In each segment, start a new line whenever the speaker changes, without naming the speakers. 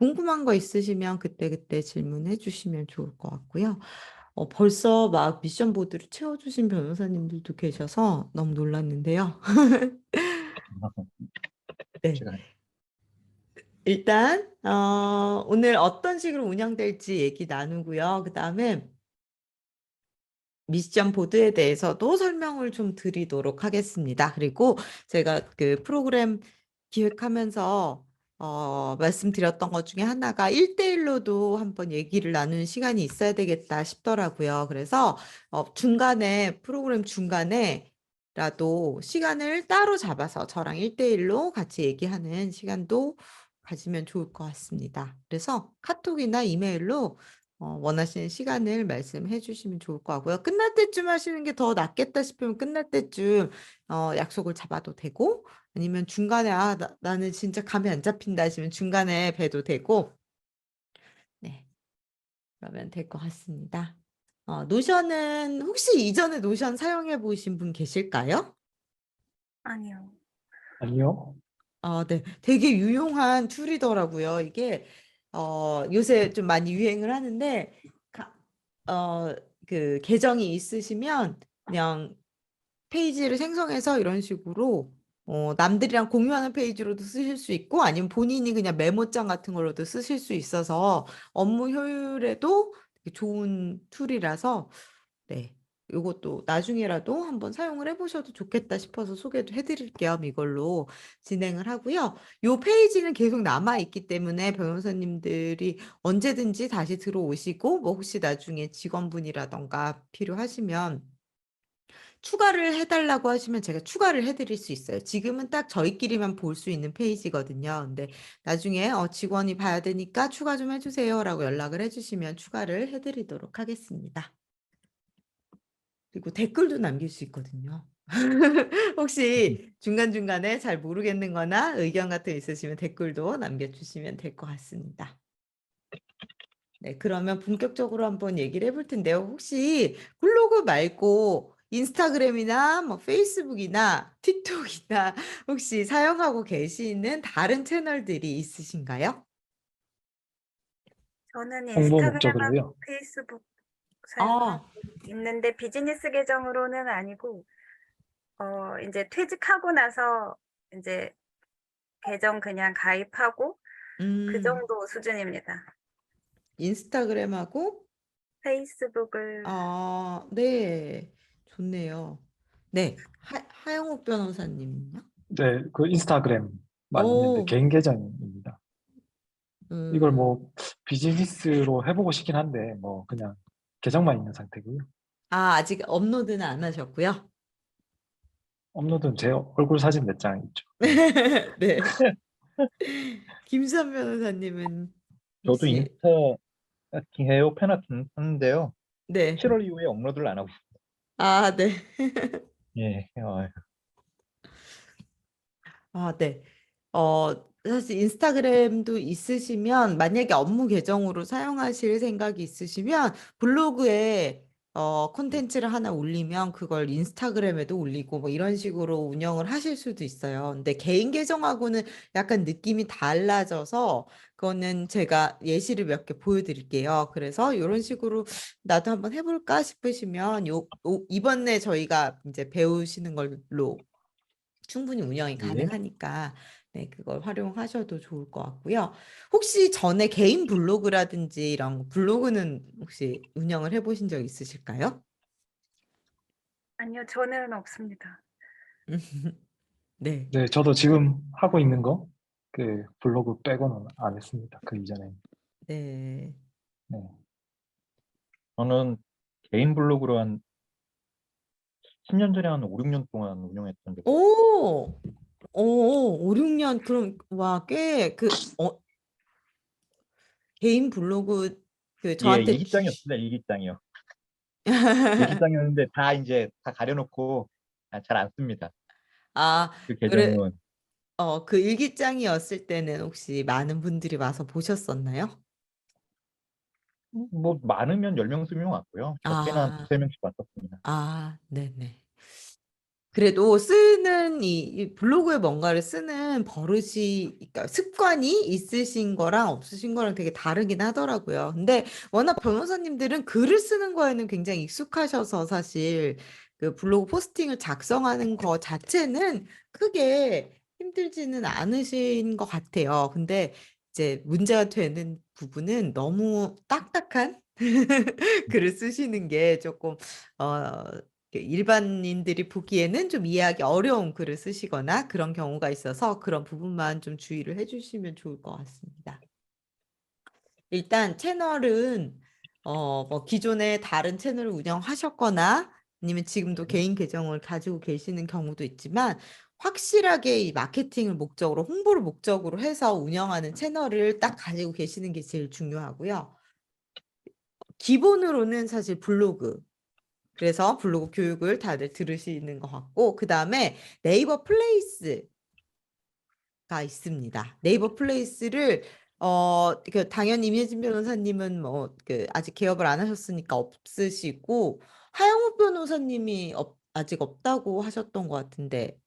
궁금한 거 있으시면 그때그때 질문해 주시면 좋을 것 같고요. 벌써 막 미션 보드를 채워주신 변호사님들도 계셔서 너무 놀랐는데요. 네.
제가
일단, 오늘 어떤 식으로 운영될지 얘기 나누고요. 그 다음에 미션 보드에 대해서도 설명을 좀 드리도록 하겠습니다. 그리고 제가 그 프로그램 기획하면서 말씀드렸던 것 중에 하나가 1대1로도 한번 얘기를 나누는 시간이 있어야 되겠다 싶더라고요. 그래서 중간에 프로그램 중간에라도 시간을 따로 잡아서 저랑 1대1로 같이 얘기하는 시간도 가지면 좋을 것 같습니다. 그래서 카톡이나 이메일로 원하시는 시간을 말씀해 주시면 좋을 것 같고요. 끝날 때쯤 하시는 게 더 낫겠다 싶으면 끝날 때쯤 약속을 잡아도 되고, 아니면 중간에 나는 진짜 감이 안 잡힌다 하시면 중간에 봬도 되고, 네, 그러면 될 것 같습니다. 노션은 혹시 이전에 노션 사용해 보신 분 계실까요?
아니요.
아니요.
네, 되게 유용한 툴이더라고요. 이게 요새 좀 많이 유행을 하는데 그 계정이 있으시면 그냥 페이지를 생성해서 이런 식으로 남들이랑 공유하는 페이지로도 쓰실 수 있고 아니면 본인이 그냥 메모장 같은 걸로도 쓰실 수 있어서 업무 효율에도 되게 좋은 툴이라서 네. 요것도 나중에라도 한번 사용을 해보셔도 좋겠다 싶어서 소개도 해드릴 겸 이걸로 진행을 하고요. 요 페이지는 계속 남아있기 때문에 변호사님들이 언제든지 다시 들어오시고 뭐 혹시 나중에 직원분이라던가 필요하시면 추가를 해달라고 하시면 제가 추가를 해드릴 수 있어요. 지금은 딱 저희끼리만 볼 수 있는 페이지거든요. 근데 나중에 직원이 봐야 되니까 추가 좀 해주세요 라고 연락을 해주시면 추가를 해드리도록 하겠습니다. 그리고 댓글도 남길 수 있거든요. 혹시 중간중간에 잘 모르겠는 거나 의견 같은 거 있으시면 댓글도 남겨주시면 될 것 같습니다. 네, 그러면 본격적으로 한번 얘기를 해볼 텐데요. 혹시 블로그 말고 인스타그램이나 뭐 페이스북이나 틱톡이나 혹시 사용하고 계시는 다른 채널들이 있으신가요?
저는
홍보
인스타그램하고
목적으로요.
페이스북
아,
사용하고 있는데 비즈니스 계정으로는 아니고 이제 퇴직하고 나서 이제 계정 그냥 가입하고 그 정도 수준입니다.
인스타그램하고
페이스북을
네, 좋네요. 네, 하영욱 변호사님은요?
네, 그 인스타그램만 있는데
오,
개인 계정입니다. 이걸 뭐 비즈니스로 해보고 싶긴 한데 뭐 그냥 계정만 있는 상태고요.
아직 업로드는 안 하셨고요.
업로드는 제 얼굴 사진 몇 장 있죠. 네.
네. 김수환 변호사님은
저도
혹시
인스타 하킹 해요. 팬하킹 하는데요.
네.
7월 이후에 업로드를 안 하고 있어요.
네.
예.
네. 어, 사실 인스타그램도 있으시면 만약에 업무 계정으로 사용하실 생각이 있으시면 블로그에 콘텐츠를 하나 올리면 그걸 인스타그램에도 올리고 뭐 이런 식으로 운영을 하실 수도 있어요. 근데 개인 계정하고는 약간 느낌이 달라져서 그거는 제가 예시를 몇 개 보여드릴게요. 그래서 이런 식으로 나도 한번 해볼까 싶으시면 이번에 저희가 이제 배우시는 걸로 충분히 운영이
예.
가능하니까 네, 그걸 활용하셔도 좋을 것 같고요. 혹시 전에 개인 블로그라든지 이런 블로그는 혹시 운영을 해보신 적 있으실까요?
아니요, 저는 없습니다.
네,
네, 저도 지금 하고 있는 거 그 블로그 빼고는 안 했습니다. 그 이전에.
네.
네.
저는 개인 블로그로 한 10년 전에 한 5, 6년 동안 운영했던 적이 있어요.
오, 5, 6년 그럼 와, 꽤 개인 블로그
예,
저한테
일기장이었습니다. 일기장이요. 일기장이었는데 다 이제 다 가려놓고 잘 안 씁니다. 그
그래
계정은
그 일기장이었을 때는 혹시 많은 분들이 와서 보셨었나요?
뭐 많으면 10명, 20명 왔고요. 적게는 한
아,
두세 명씩 왔었습니다.
네네. 그래도 쓰는 이 블로그에 뭔가를 쓰는 버릇이, 그러니까 습관이 있으신 거랑 없으신 거랑 되게 다르긴 하더라고요. 근데 워낙 변호사님들은 글을 쓰는 거에는 굉장히 익숙하셔서 사실 그 블로그 포스팅을 작성하는 거 자체는 크게 힘들지는 않으신 것 같아요. 근데 이제 문제가 되는 부분은 너무 딱딱한 글을 쓰시는 게 조금 어 일반인들이 보기에는 좀 이해하기 어려운 글을 쓰시거나 그런 경우가 있어서 그런 부분만 좀 주의를 해주시면 좋을 것 같습니다. 일단 채널은 뭐 기존에 다른 채널을 운영하셨거나 아니면 지금도 개인 계정을 가지고 계시는 경우도 있지만 확실하게 이 마케팅을 목적으로 홍보를 목적으로 해서 운영하는 채널을 딱 가지고 계시는 게 제일 중요하고요. 기본으로는 사실 블로그. 그래서 블로그 교육을 다들 들으시는 것 같고 그다음에 네이버 플레이스가 있습니다. 네이버 플레이스를 그 당연히 임예진 변호사님은 뭐 그 아직 개업을 안 하셨으니까 없으시고 하영욱 변호사님이 아직 없다고 하셨던 것 같은데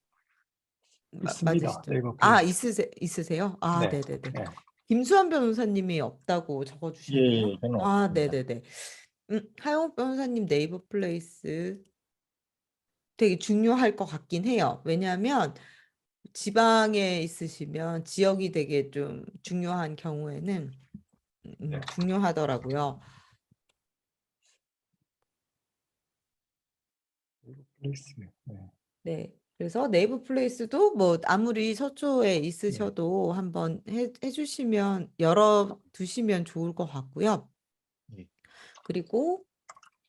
있습니다.
맞으시죠?
네이버
아
플레이스.
있으세요? 아
네,
네네네.
네.
김수환 변호사님이 없다고
예,
적어주셨네요.
예, 저는
아
없습니다.
네네네. 하영욱 변호사님 네이버 플레이스 되게 중요할 것 같긴 해요. 왜냐하면 지방에 있으시면 지역이 되게 좀 중요한 경우에는
네.
중요하더라고요.
네이버 플레이스. 네.
네. 그래서 네이버 플레이스도 뭐 아무리 서초에
네.
있으셔도 한번 해주시면 열어두시면 좋을 것 같고요.
예.
그리고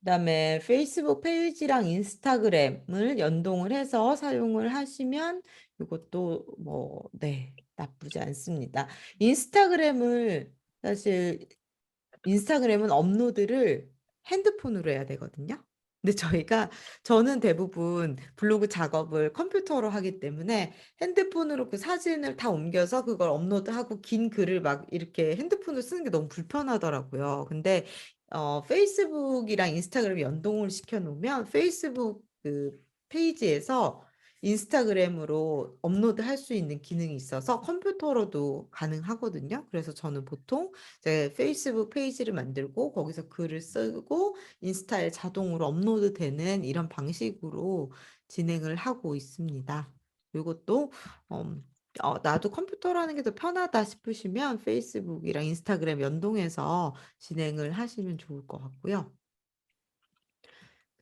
그다음에 페이스북 페이지랑 인스타그램을 연동을 해서 사용을 하시면 이것도 뭐 네, 나쁘지 않습니다. 인스타그램은 업로드를 핸드폰으로 해야 되거든요. 근데 저는 대부분 블로그 작업을 컴퓨터로 하기 때문에 핸드폰으로 그 사진을 다 옮겨서 그걸 업로드하고 긴 글을 막 이렇게 핸드폰으로 쓰는 게 너무 불편하더라고요. 근데 페이스북이랑 인스타그램 연동을 시켜 놓으면 페이스북 그 페이지에서 인스타그램으로 업로드할 수 있는 기능이 있어서 컴퓨터로도 가능하거든요. 그래서 저는 보통 제 페이스북 페이지를 만들고 거기서 글을 쓰고 인스타에 자동으로 업로드되는 이런 방식으로 진행을 하고 있습니다. 이것도 나도 컴퓨터로 하는 게 더 편하다 싶으시면 페이스북이랑 인스타그램 연동해서 진행을 하시면 좋을 것 같고요.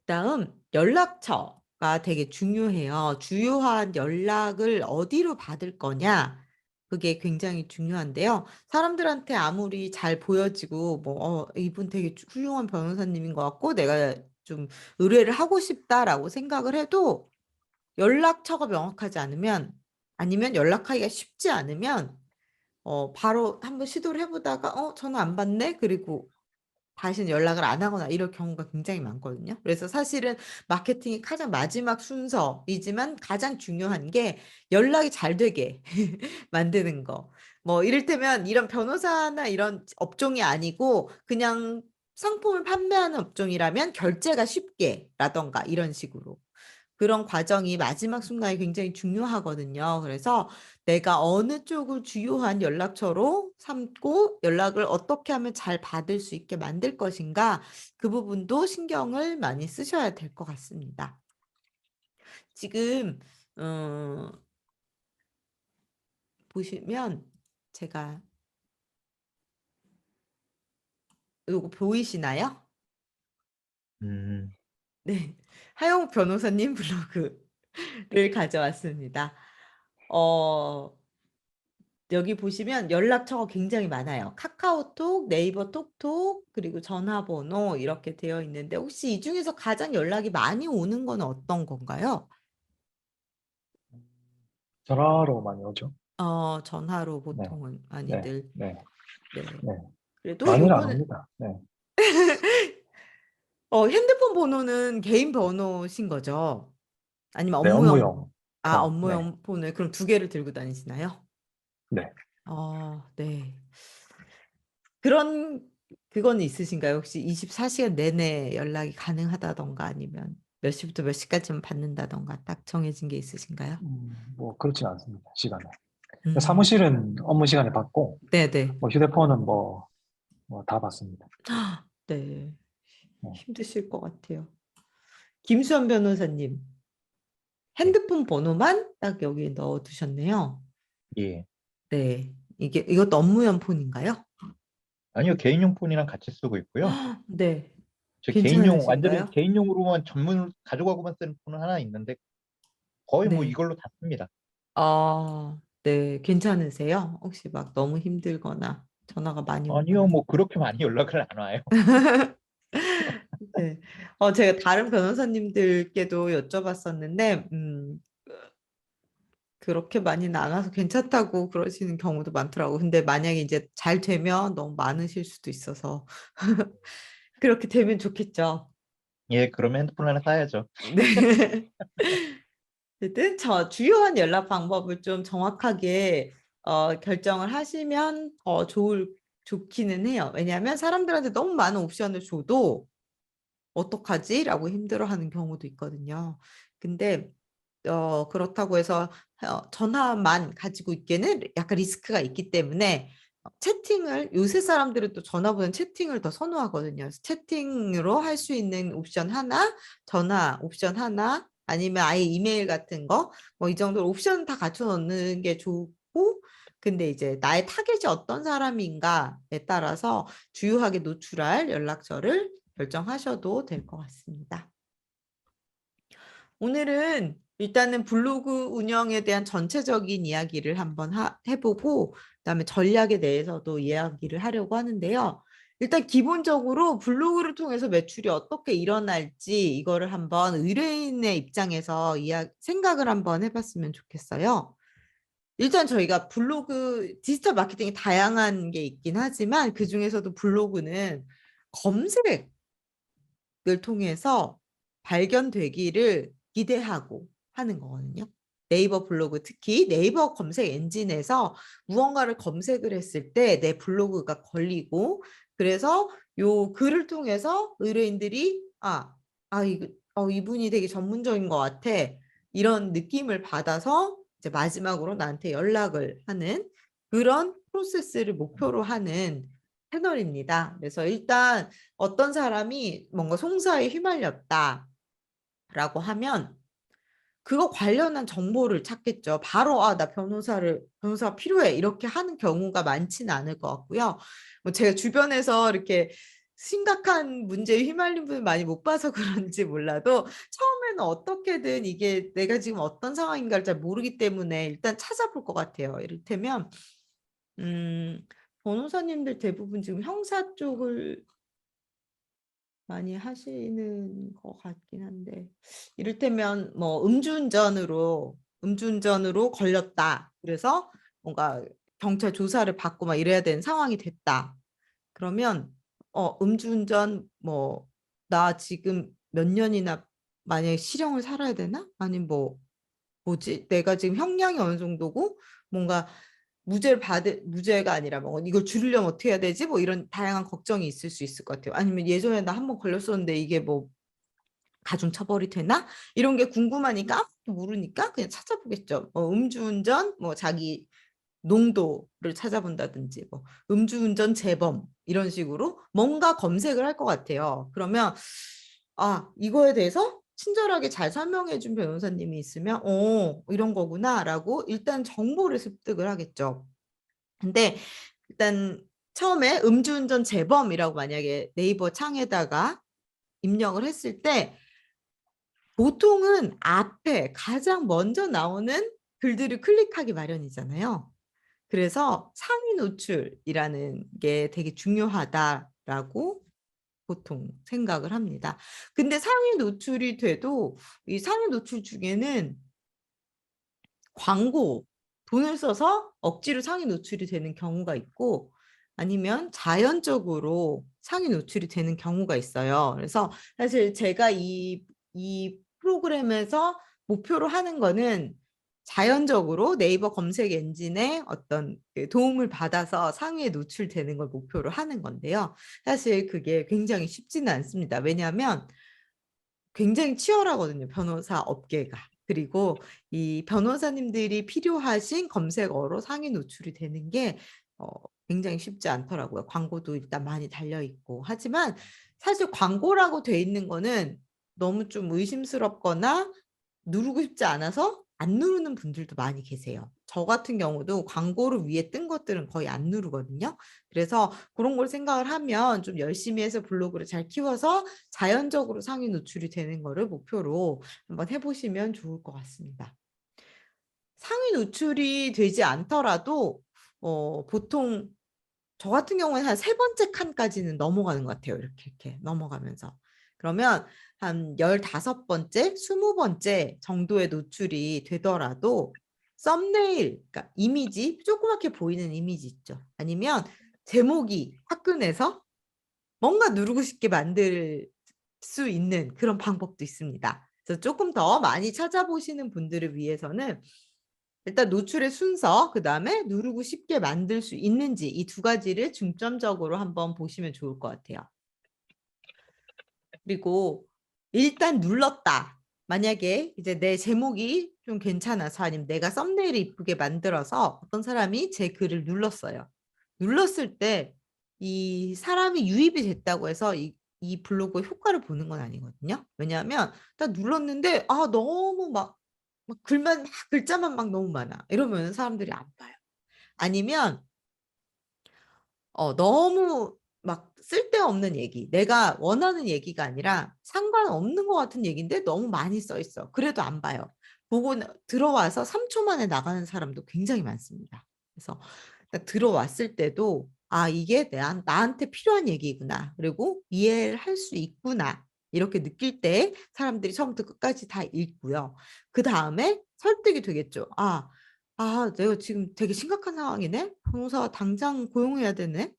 그다음 연락처가 되게 중요해요. 주요한 연락을 어디로 받을 거냐? 그게 굉장히 중요한데요. 사람들한테 아무리 잘 보여지고 뭐 이분 되게 훌륭한 변호사님인 것 같고 내가 좀 의뢰를 하고 싶다라고 생각을 해도 연락처가 명확하지 않으면 아니면 연락하기가 쉽지 않으면 바로 한번 시도를 해보다가 전화 안 받네? 그리고 다시는 연락을 안 하거나 이럴 경우가 굉장히 많거든요. 그래서 사실은 마케팅의 가장 마지막 순서이지만 가장 중요한 게 연락이 잘 되게 만드는 거. 뭐 이를테면 이런 변호사나 이런 업종이 아니고 그냥 상품을 판매하는 업종이라면 결제가 쉽게라던가 이런 식으로. 그런 과정이 마지막 순간에 굉장히 중요하거든요. 그래서 내가 어느 쪽을 주요한 연락처로 삼고 연락을 어떻게 하면 잘 받을 수 있게 만들 것인가 그 부분도 신경을 많이 쓰셔야 될 것 같습니다. 지금 보시면 제가 이거 보이시나요? 네, 하영욱 변호사님 블로그를 가져왔습니다. 여기 보시면 연락처가 굉장히 많아요. 카카오톡, 네이버 톡톡, 그리고 전화번호 이렇게 되어 있는데 혹시 이 중에서 가장 연락이 많이 오는 건 어떤 건가요?
전화로 많이 오죠.
전화로
네,
보통은
네,
많이들.
네,
네.
네.
그래도
많이는 안
요거는
옵니다. 네.
핸드폰 번호는 개인 번호신 거죠? 아니면
네, 업무용 폰. 네,
업무용 폰을 그럼 두 개를 들고 다니시나요?
네.
네. 그거는 있으신가요? 혹시 24시간 내내 연락이 가능하다던가 아니면 몇 시부터 몇 시까지만 받는다던가 딱 정해진 게 있으신가요?
뭐 그렇진 않습니다. 시간은.
음,
사무실은 업무 시간에 받고
네네.
뭐 휴대폰은 뭐 다 받습니다.
네.
네.
힘드실 것 같아요. 김수현 변호사님,
네.
핸드폰 번호만 딱 여기 넣어 두셨네요.
예.
네. 이것도 업무용 폰인가요?
아니요, 개인용 폰이랑 같이 쓰고 있고요.
네.
제 개인용, 완전히
괜찮으신가요?
개인용으로만 전문 가져가고만 쓰는 폰은 하나 있는데 거의 뭐
네.
이걸로 다 씁니다.
네. 괜찮으세요? 혹시 막 너무 힘들거나 전화가 많이
아니요,
오거나.
뭐 그렇게 많이 연락을 안 와요.
네. 제가 다른 변호사님들께도 여쭤봤었는데, 그렇게 많이는 안 와서 괜찮다고 그러시는 경우도 많더라고요. 근데 만약에 이제 잘 되면 너무 많으실 수도 있어서. 그렇게 되면 좋겠죠.
예, 그러면 핸드폰 하나 사야죠.
네. 어쨌든 주요한 연락 방법을 좀 정확하게 결정을 하시면 좋기는 해요. 왜냐하면 사람들한테 너무 많은 옵션을 줘도 어떡하지? 라고 힘들어하는 경우도 있거든요. 근데 그렇다고 해서 전화만 가지고 있기에는 약간 리스크가 있기 때문에 채팅을 요새 사람들은 또 전화보다는 채팅을 더 선호하거든요. 그래서 채팅으로 할 수 있는 옵션 하나, 전화 옵션 하나, 아니면 아예 이메일 같은 거, 뭐 이 정도 옵션 다 갖춰 놓는 게 좋고, 근데 이제 나의 타겟이 어떤 사람인가에 따라서 주요하게 노출할 연락처를 결정하셔도 될 것 같습니다. 오늘은 일단은 블로그 운영에 대한 전체적인 이야기를 한번 해보고 그다음에 전략에 대해서도 이야기를 하려고 하는데요. 일단 기본적으로 블로그를 통해서 매출이 어떻게 일어날지 이거를 한번 의뢰인의 입장에서 생각을 한번 해봤으면 좋겠어요. 일단 저희가 블로그 디지털 마케팅이 다양한 게 있긴 하지만 그중에서도 블로그는 검색을 통해서 발견되기를 기대하고 하는 거거든요. 네이버 블로그, 특히 네이버 검색 엔진에서 무언가를 검색을 했을 때 내 블로그가 걸리고, 그래서 요 글을 통해서 의뢰인들이 이분이 되게 전문적인 것 같아, 이런 느낌을 받아서 이제 마지막으로 나한테 연락을 하는 그런 프로세스를 목표로 하는 채널입니다. 그래서 일단 어떤 사람이 뭔가 송사에 휘말렸다라고 하면 그거 관련한 정보를 찾겠죠. 바로 나 변호사가 필요해, 이렇게 하는 경우가 많지는 않을 것 같고요. 뭐 제가 주변에서 이렇게 심각한 문제에 휘말린 분을 많이 못 봐서 그런지 몰라도 처음에는 어떻게든 이게 내가 지금 어떤 상황인가를 잘 모르기 때문에 일단 찾아볼 것 같아요. 이를테면 변호사님들 대부분 지금 형사 쪽을 많이 하시는 것 같긴 한데, 이를테면 뭐 음주운전으로 걸렸다. 그래서 뭔가 경찰 조사를 받고 막 이래야 되는 상황이 됐다. 그러면 음주운전 뭐 나 지금 몇 년이나 만약에 실형을 살아야 되나? 아니면 뭐지? 내가 지금 형량이 어느 정도고 뭔가 무죄가 아니라 뭐 이걸 줄이려면 어떻게 해야 되지? 뭐 이런 다양한 걱정이 있을 수 있을 것 같아요. 아니면 예전에 나 한 번 걸렸었는데 이게 뭐 가중 처벌이 되나? 이런 게 궁금하니까 아무것도 모르니까 그냥 찾아보겠죠. 음주운전, 뭐 자기 농도를 찾아본다든지, 뭐 음주운전 재범 이런 식으로 뭔가 검색을 할 것 같아요. 그러면 이거에 대해서 친절하게 잘 설명해 준 변호사님이 있으면 이런 거구나라고 일단 정보를 습득을 하겠죠. 근데 일단 처음에 음주운전 재범이라고 만약에 네이버 창에다가 입력을 했을 때 보통은 앞에 가장 먼저 나오는 글들을 클릭하기 마련이잖아요. 그래서 상위 노출이라는 게 되게 중요하다라고 보통 생각을 합니다. 근데 상위 노출이 돼도 이 상위 노출 중에는 광고, 돈을 써서 억지로 상위 노출이 되는 경우가 있고, 아니면 자연적으로 상위 노출이 되는 경우가 있어요. 그래서 사실 제가 이 프로그램에서 목표로 하는 거는 자연적으로 네이버 검색 엔진에 어떤 도움을 받아서 상위에 노출되는 걸 목표로 하는 건데요. 사실 그게 굉장히 쉽지는 않습니다. 왜냐하면 굉장히 치열하거든요, 변호사 업계가. 그리고 이 변호사님들이 필요하신 검색어로 상위 노출이 되는 게 굉장히 쉽지 않더라고요. 광고도 일단 많이 달려 있고. 하지만 사실 광고라고 돼 있는 거는 너무 좀 의심스럽거나 누르고 싶지 않아서 안 누르는 분들도 많이 계세요. 저 같은 경우도 광고를 위에 뜬 것들은 거의 안 누르거든요. 그래서 그런 걸 생각을 하면 좀 열심히 해서 블로그를 잘 키워서 자연적으로 상위 노출이 되는 거를 목표로 한번 해보시면 좋을 것 같습니다. 상위 노출이 되지 않더라도 보통 저 같은 경우는 한 3번째 칸까지는 넘어가는 것 같아요. 이렇게 넘어가면서. 그러면 한 15번째, 20번째 정도의 노출이 되더라도 썸네일, 그러니까 이미지, 조그맣게 보이는 이미지 있죠. 아니면 제목이 화끈해서 뭔가 누르고 싶게 만들 수 있는 그런 방법도 있습니다. 그래서 조금 더 많이 찾아보시는 분들을 위해서는 일단 노출의 순서, 그 다음에 누르고 쉽게 만들 수 있는지 이 2가지를 중점적으로 한번 보시면 좋을 것 같아요. 그리고 일단 눌렀다. 만약에 이제 내 제목이 좀 괜찮아서 아니면 내가 썸네일을 이쁘게 만들어서 어떤 사람이 제 글을 눌렀어요. 눌렀을 때 이 사람이 유입이 됐다고 해서 이 블로그의 효과를 보는 건 아니거든요. 왜냐하면 딱 눌렀는데 너무 막 글자만 막 너무 많아. 이러면 사람들이 안 봐요. 아니면 너무 막 쓸데없는 얘기, 내가 원하는 얘기가 아니라 상관없는 것 같은 얘기인데 너무 많이 써 있어. 그래도 안 봐요. 보고 들어와서 3초 만에 나가는 사람도 굉장히 많습니다. 그래서 딱 들어왔을 때도 이게 나한테 필요한 얘기구나. 그리고 이해를 할 수 있구나. 이렇게 느낄 때 사람들이 처음부터 끝까지 다 읽고요. 그 다음에 설득이 되겠죠. 내가 지금 되게 심각한 상황이네? 변호사가 당장 고용해야 되네?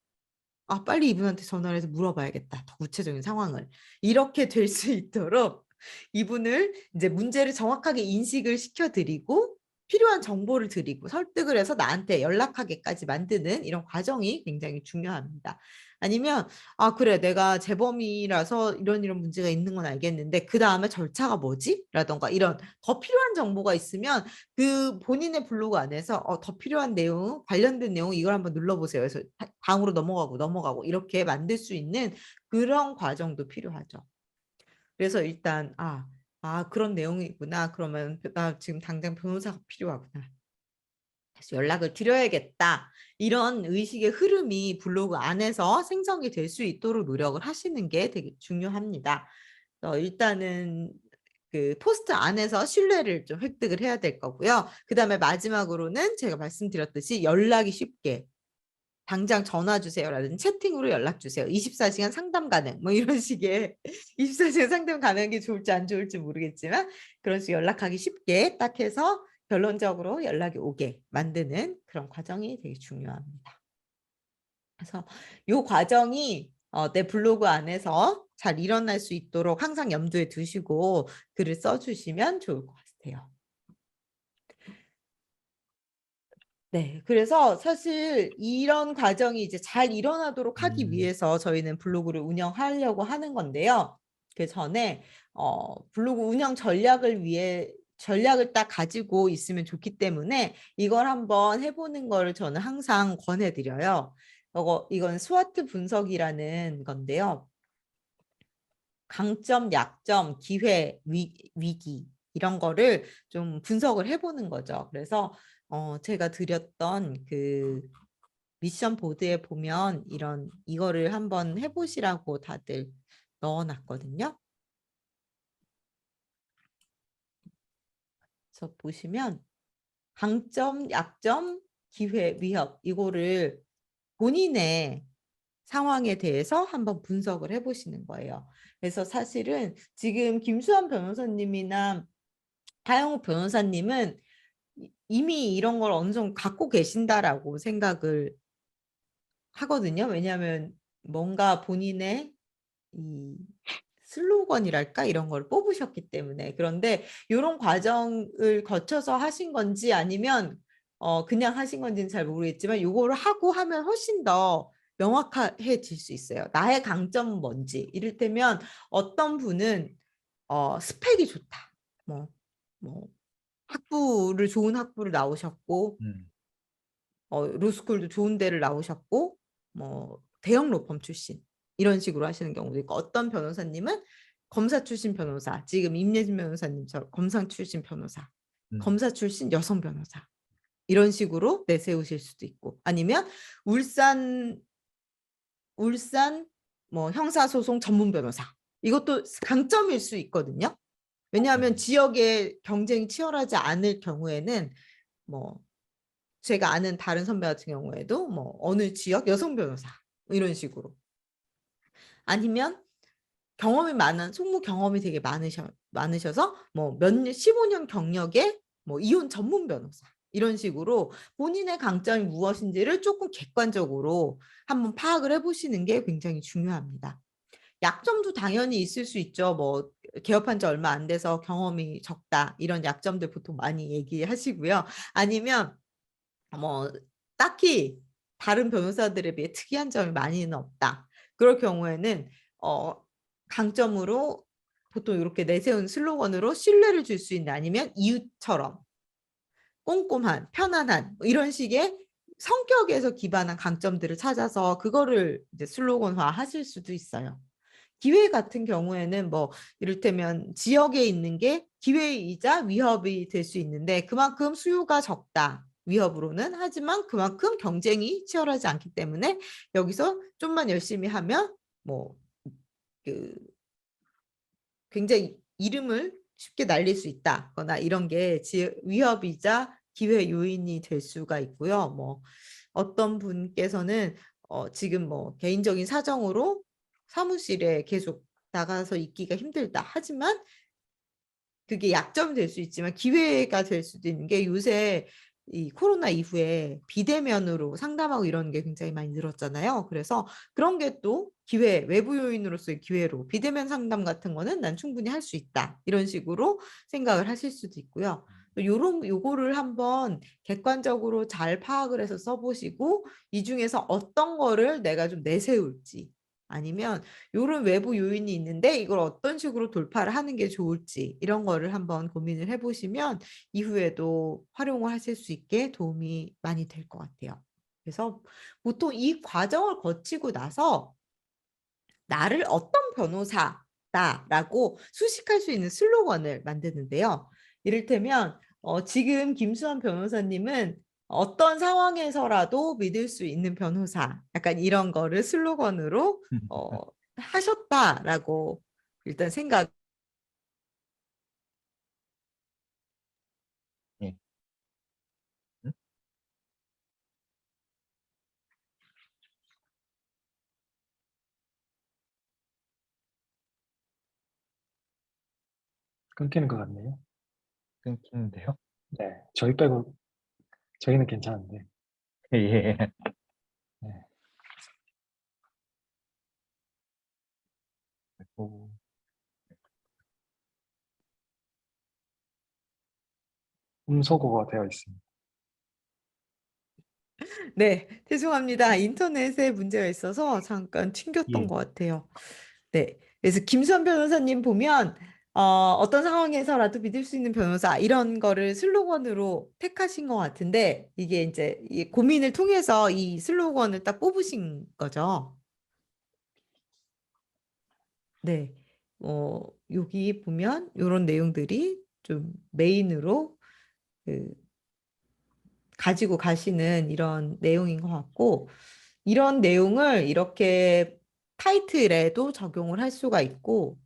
빨리 이분한테 전화를 해서 물어봐야겠다. 더 구체적인 상황을. 이렇게 될 수 있도록 이분을 이제 문제를 정확하게 인식을 시켜드리고 필요한 정보를 드리고 설득을 해서 나한테 연락하게까지 만드는 이런 과정이 굉장히 중요합니다. 아니면 그래 내가 재범이라서 이런 문제가 있는 건 알겠는데 그 다음에 절차가 뭐지? 라던가 이런 더 필요한 정보가 있으면 그 본인의 블로그 안에서 더 필요한 내용, 관련된 내용 이걸 한번 눌러보세요. 그래서 다음으로 넘어가고 이렇게 만들 수 있는 그런 과정도 필요하죠. 그래서 일단 그런 내용이구나. 그러면 나 지금 당장 변호사가 필요하구나. 그래서 연락을 드려야겠다. 이런 의식의 흐름이 블로그 안에서 생성이 될 수 있도록 노력을 하시는 게 되게 중요합니다. 일단은 그 포스트 안에서 신뢰를 좀 획득을 해야 될 거고요. 그 다음에 마지막으로는 제가 말씀드렸듯이 연락이 쉽게 당장 전화 주세요라든지 채팅으로 연락 주세요. 24시간 상담 가능. 뭐 이런 식의 24시간 상담 가능한 게 좋을지 안 좋을지 모르겠지만 그런 식으로 연락하기 쉽게 딱 해서 결론적으로 연락이 오게 만드는 그런 과정이 되게 중요합니다. 그래서 이 과정이 내 블로그 안에서 잘 일어날 수 있도록 항상 염두에 두시고 글을 써주시면 좋을 것 같아요. 네, 그래서 사실 이런 과정이 이제 잘 일어나도록 하기 위해서 저희는 블로그를 운영하려고 하는 건데요. 그 전에 블로그 운영 전략을 딱 가지고 있으면 좋기 때문에 이걸 한번 해보는 거를 저는 항상 권해드려요. 이건 스와트 분석이라는 건데요. 강점, 약점, 기회, 위기 이런 거를 좀 분석을 해보는 거죠. 그래서 제가 드렸던 그 미션 보드에 보면 이거를 한번 해보시라고 다들 넣어놨거든요. 그래서 보시면 강점, 약점, 기회, 위협 이거를 본인의 상황에 대해서 한번 분석을 해보시는 거예요. 그래서 사실은 지금 김수환 변호사님이나 하영욱 변호사님은 이미 이런 걸 어느 정도 갖고 계신다라고 생각을 하거든요. 왜냐하면 뭔가 본인의 이 슬로건이랄까 이런 걸 뽑으셨기 때문에. 그런데 이런 과정을 거쳐서 하신 건지 아니면 그냥 하신 건지는 잘 모르겠지만 이거를 하고 하면 훨씬 더 명확해질 수 있어요. 나의 강점은 뭔지. 이를테면 어떤 분은 스펙이 좋다. 뭐 학부를 좋은 학부를 나오셨고 로스쿨도 좋은 데를 나오셨고 뭐 대형 로펌 출신 이런 식으로 하시는 경우도 있고 어떤 변호사님은 검사 출신 변호사 지금 임예진 변호사님처럼 검사 출신 변호사 검사 출신 여성 변호사 이런 식으로 내세우실 수도 있고 아니면 울산 뭐 형사소송 전문 변호사 이것도 강점일 수 있거든요. 왜냐하면 지역의 경쟁이 치열하지 않을 경우에는 뭐 제가 아는 다른 선배 같은 경우에도 뭐 어느 지역 여성 변호사 이런 식으로 아니면 경험이 많은 속무 경험이 되게 많으셔서 뭐 몇 년 15년 경력의 뭐 이혼 전문 변호사 이런 식으로 본인의 강점이 무엇인지를 조금 객관적으로 한번 파악을 해보시는 게 굉장히 중요합니다. 약점도 당연히 있을 수 있죠. 뭐 개업한 지 얼마 안 돼서 경험이 적다 이런 약점들 보통 많이 얘기하시고요. 아니면 뭐 딱히 다른 변호사들에 비해 특이한 점이 많이는 없다. 그럴 경우에는 강점으로 보통 이렇게 내세운 슬로건으로 신뢰를 줄 수 있는 아니면 이웃처럼 꼼꼼한, 편안한 이런 식의 성격에서 기반한 강점들을 찾아서 그거를 이제 슬로건화 하실 수도 있어요. 기회 같은 경우에는 뭐 이를테면 지역에 있는 게 기회이자 위협이 될 수 있는데 그만큼 수요가 적다. 위협으로는 하지만 그만큼 경쟁이 치열하지 않기 때문에 여기서 좀만 열심히 하면 뭐 그 굉장히 이름을 쉽게 날릴 수 있다거나 이런 게 위협이자 기회 요인이 될 수가 있고요. 뭐 어떤 분께서는 지금 뭐 개인적인 사정으로 사무실에 계속 나가서 있기가 힘들다. 하지만 그게 약점이 될 수 있지만 기회가 될 수도 있는 게 요새 이 코로나 이후에 비대면으로 상담하고 이런 게 굉장히 많이 늘었잖아요. 그래서 그런 게 또 기회, 외부 요인으로서의 기회로 비대면 상담 같은 거는 난 충분히 할 수 있다. 이런 식으로 생각을 하실 수도 있고요. 요거를 한번 객관적으로 잘 파악을 해서 써보시고 이 중에서 어떤 거를 내가 좀 내세울지 아니면 요런 외부 요인이 있는데 이걸 어떤 식으로 돌파를 하는 게 좋을지 이런 거를 한번 고민을 해보시면 이후에도 활용을 하실 수 있게 도움이 많이 될 것 같아요. 그래서 보통 이 과정을 거치고 나서 나를 어떤 변호사다라고 수식할 수 있는 슬로건을 만드는데요. 이를테면 지금 김수환 변호사님은 어떤 상황에서라도 믿을 수 있는 변호사 약간 이런 거를 슬로건으로 하셨다라고 일단 생각
예. 음?
끊기는 것 같네요.
끊기는데요.
네, 저희 빼고 저희는 괜찮은데.
예.
네.
오,
음소거가 되어 있습니다.
네, 죄송합니다. 인터넷에 문제가 있어서 잠깐 튕겼던
예.
것 같아요. 네, 그래서 김수환 변호사님 보면 어떤 상황에서라도 믿을 수 있는 변호사 이런 거를 슬로건으로 택하신 것 같은데 이게 이제 이 고민을 통해서 이 슬로건을 딱 뽑으신 거죠. 네, 여기 보면 이런 내용들이 좀 메인으로 그 가지고 가시는 이런 내용인 것 같고 이런 내용을 이렇게 타이틀에도 적용을 할 수가 있고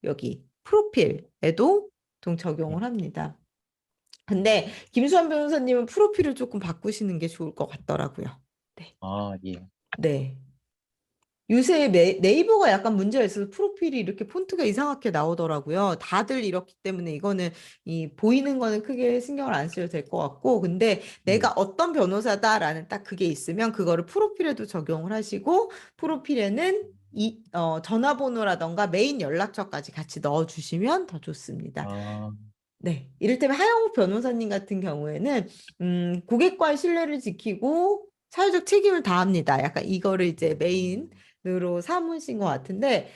여기 프로필에도 좀 적용을 합니다. 근데 김수환 변호사님은 프로필을 조금 바꾸시는 게 좋을 것 같더라고요. 네.
아, 예.
네. 요새 네이버가 약간 문제가 있어서 프로필이 이렇게 폰트가 이상하게 나오더라고요. 다들 이렇기 때문에 이거는 보이는 거는 크게 신경을 안 쓰셔도 될 것 같고, 근데 내가 어떤 변호사다라는 딱 그게 있으면 그거를 프로필에도 적용을 하시고, 프로필에는 전화번호라던가 메인 연락처까지 같이 넣어주시면 더 좋습니다.
아,
네, 이를테면 하영욱 변호사님 같은 경우에는 고객과의 신뢰를 지키고 사회적 책임을 다합니다. 약간 이거를 이제 메인으로 삼으신 것 같은데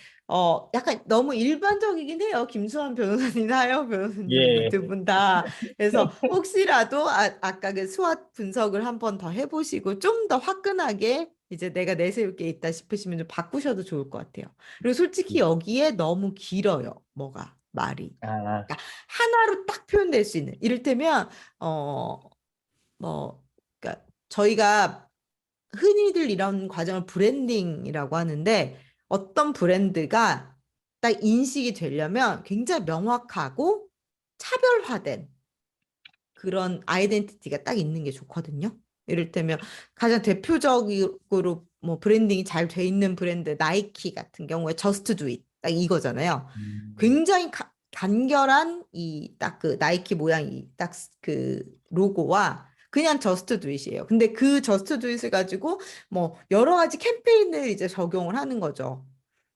약간 너무 일반적이긴 해요. 김수환 변호사님이나 하영 변호사님
예.
두 분 다. 그래서 혹시라도 아까 그 수학 분석을 한 번 더 해보시고 좀 더 화끈하게 이제 내가 내세울 게 있다 싶으시면 좀 바꾸셔도 좋을 것 같아요. 그리고 솔직히
예.
여기에 너무 길어요. 뭐가 말이.
아,
그러니까 하나로 딱 표현될 수 있는. 이를테면 뭐 그러니까 저희가 흔히들 이런 과정을 브랜딩이라고 하는데 어떤 브랜드가 딱 인식이 되려면 굉장히 명확하고 차별화된 그런 아이덴티티가 딱 있는 게 좋거든요. 이를테면 가장 대표적으로 뭐 브랜딩이 잘 돼 있는 브랜드 나이키 같은 경우에 Just Do It 딱 이거잖아요. 굉장히 간결한 이 딱 그 나이키 모양이 딱 그 로고와 그냥 저스트 두잇이에요. 근데 그 저스트 두잇을 가지고 뭐 여러 가지 캠페인을 이제 적용을 하는 거죠.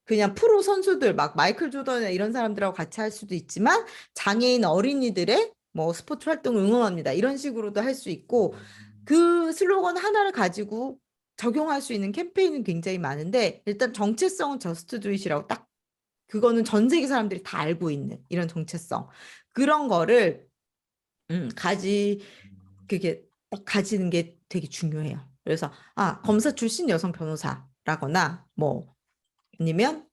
그냥 프로 선수들 막 마이클 조던이나 이런 사람들하고 같이 할 수도 있지만 장애인 어린이들의 뭐 스포츠 활동을 응원합니다. 이런 식으로도 할 수 있고 그 슬로건 하나를 가지고 적용할 수 있는 캠페인은 굉장히 많은데 일단 정체성은 저스트 두잇이라고 딱 그거는 전 세계 사람들이 다 알고 있는 이런 정체성 그런 거를 그게 딱 가지는 게 되게 중요해요. 그래서 검사 출신 여성 변호사라거나 뭐 아니면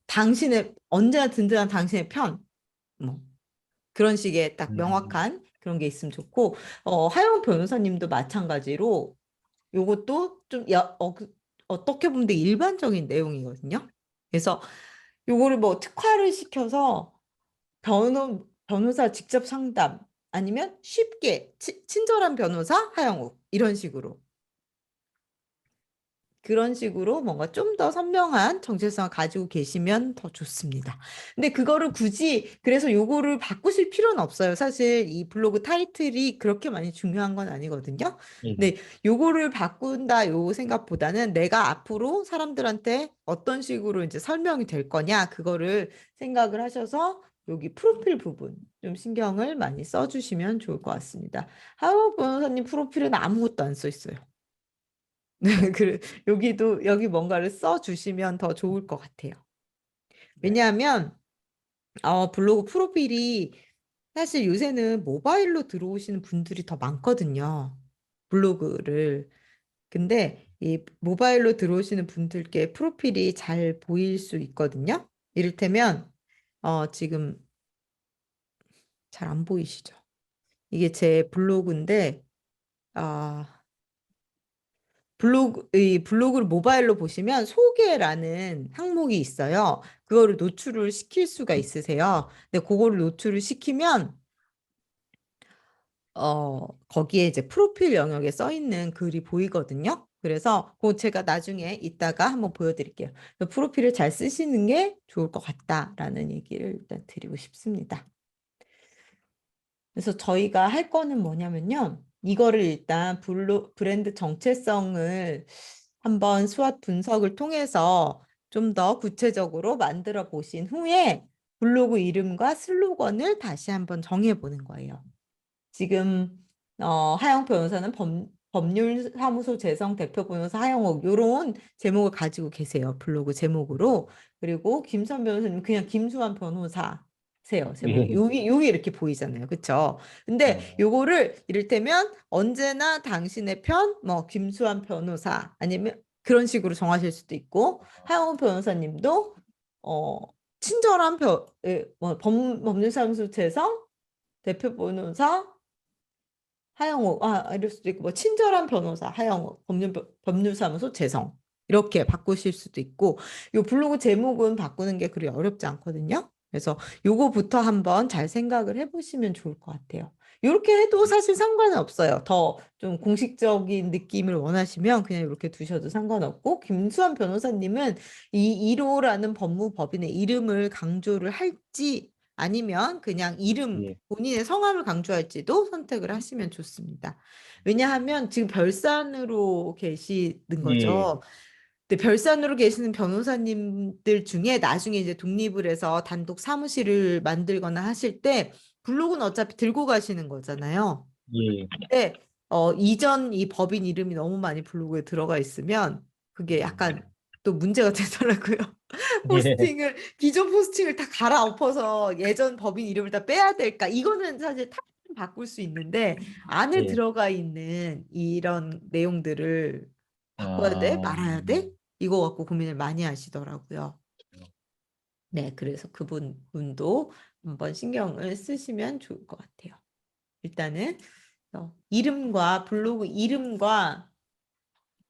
당신의 언제나 든든한 당신의 편 뭐 그런 식의 딱 명확한 그런 게 있으면 좋고 하영 변호사님도 마찬가지로 요것도 좀 어떻게 보면 되게 일반적인 내용이거든요. 그래서 요거를 뭐 특화를 시켜서 변호사 직접 상담 아니면 쉽게 친절한 변호사 하영욱 이런 식으로 그런 식으로 뭔가 좀 더 선명한 정체성을 가지고 계시면 더 좋습니다. 근데 그거를 굳이 그래서 요거를 바꾸실 필요는 없어요. 사실 이 블로그 타이틀이 그렇게 많이 중요한 건 아니거든요.
예.
근데 요거를 바꾼다 요 생각보다는 내가 앞으로 사람들한테 어떤 식으로 이제 설명이 될 거냐 그거를 생각을 하셔서 여기 프로필 부분 좀 신경을 많이 써주시면 좋을 것 같습니다. 하우 변호사님 프로필에는 아무것도 안 써 있어요. 네, 여기 뭔가를 써주시면 더 좋을 것 같아요. 왜냐하면, 블로그 프로필이 사실 요새는 모바일로 들어오시는 분들이 더 많거든요. 블로그를. 근데 이 모바일로 들어오시는 분들께 프로필이 잘 보일 수 있거든요. 이를테면, 지금 잘 안 보이시죠? 이게 제 블로그인데, 이 블로그를 모바일로 보시면 소개라는 항목이 있어요. 그거를 노출을 시킬 수가 있으세요. 근데 그거를 노출을 시키면 거기에 이제 프로필 영역에 써 있는 글이 보이거든요. 그래서 그거 제가 나중에 이따가 한번 보여드릴게요. 프로필을 잘 쓰시는 게 좋을 것 같다라는 얘기를 일단 드리고 싶습니다. 그래서 저희가 할 거는 뭐냐면요. 이거를 일단 브랜드 정체성을 한번 수학 분석을 통해서 좀 더 구체적으로 만들어 보신 후에 블로그 이름과 슬로건을 다시 한번 정해 보는 거예요. 지금 하영 변호사는 법률사무소 재성 대표 변호사 하영옥 이런 제목을 가지고 계세요. 블로그 제목으로. 그리고 김수환 변호사님 그냥 김수환 변호사세요. 제목이.
예.
여기 이렇게 보이잖아요. 그렇죠? 근데 요거를 이를테면 언제나 당신의 편, 뭐 김수환 변호사 아니면 그런 식으로 정하실 수도 있고 하영옥 변호사님도 친절한 법률사무소 재성 대표 변호사 하영욱, 이럴 수도 있고, 뭐, 친절한 변호사, 하영욱, 법률사무소 재성. 이렇게 바꾸실 수도 있고, 요 블로그 제목은 바꾸는 게 그리 어렵지 않거든요. 그래서 요거부터 한번 잘 생각을 해보시면 좋을 것 같아요. 이렇게 해도 사실 상관은 없어요. 더 좀 공식적인 느낌을 원하시면 그냥 이렇게 두셔도 상관없고, 김수환 변호사님은 이 1호라는 법무법인의 이름을 강조를 할지 아니면 그냥
예.
본인의 성함을 강조할지도 선택을 하시면 좋습니다. 왜냐하면 지금 별산으로 계시는
예.
거죠. 근데 별산으로 계시는 변호사님들 중에 나중에 이제 독립을 해서 단독 사무실을 만들거나 하실 때 블로그는 어차피 들고 가시는 거잖아요.
예.
근데 이전 이 법인 이름이 너무 많이 블로그에 들어가 있으면 그게 약간 또 문제가 되더라고요.
예.
기존 포스팅을 다 갈아엎어서 예전 법인 이름을 다 빼야 될까? 이거는 사실 타입은 바꿀 수 있는데 안에
예.
들어가 있는 이런 내용들을 바꿔야 돼?
아,
말아야 돼? 이거 갖고 고민을 많이 하시더라고요. 네, 그래서 그분도 한번 신경을 쓰시면 좋을 것 같아요. 일단은 이름과 블로그 이름과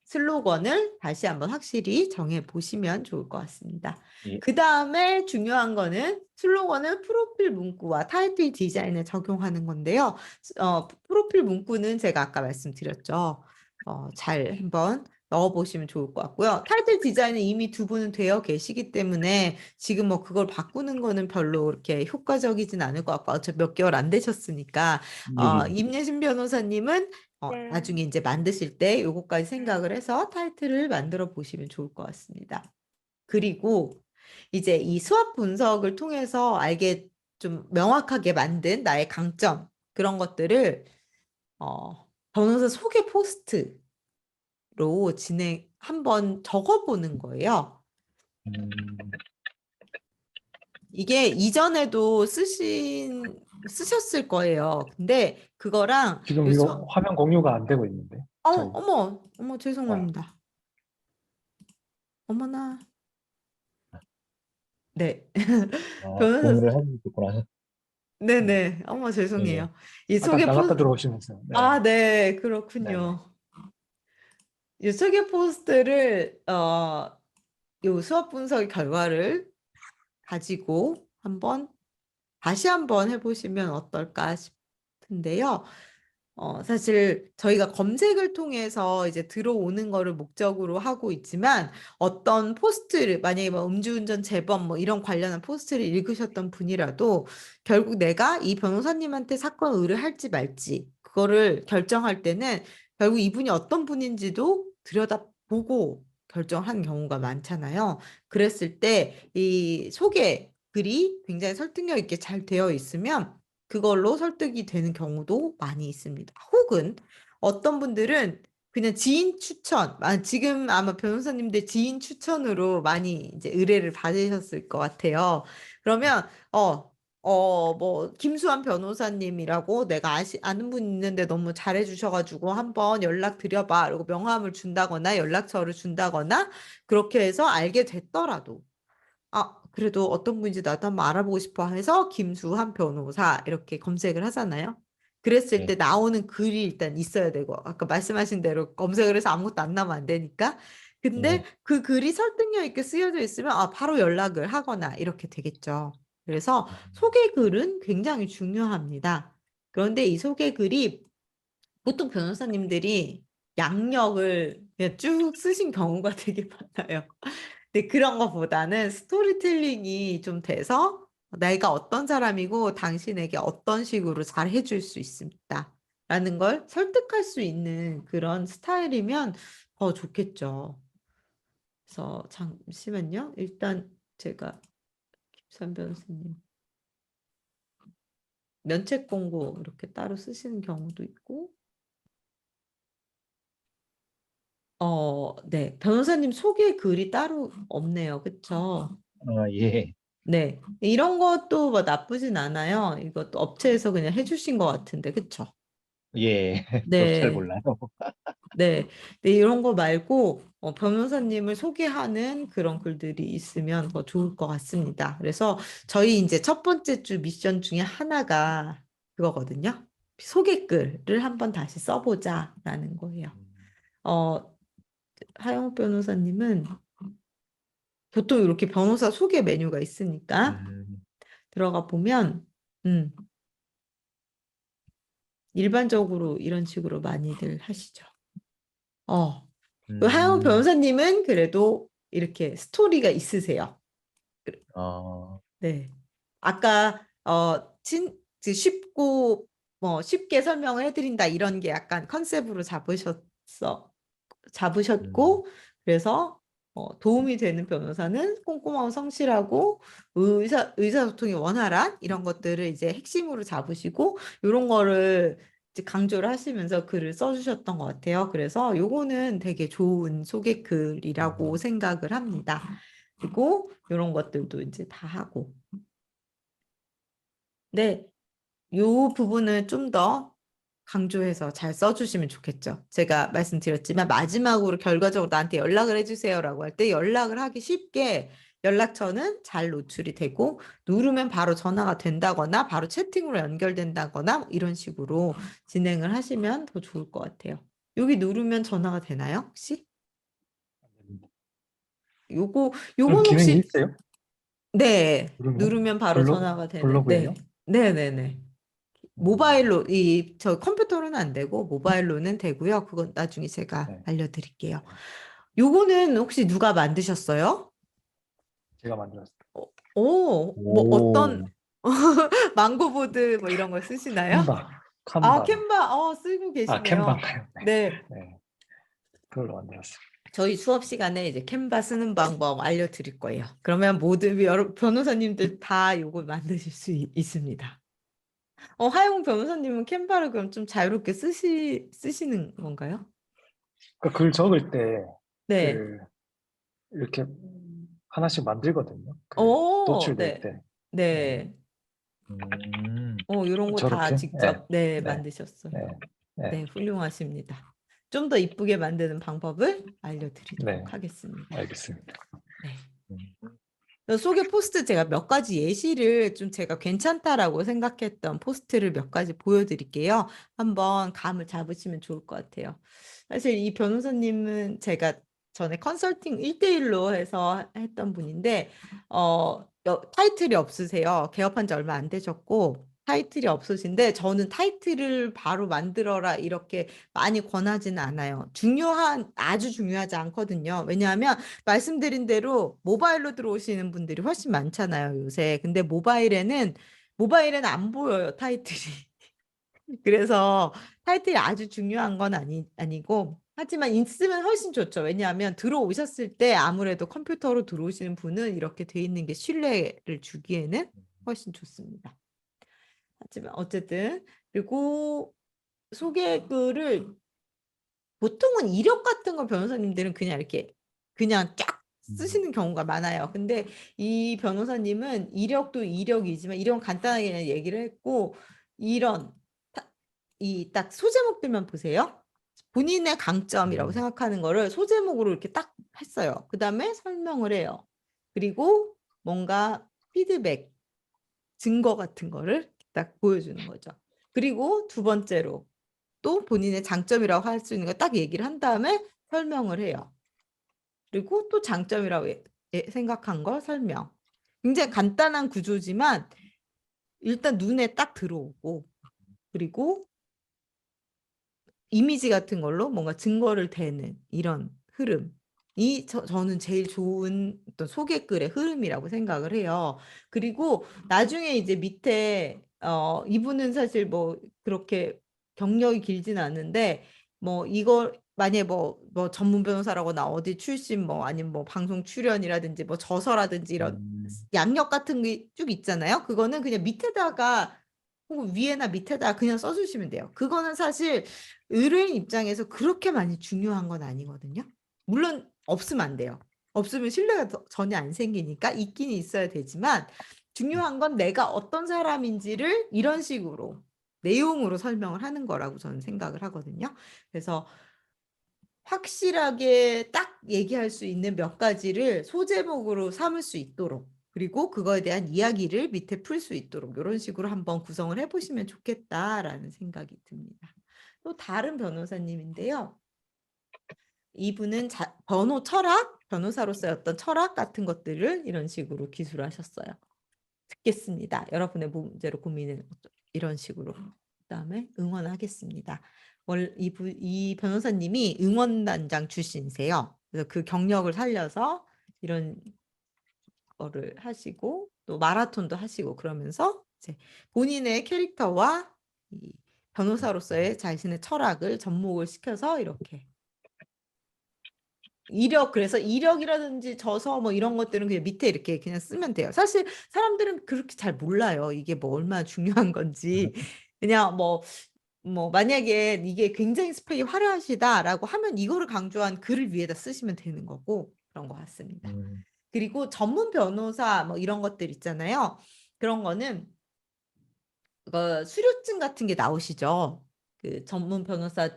슬로건을 다시 한번 확실히 정해 보시면 좋을 것 같습니다.
예.
그 다음에 중요한 거는 슬로건을 프로필 문구와 타이틀 디자인에 적용하는 건데요. 프로필 문구는 제가 아까 말씀드렸죠. 잘 한번 넣어보시면 좋을 것 같고요. 타이틀 디자인은 이미 두 분은 되어 계시기 때문에 지금 뭐 그걸 바꾸는 거는 별로 이렇게 효과적이진 않을 것 같고 어차피 몇 개월 안 되셨으니까
예.
임예신 변호사님은
네.
나중에 이제 만드실 때 요거까지 생각을 해서 타이틀을 만들어 보시면 좋을 것 같습니다. 그리고 이제 이 수업 분석을 통해서 알게 좀 명확하게 만든 나의 강점 그런 것들을 변호사 소개 포스트로 한번 적어보는 거예요. 이게 이전에도 쓰셨을 거예요. 근데 그거랑
지금 이거 화면 공유가 안 되고 있는데. 저희.
어머, 죄송합니다. 어머나. 네. 변호사,
공유를 해주셨구나.
네네. 어머,
예.
죄송해요. 이
아까
소개
나갔다
포스트,
들어오시면서. 네.
네, 그렇군요. 이 소개 포스트를, 이 수업 분석 결과를 가지고 다시 한번 해보시면 어떨까 싶은데요. 사실 저희가 검색을 통해서 이제 들어오는 거를 목적으로 하고 있지만 어떤 포스트를 만약에 뭐 음주운전 재범 뭐 이런 관련한 포스트를 읽으셨던 분이라도 결국 내가 이 변호사님한테 사건 의뢰할지 말지 그거를 결정할 때는 결국 이분이 어떤 분인지도 들여다보고 결정하는 경우가 많잖아요. 그랬을 때 이 소개 글이 굉장히 설득력 있게 잘 되어 있으면 그걸로 설득이 되는 경우도 많이 있습니다. 혹은 어떤 분들은 그냥 지인 추천, 지금 아마 변호사님들 지인 추천으로 많이 이제 의뢰를 받으셨을 것 같아요. 그러면, 뭐, 김수환 변호사님이라고 내가 아는 분 있는데 너무 잘해주셔가지고 한번 연락 드려봐. 그리고 명함을 준다거나 연락처를 준다거나 그렇게 해서 알게 됐더라도 그래도 어떤 분인지 나도 한번 알아보고 싶어 해서 김수환 변호사 이렇게 검색을 하잖아요. 그랬을
네.
때 나오는 글이 일단 있어야 되고 아까 말씀하신 대로 검색을 해서 아무것도 안 나오면 안 되니까. 근데
네.
그 글이 설득력 있게 쓰여져 있으면 바로 연락을 하거나 이렇게 되겠죠. 그래서 소개 글은 굉장히 중요합니다. 그런데 이 소개 글이 보통 변호사님들이 양력을 그냥 쭉 쓰신 경우가 되게 많아요. 근데 그런 것보다는 스토리텔링이 좀 돼서 내가 어떤 사람이고 당신에게 어떤 식으로 잘 해줄 수 있습니다. 라는 걸 설득할 수 있는 그런 스타일이면 더 좋겠죠. 그래서 잠시만요. 일단 제가 김선 변호사님 면책 공고 이렇게 따로 쓰시는 경우도 있고 네. 변호사님 소개 글이 따로 없네요. 그쵸?
예.
네. 이런 것도 뭐 나쁘진 않아요. 이것도 업체에서 그냥 해주신 것 같은데, 그쵸?
예. 저도 잘
네.
몰라요.
네. 네, 이런 거 말고 변호사님을 소개하는 그런 글들이 있으면 더 좋을 것 같습니다. 그래서 저희 이제 첫 번째 주 미션 중에 하나가 그거거든요. 소개글을 한번 다시 써보자라는 거예요. 하영욱 변호사님은 보통 이렇게 변호사 소개 메뉴가 있으니까 들어가 보면 일반적으로 이런 식으로 많이들 하시죠. 하영욱 변호사님은 그래도 이렇게 스토리가 있으세요. 네. 아까 쉽고 쉽게 설명을 해드린다 이런 게 약간 컨셉으로 잡으셨고 그래서 도움이 되는 변호사는 꼼꼼하고 성실하고 의사소통이 원활한 이런 것들을 이제 핵심으로 잡으시고 이런 거를 이제 강조를 하시면서 글을 써주셨던 것 같아요. 그래서 요거는 되게 좋은 소개글이라고 생각을 합니다. 그리고 이런 것들도 이제 다 하고. 네, 요 부분을 좀 더 강조해서 잘 써주시면 좋겠죠. 제가 말씀드렸지만 마지막으로 결과적으로 나한테 연락을 해주세요라고 할 때 연락을 하기 쉽게 연락처는 잘 노출이 되고 누르면 바로 전화가 된다거나 바로 채팅으로 연결된다거나 이런 식으로 진행을 하시면 더 좋을 것 같아요. 여기 누르면 전화가 되나요? 혹시?
그런
요건
기능이
혹시
있어요?
네,
누르면?
누르면 바로 전화가 되는
블로그예요?
네네네. 모바일로 저 컴퓨터로는 안 되고 모바일로는 되고요. 그건 나중에 제가
네.
알려드릴게요. 요거는 혹시 누가 만드셨어요?
제가 만들었어요.
뭐 어떤 망고보드 뭐 이런 걸 쓰시나요?
칸바.
캔바 쓰고 계시네요.
캔바인가요?
네.
네. 그걸로 만들었어요.
저희 수업 시간에 이제 캔바 쓰는 방법 알려드릴 거예요. 그러면 모든 변호사님들 다 요거 만드실 수 있습니다. 하용 변호사님은 캔바를 그럼 좀 자유롭게 쓰시는 건가요?
그러니까 글 적을 때
네.
이렇게 하나씩 만들거든요.
네.
노출될 때.
네. 이런 거 다
저렇게?
직접
네.
만드셨어요.
네. 네.
네, 훌륭하십니다. 좀 더 이쁘게 만드는 방법을 알려드리도록
네.
하겠습니다.
알겠습니다.
네. 소개 포스트 제가 몇 가지 예시를 좀 제가 괜찮다라고 생각했던 포스트를 몇 가지 보여드릴게요. 한번 감을 잡으시면 좋을 것 같아요. 사실 이 변호사님은 제가 전에 컨설팅 1대1로 해서 했던 분인데 타이틀이 없으세요. 개업한 지 얼마 안 되셨고 타이틀이 없으신데 저는 타이틀을 바로 만들어라 이렇게 많이 권하지는 않아요. 아주 중요하지 않거든요. 왜냐하면 말씀드린 대로 모바일로 들어오시는 분들이 훨씬 많잖아요, 요새. 근데 모바일에는 안 보여요, 타이틀이. 그래서 타이틀이 아주 중요한 건 아니고 하지만 있으면 훨씬 좋죠. 왜냐하면 들어오셨을 때 아무래도 컴퓨터로 들어오시는 분은 이렇게 돼 있는 게 신뢰를 주기에는 훨씬 좋습니다. 하지만 어쨌든 그리고 소개글을 보통은 이력 같은 거 변호사님들은 그냥 이렇게 그냥 쫙 쓰시는 경우가 많아요. 근데 이 변호사님은 이력도 이력이지만 이런 간단하게 그냥 얘기를 했고 이런 이 딱 소제목들만 보세요. 본인의 강점이라고 생각하는 거를 소제목으로 이렇게 딱 했어요. 그 다음에 설명을 해요. 그리고 뭔가 피드백, 증거 같은 거를 딱 보여주는 거죠. 그리고 두 번째로 또 본인의 장점이라고 할 수 있는 거 딱 얘기를 한 다음에 설명을 해요. 그리고 또 장점이라고 생각한 걸 설명. 굉장히 간단한 구조지만 일단 눈에 딱 들어오고 그리고 이미지 같은 걸로 뭔가 증거를 대는 이런 흐름이 저는 제일 좋은 어떤 소개글의 흐름이라고 생각을 해요. 그리고 나중에 이제 밑에 이분은 사실 뭐 그렇게 경력이 길지는 않은데 뭐 이걸 만약에 뭐 전문 변호사라거나 어디 출신 뭐 아니면 뭐 방송 출연이라든지 뭐 저서라든지 이런 양력 같은 게 쭉 있잖아요. 그거는 그냥 밑에다가 혹은 위에나 밑에다 그냥 써주시면 돼요. 그거는 사실 의뢰인 입장에서 그렇게 많이 중요한 건 아니거든요. 물론 없으면 안 돼요. 없으면 신뢰가 전혀 안 생기니까 있긴 있어야 되지만 중요한 건 내가 어떤 사람인지를 이런 식으로 내용으로 설명을 하는 거라고 저는 생각을 하거든요. 그래서 확실하게 딱 얘기할 수 있는 몇 가지를 소제목으로 삼을 수 있도록 그리고 그거에 대한 이야기를 밑에 풀 수 있도록 이런 식으로 한번 구성을 해보시면 좋겠다라는 생각이 듭니다. 또 다른 변호사님인데요. 이분은 번호 철학, 변호사로서의 어떤 철학 같은 것들을 이런 식으로 기술하셨어요. 듣겠습니다. 여러분의 문제로 고민을 이런 식으로. 그다음에 응원하겠습니다. 이 변호사님이 응원단장 출신이세요. 그래서 그 경력을 살려서 이런 거를 하시고 또 마라톤도 하시고 그러면서 이제 본인의 캐릭터와 이 변호사로서의 자신의 철학을 접목을 시켜서 이렇게 그래서 이력이라든지 저서 뭐 이런 것들은 그냥 밑에 이렇게 그냥 쓰면 돼요. 사실 사람들은 그렇게 잘 몰라요. 이게 뭐 얼마나 중요한 건지. 그냥 뭐 뭐 만약에 이게 굉장히 스펙이 화려하시다라고 하면 이거를 강조한 글을 위에다 쓰시면 되는 거고 그런 것 같습니다. 그리고 전문 변호사 뭐 이런 것들 있잖아요. 그런 거는 수료증 같은 게 나오시죠. 그 전문 변호사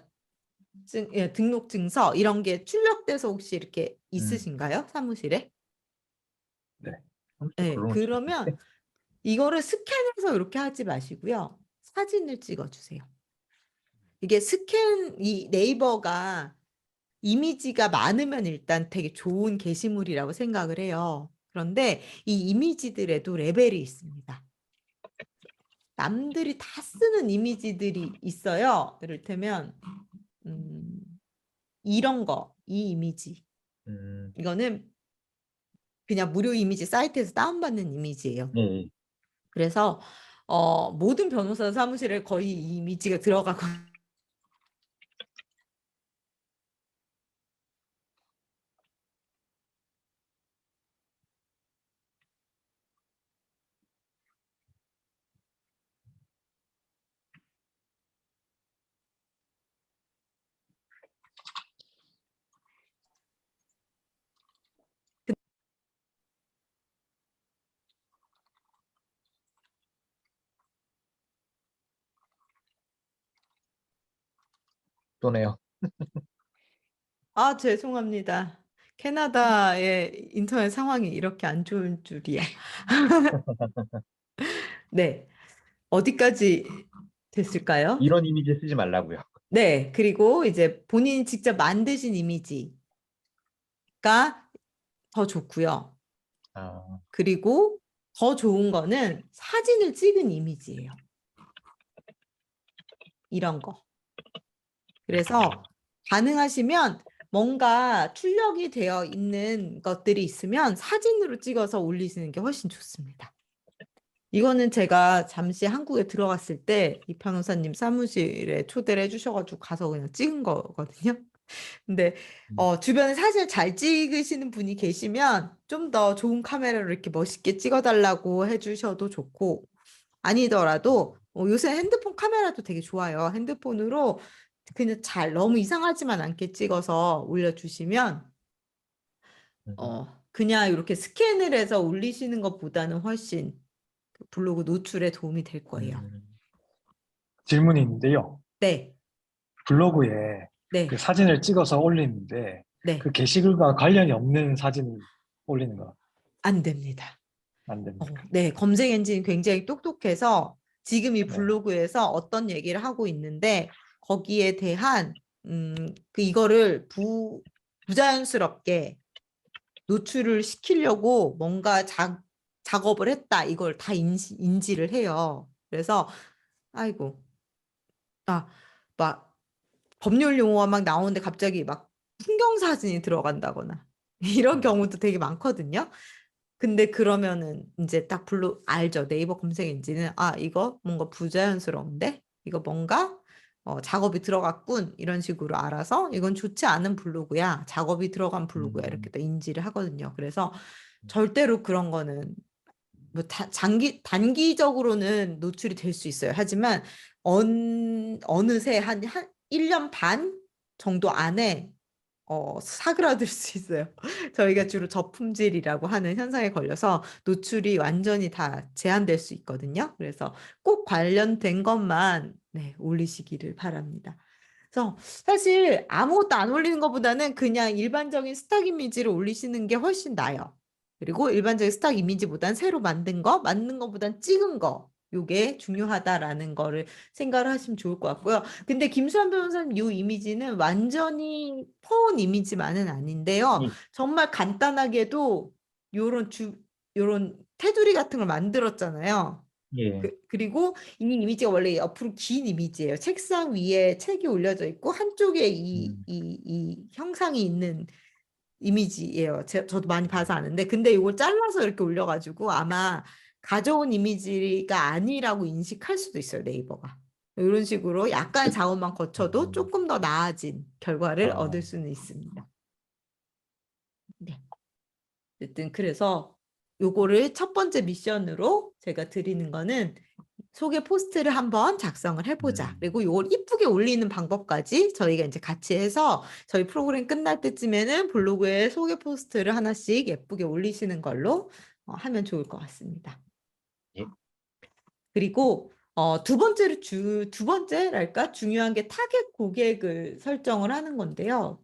예, 등록증서 이런 게 출력돼서 혹시 이렇게 있으신가요? 사무실에?
네.
네,
그런 거
그러면 이거를 스캔해서 이렇게 하지 마시고요. 사진을 찍어주세요. 이게 이 네이버가 이미지가 많으면 일단 되게 좋은 게시물이라고 생각을 해요. 그런데 이 이미지들에도 레벨이 있습니다. 남들이 다 쓰는 이미지들이 있어요. 이를테면 이런 거, 이 이미지. 이거는 그냥 무료 이미지 사이트에서 다운받는 이미지예요.
예.
그래서 모든 변호사 사무실에 거의 이 이미지가 들어가고
또네요.
아, 죄송합니다. 캐나다의 인터넷 상황이 이렇게 안 좋을 줄이야. 네. 어디까지 됐을까요?
이런 이미지 쓰지 말라고요.
네. 그리고 이제 본인이 직접 만드신 이미지가 더 좋고요.
아,
그리고 더 좋은 거는 사진을 찍은 이미지예요. 이런 거. 그래서 가능하시면 뭔가 출력이 되어 있는 것들이 있으면 사진으로 찍어서 올리시는 게 훨씬 좋습니다. 이거는 제가 잠시 한국에 들어갔을 때 이 변호사님 사무실에 초대를 해주셔가지고 가서 그냥 찍은 거거든요. 근데 주변에 사진을 잘 찍으시는 분이 계시면 좀 더 좋은 카메라로 이렇게 멋있게 찍어달라고 해주셔도 좋고 아니더라도 요새 핸드폰 카메라도 되게 좋아요. 핸드폰으로 그냥 너무 이상하지만 않게 찍어서 올려주시면 그냥 이렇게 스캔을 해서 올리시는 것보다는 훨씬 그 블로그 노출에 도움이 될 거예요.
질문이 있는데요.
네,
블로그에
네,
그 사진을 찍어서 올리는데
네,
그 게시글과 관련이 없는 사진을 올리는 거
안 됩니다.
안 됩니까?
네, 검색 엔진이 굉장히 똑똑해서 지금 이
네.
블로그에서 어떤 얘기를 하고 있는데 거기에 대한 이거를 부자연스럽게 노출을 시키려고 뭔가 작업을 했다. 이걸 다 인지를 해요. 그래서 아이고 막 법률 용어가 막 나오는데 갑자기 막 풍경 사진이 들어간다거나 이런 경우도 되게 많거든요. 근데 그러면은 이제 딱 알죠. 네이버 검색 엔진은 이거 뭔가 부자연스러운데 이거 뭔가 작업이 들어갔군 이런 식으로 알아서 이건 좋지 않은 블로그야. 작업이 들어간 블로그야. 이렇게 또 인지를 하거든요. 그래서 절대로 그런 거는 뭐 단기적으로는 노출이 될 수 있어요. 하지만 어느새 한 1년 반 정도 안에 사그라들 수 있어요. 저희가 주로 저품질이라고 하는 현상에 걸려서 노출이 완전히 다 제한될 수 있거든요. 그래서 꼭 관련된 것만 올리시기를 바랍니다. 그래서 사실 아무것도 안 올리는 것보다는 그냥 일반적인 스탁 이미지를 올리시는 게 훨씬 나아요. 그리고 일반적인 스탁 이미지보단 새로 만든 것보단 찍은 거, 요게 중요하다라는 거를 생각을 하시면 좋을 것 같고요. 근데 김수환 변호사님 이 이미지는 완전히 퍼온 이미지만은 아닌데요.
예.
정말 간단하게도 요런 테두리 같은 걸 만들었잖아요.
예.
그리고 이 이미지가 원래 옆으로 긴 이미지예요. 책상 위에 책이 올려져 있고 한쪽에 이 형상이 있는 이미지예요. 저도 많이 봐서 아는데 근데 이걸 잘라서 이렇게 올려가지고 아마 가져온 이미지가 아니라고 인식할 수도 있어요. 네이버가. 이런 식으로 약간의 작업만 거쳐도 조금 더 나아진 결과를 얻을 수는 있습니다. 네. 어쨌든 그래서 요거를 첫 번째 미션으로 제가 드리는 거는 소개 포스트를 한번 작성을 해보자.
음.
그리고 이걸 이쁘게 올리는 방법까지 저희가 이제 같이 해서 저희 프로그램 끝날 때쯤에는 블로그에 소개 포스트를 하나씩 예쁘게 올리시는 걸로 하면 좋을 것 같습니다.
예.
그리고 두 번째랄까 중요한 게 타겟 고객을 설정을 하는 건데요.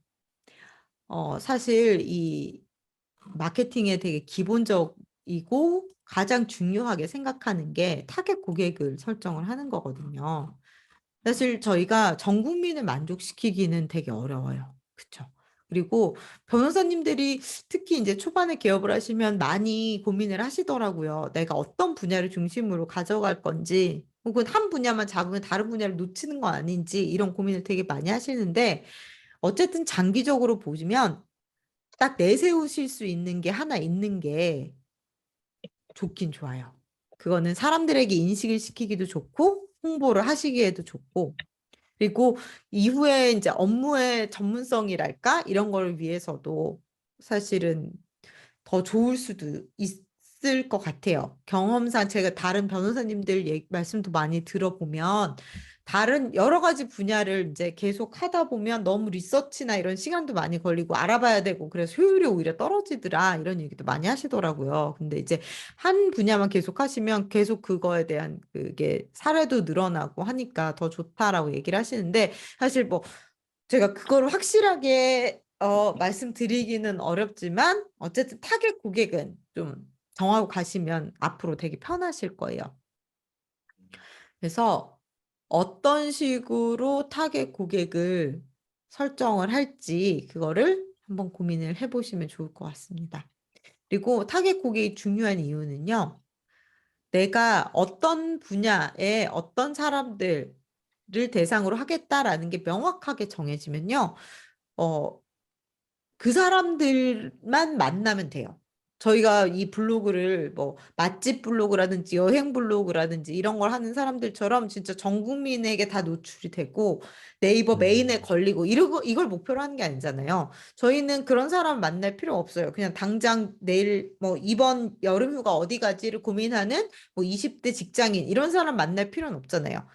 사실 이 마케팅에 되게 기본적이고 가장 중요하게 생각하는 게 타겟 고객을 설정을 하는 거거든요. 사실 저희가 전 국민을 만족시키기는 되게 어려워요. 그쵸? 그리고 변호사님들이 특히 이제 초반에 개업을 하시면 많이 고민을 하시더라고요. 내가 어떤 분야를 중심으로 가져갈 건지, 혹은 한 분야만 잡으면 다른 분야를 놓치는 건 아닌지 이런 고민을 되게 많이 하시는데, 어쨌든 장기적으로 보시면 딱 내세우실 수 있는 게 하나 있는 게 좋긴 좋아요. 그거는 사람들에게 인식을 시키기도 좋고, 홍보를 하시기에도 좋고, 그리고 이후에 이제 업무의 전문성이랄까? 이런 걸 위해서도 사실은 더 좋을 수도 있을 것 같아요. 경험상 제가 다른 변호사님들 말씀도 많이 들어보면 다른 여러 가지 분야를 이제 계속 하다 보면 너무 리서치나 이런 시간도 많이 걸리고 알아봐야 되고 그래서 효율이 오히려 떨어지더라 이런 얘기도 많이 하시더라고요. 근데 이제 한 분야만 계속 하시면 계속 그거에 대한 그게 사례도 늘어나고 하니까 더 좋다라고 얘기를 하시는데 사실 뭐 제가 그거를 확실하게 말씀드리기는 어렵지만 어쨌든 타겟 고객은 좀 정하고 가시면 앞으로 되게 편하실 거예요. 그래서 어떤 식으로 타겟 고객을 설정을 할지 그거를 한번 고민을 해보시면 좋을 것 같습니다. 그리고 타겟 고객이 중요한 이유는요. 내가 어떤 분야에 어떤 사람들을 대상으로 하겠다라는 게 명확하게 정해지면요. 그 사람들만 만나면 돼요. 저희가 이 블로그를 뭐 맛집 블로그라든지 여행 블로그라든지 이런 걸 하는 사람들처럼 진짜 전 국민에게 다 노출이 되고 네이버 메인에 걸리고 이걸 목표로 하는 게 아니잖아요. 저희는 그런 사람 만날 필요 없어요. 그냥 당장 내일 뭐 이번 여름휴가 어디 가지를 고민하는 뭐 20대 직장인 이런 사람 만날 필요는 없잖아요.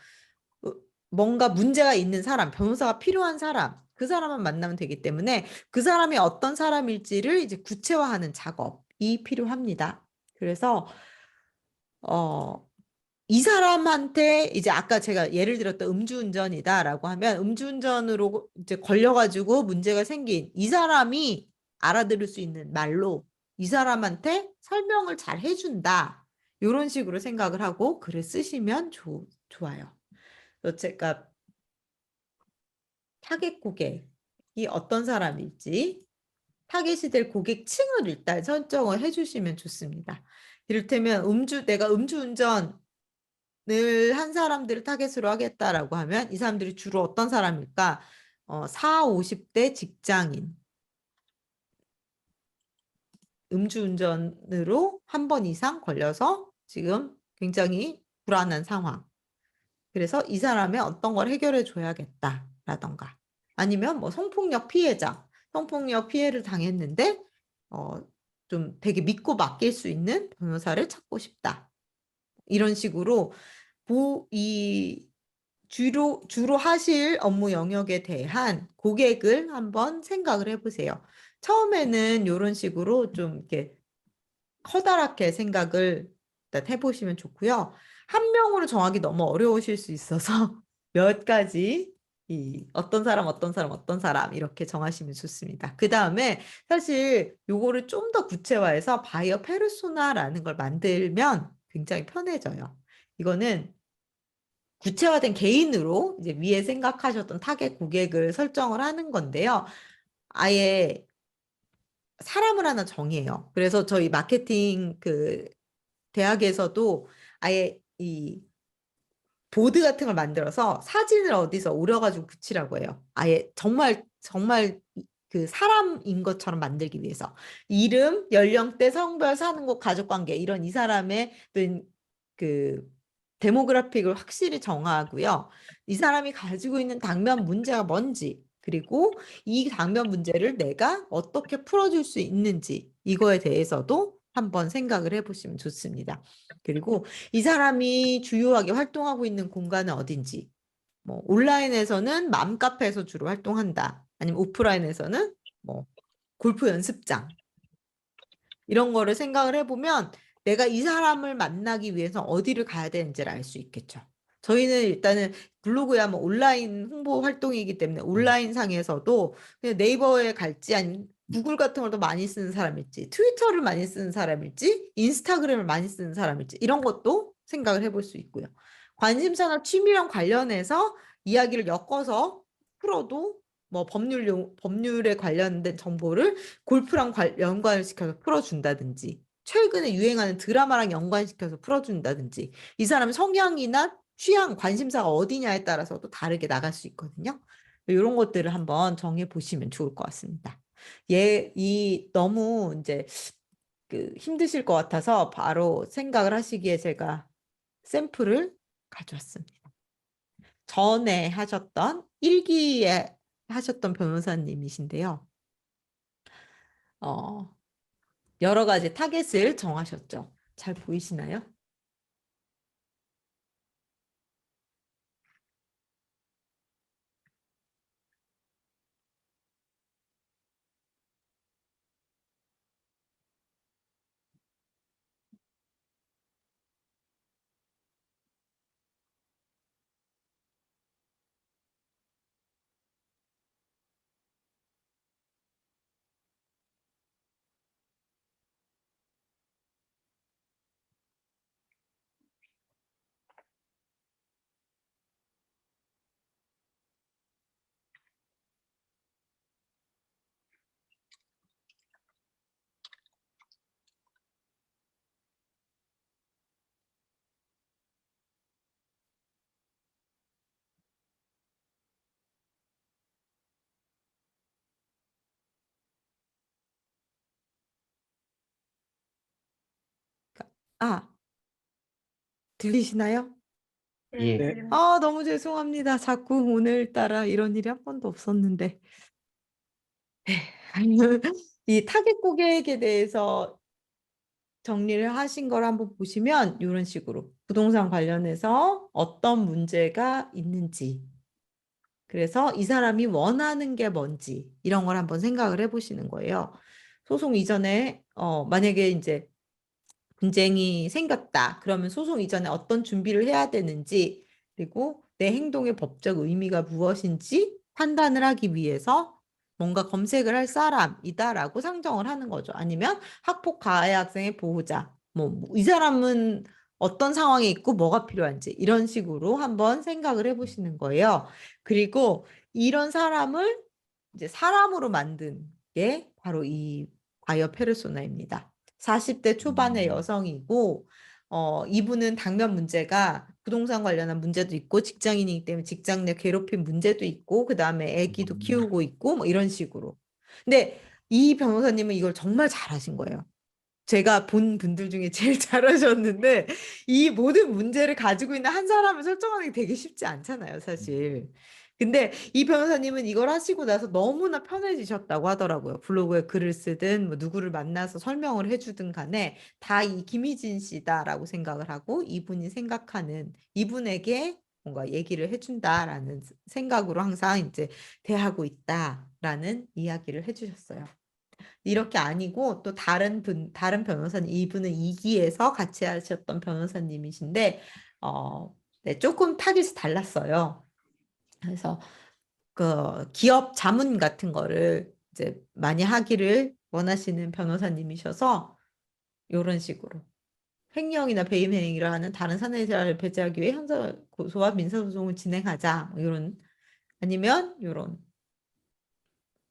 뭔가 문제가 있는 사람, 변호사가 필요한 사람, 그 사람만 만나면 되기 때문에 그 사람이 어떤 사람일지를 이제 구체화하는 작업이 필요합니다. 그래서 이 사람한테 이제 아까 제가 예를 들었던 음주운전이다라고 하면 음주운전으로 이제 걸려가지고 문제가 생긴 이 사람이 알아들을 수 있는 말로 이 사람한테 설명을 잘 해준다. 이런 식으로 생각을 하고 글을 쓰시면 좋아요. 제가 타겟 고객이 어떤 사람일지 타겟이 될 고객층을 일단 설정을 해주시면 좋습니다. 이를테면 내가 음주운전을 한 사람들을 타겟으로 하겠다라고 하면 이 사람들이 주로 어떤 사람일까? 40, 50대 직장인. 음주운전으로 한 번 이상 걸려서 지금 굉장히 불안한 상황. 그래서 이 사람의 어떤 걸 해결해 줘야겠다라던가 아니면 뭐 성폭력 피해자, 성폭력 피해를 당했는데 좀 되게 믿고 맡길 수 있는 변호사를 찾고 싶다. 이런 식으로 이 주로 하실 업무 영역에 대한 고객을 한번 생각을 해보세요. 처음에는 이런 식으로 좀 이렇게 커다랗게 생각을 일단 해보시면 좋고요. 한 명으로 정하기 너무 어려우실 수 있어서 몇 가지 어떤 사람 이렇게 정하시면 좋습니다. 그 다음에 사실 요거를 좀 더 구체화해서 바이어 페르소나라는 걸 만들면 굉장히 편해져요. 이거는 구체화된 개인으로 이제 위에 생각하셨던 타겟 고객을 설정을 하는 건데요. 아예 사람을 하나 정해요. 그래서 저희 마케팅 대학에서도 아예 이 보드 같은 걸 만들어서 사진을 어디서 오려가지고 붙이라고 해요. 아예 정말 그 사람인 것처럼 만들기 위해서 이름, 연령대, 성별, 사는 곳, 가족관계 이런 이 사람의 그 데모그래픽을 확실히 정하고요. 이 사람이 가지고 있는 당면 문제가 뭔지 그리고 이 당면 문제를 내가 어떻게 풀어줄 수 있는지 이거에 대해서도 한번 생각을 해보시면 좋습니다. 그리고 이 사람이 주요하게 활동하고 있는 공간은 어딘지, 뭐 온라인에서는 맘카페에서 주로 활동한다. 아니면 오프라인에서는 뭐 골프 연습장 이런 거를 생각을 해보면 내가 이 사람을 만나기 위해서 어디를 가야 되는지를 알 수 있겠죠. 저희는 일단은 블로그야 뭐 온라인 홍보 활동이기 때문에 온라인 상에서도 그냥 네이버에 갈지 아니면 구글 같은 걸 더 많이 쓰는 사람일지 트위터를 많이 쓰는 사람일지 인스타그램을 많이 쓰는 사람일지 이런 것도 생각을 해볼 수 있고요. 관심사나 취미랑 관련해서 이야기를 엮어서 풀어도 뭐 법률에 관련된 정보를 골프랑 연관을 시켜서 풀어준다든지 최근에 유행하는 드라마랑 연관시켜서 풀어준다든지 이 사람 성향이나 취향, 관심사가 어디냐에 따라서도 다르게 나갈 수 있거든요. 이런 것들을 한번 정해 보시면 좋을 것 같습니다. 너무 이제 힘드실 것 같아서 바로 생각을 하시기에 제가 샘플을 가져왔습니다. 전에 하셨던 1기에 하셨던 변호사님이신데요. 여러 가지 타겟을 정하셨죠. 잘 보이시나요? 아, 들리시나요?
네,
예.
네.
들립니다.
너무 죄송합니다. 자꾸 오늘따라 이런 일이 한 번도 없었는데. 이 타겟 고객에 대해서 정리를 하신 걸 한번 보시면 이런 식으로 부동산 관련해서 어떤 문제가 있는지 그래서 이 사람이 원하는 게 뭔지 이런 걸 한번 생각을 해보시는 거예요. 소송 이전에 만약에 이제 분쟁이 생겼다. 그러면 소송 이전에 어떤 준비를 해야 되는지 그리고 내 행동의 법적 의미가 무엇인지 판단을 하기 위해서 뭔가 검색을 할 사람이다라고 상정을 하는 거죠. 아니면 학폭 가해 학생의 보호자. 뭐 이 사람은 어떤 상황에 있고 뭐가 필요한지 이런 식으로 한번 생각을 해보시는 거예요. 그리고 이런 사람을 이제 사람으로 만든 게 바로 이 바이어 페르소나입니다. 40대 초반의 여성이고 이분은 당면 문제가 부동산 관련한 문제도 있고 직장인이기 때문에 직장 내 괴롭힘 문제도 있고 그다음에 아기도 키우고 있고 뭐 이런 식으로. 근데 이 변호사님은 이걸 정말 잘하신 거예요. 제가 본 분들 중에 제일 잘하셨는데 이 모든 문제를 가지고 있는 한 사람을 설정하는 게 되게 쉽지 않잖아요, 사실. 근데 이 변호사님은 이걸 하시고 나서 너무나 편해지셨다고 하더라고요. 블로그에 글을 쓰든 뭐 누구를 만나서 설명을 해주든 간에 다 이 김희진 씨다라고 생각을 하고 이분이 생각하는 이분에게 뭔가 얘기를 해준다라는 생각으로 항상 이제 대하고 있다라는 이야기를 해주셨어요. 이렇게 아니고 또 다른 변호사님, 이분은 2기에서 같이 하셨던 변호사님이신데, 네, 조금 타깃이 달랐어요. 그래서 그 기업 자문 같은 거를 이제 많이 하기를 원하시는 변호사님이셔서 이런 식으로 횡령이나 배임 행위를 하는 다른 사내자를 배제하기 위해 형사 고소와 민사소송을 진행하자 뭐 이런 아니면 이런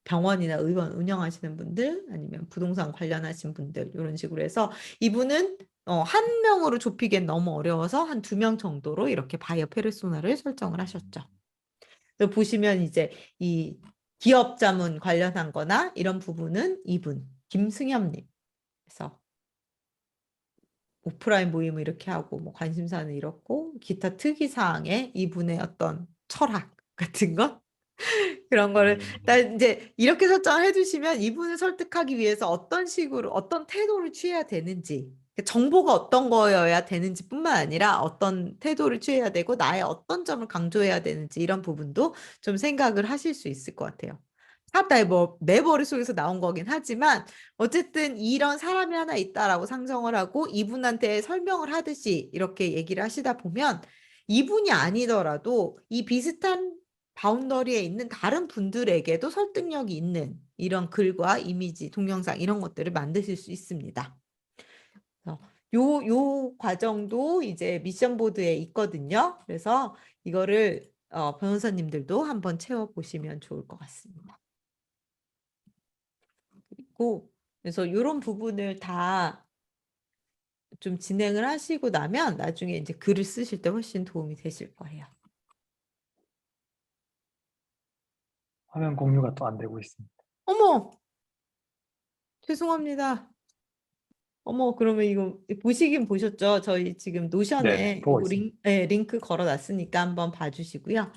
병원이나 의원 운영하시는 분들 아니면 부동산 관련하신 분들 이런 식으로 해서 이분은 한 명으로 좁히기엔 너무 어려워서 한 2명 정도로 이렇게 바이어 페르소나를 설정을 하셨죠. 그래서 보시면 이제 이 기업 자문 관련한 거나 이런 부분은 이분 김승엽님. 그래서 오프라인 모임을 이렇게 하고 뭐 관심사는 이렇고 기타 특이사항에 이분의 어떤 철학 같은 것 그런 거를
음,
일단 이제 이렇게 설정을 해두시면 이분을 설득하기 위해서 어떤 식으로 어떤 태도를 취해야 되는지 정보가 어떤 거여야 되는지 뿐만 아니라 어떤 태도를 취해야 되고 나의 어떤 점을 강조해야 되는지 이런 부분도 좀 생각을 하실 수 있을 것 같아요. 다 내 머릿속에서 나온 거긴 하지만 어쨌든 이런 사람이 하나 있다라고 상정을 하고 이분한테 설명을 하듯이 이렇게 얘기를 하시다 보면 이분이 아니더라도 이 비슷한 바운더리에 있는 다른 분들에게도 설득력이 있는 이런 글과 이미지, 동영상 이런 것들을 만드실 수 있습니다. 그래서 요 과정도 이제 미션 보드에 있거든요. 그래서 이거를 변호사님들도 한번 채워보시면 좋을 것 같습니다. 그리고 그래서 이런 부분을 다 좀 진행을 하시고 나면 나중에 이제 글을 쓰실 때 훨씬 도움이 되실 거예요.
화면 공유가 또 안 되고 있습니다.
어머! 죄송합니다. 어머, 그러면 이거 보시긴 보셨죠? 저희 지금
네,
노션에
보고
요
있습니다.
링크 걸어놨으니까 한번 봐주시고요.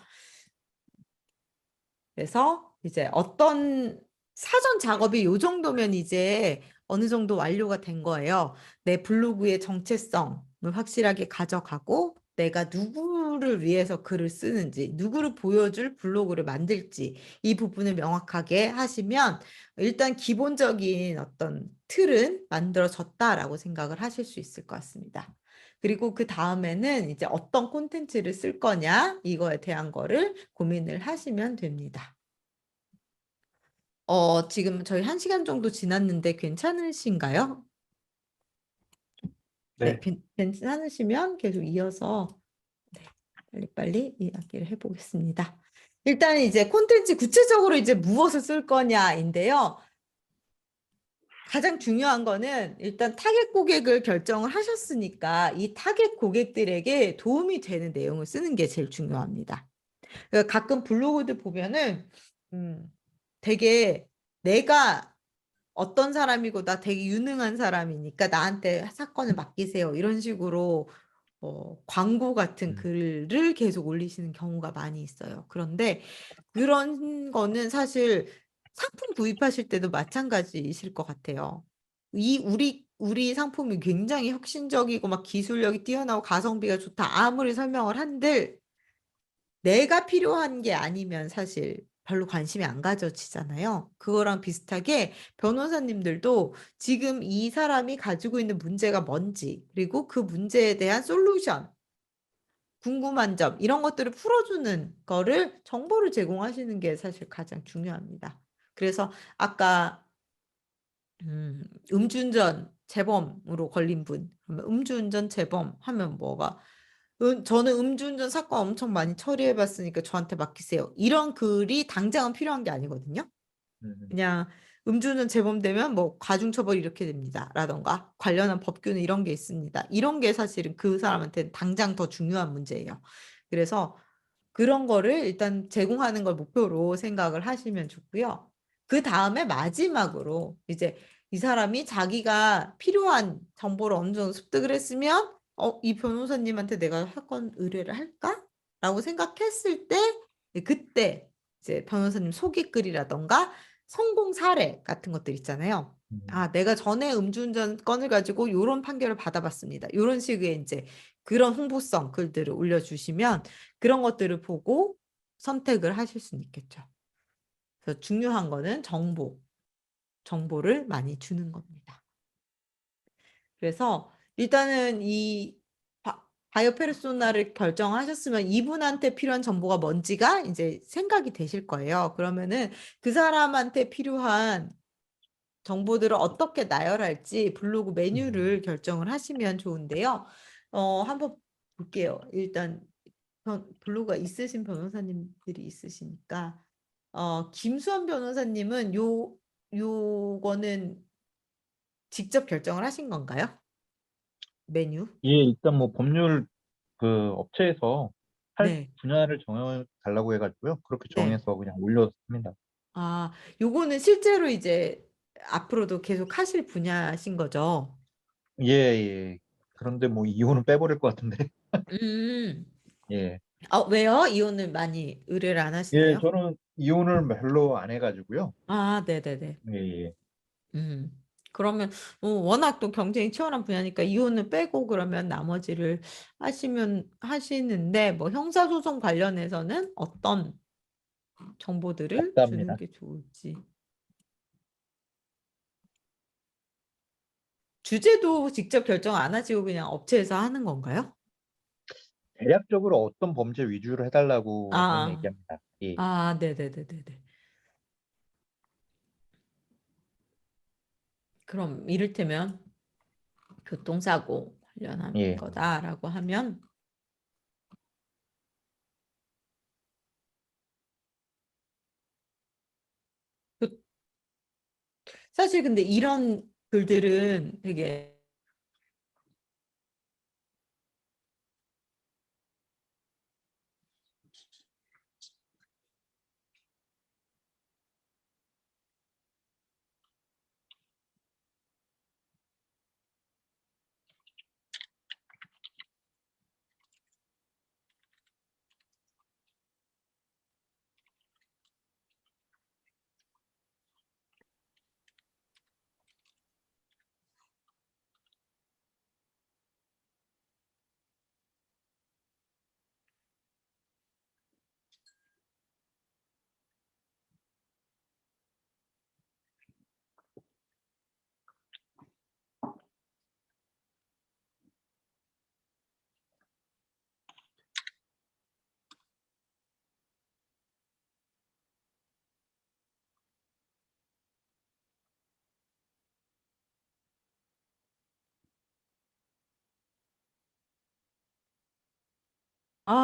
그래서 이제 어떤 사전 작업이 요 정도면 이제 어느 정도 완료가 된 거예요. 내 블로그의 정체성을 확실하게 가져가고 내가 누구를 위해서 글을 쓰는지, 누구를 보여줄 블로그를 만들지 이 부분을 명확하게 하시면 일단 기본적인 어떤 틀은 만들어졌다라고 생각을 하실 수 있을 것 같습니다. 그리고 그 다음에는 이제 어떤 콘텐츠를 쓸 거냐 이거에 대한 거를 고민을 하시면 됩니다. 지금 저희 1시간 정도 지났는데 괜찮으신가요? 네,
네,
괜찮으시면 계속 이어서 네, 빨리빨리 이야기를 해보겠습니다. 일단 이제 콘텐츠 구체적으로 이제 무엇을 쓸 거냐인데요. 가장 중요한 거는 일단 타겟 고객을 결정을 하셨으니까 이 타겟 고객들에게 도움이 되는 내용을 쓰는 게 제일 중요합니다. 그러니까 가끔 블로그들 보면은 되게 내가 어떤 사람이고 나 되게 유능한 사람이니까 나한테 사건을 맡기세요. 이런 식으로 광고 같은 글을 계속 올리시는 경우가 많이 있어요. 그런데 그런 거는 사실 상품 구입하실 때도 마찬가지이실 것 같아요. 우리 상품이 굉장히 혁신적이고 막 기술력이 뛰어나고 가성비가 좋다. 아무리 설명을 한들 내가 필요한 게 아니면 사실 별로 관심이 안 가져지잖아요. 그거랑 비슷하게 변호사님들도 지금 이 사람이 가지고 있는 문제가 뭔지, 그리고 그 문제에 대한 솔루션, 궁금한 점, 이런 것들을 풀어주는 거를 정보를 제공하시는 게 사실 가장 중요합니다. 그래서 아까 음주운전 재범으로 걸린 분, 그러면 음주운전 재범 하면 뭐가 저는 음주운전 사건 엄청 많이 처리해봤으니까 저한테 맡기세요. 이런 글이 당장은 필요한 게 아니거든요. 그냥 음주운전 재범되면 뭐 가중처벌 이렇게 됩니다. 라던가 관련한 법규는 이런 게 있습니다. 이런 게 사실은 그 사람한테는 당장 더 중요한 문제예요. 그래서 그런 거를 일단 제공하는 걸 목표로 생각을 하시면 좋고요. 그 다음에 마지막으로 이제 이 사람이 자기가 필요한 정보를 어느 정도 습득을 했으면 이 변호사님한테 내가 사건 의뢰를 할까? 라고 생각했을 때 그때 이제 변호사님 소개글이라던가 성공 사례 같은 것들 있잖아요. 아, 내가 전에 음주운전 건을 가지고 이런 판결을 받아봤습니다. 이런 식의 이제 그런 홍보성 글들을 올려주시면 그런 것들을 보고 선택을 하실 수는 있겠죠. 그래서 중요한 거는 정보를 많이 주는 겁니다. 그래서 일단은 이 바이오 페르소나를 결정하셨으면 이분한테 필요한 정보가 뭔지가 이제 생각이 되실 거예요. 그러면은 그 사람한테 필요한 정보들을 어떻게 나열할지 블로그 메뉴를 결정을 하시면 좋은데요. 한번 볼게요. 일단 블로그가 있으신 변호사님들이 있으시니까 김수원 변호사님은 요거는 직접 결정을 하신 건가요? 메뉴?
예, 일단 뭐 법률 그 업체에서 할
네,
분야를 정해 달라고 해가지고요. 그렇게
네.
정해서 그냥 올렸습니다.
아, 요거는 실제로 이제 앞으로도 계속 하실 분야신 거죠?
예, 예. 그런데 뭐 이혼은 빼버릴 것 같은데.
음,
예.
왜요? 이혼을 많이 의뢰를 안
예,
하시나요?
저는 이혼을 별로 안 해가지고요.
아, 네네네.
예, 예.
음. 그러면 워낙 또 경쟁이 치열한 분야니까 이혼을 빼고 그러면 나머지를 하시는데 뭐 형사소송 관련해서는 어떤 정보들을 주는
없답니다.
게 좋을지. 주제도 직접 결정 안 하시고 그냥 업체에서 하는 건가요?
대략적으로 어떤 범죄 위주로 해달라고 하는
아,
얘기합니다. 예,
아, 네네네네네. 그럼 이를테면 교통사고 관련한
예.
거다라고 하면 그- 사실 근데 이런 글들은 되게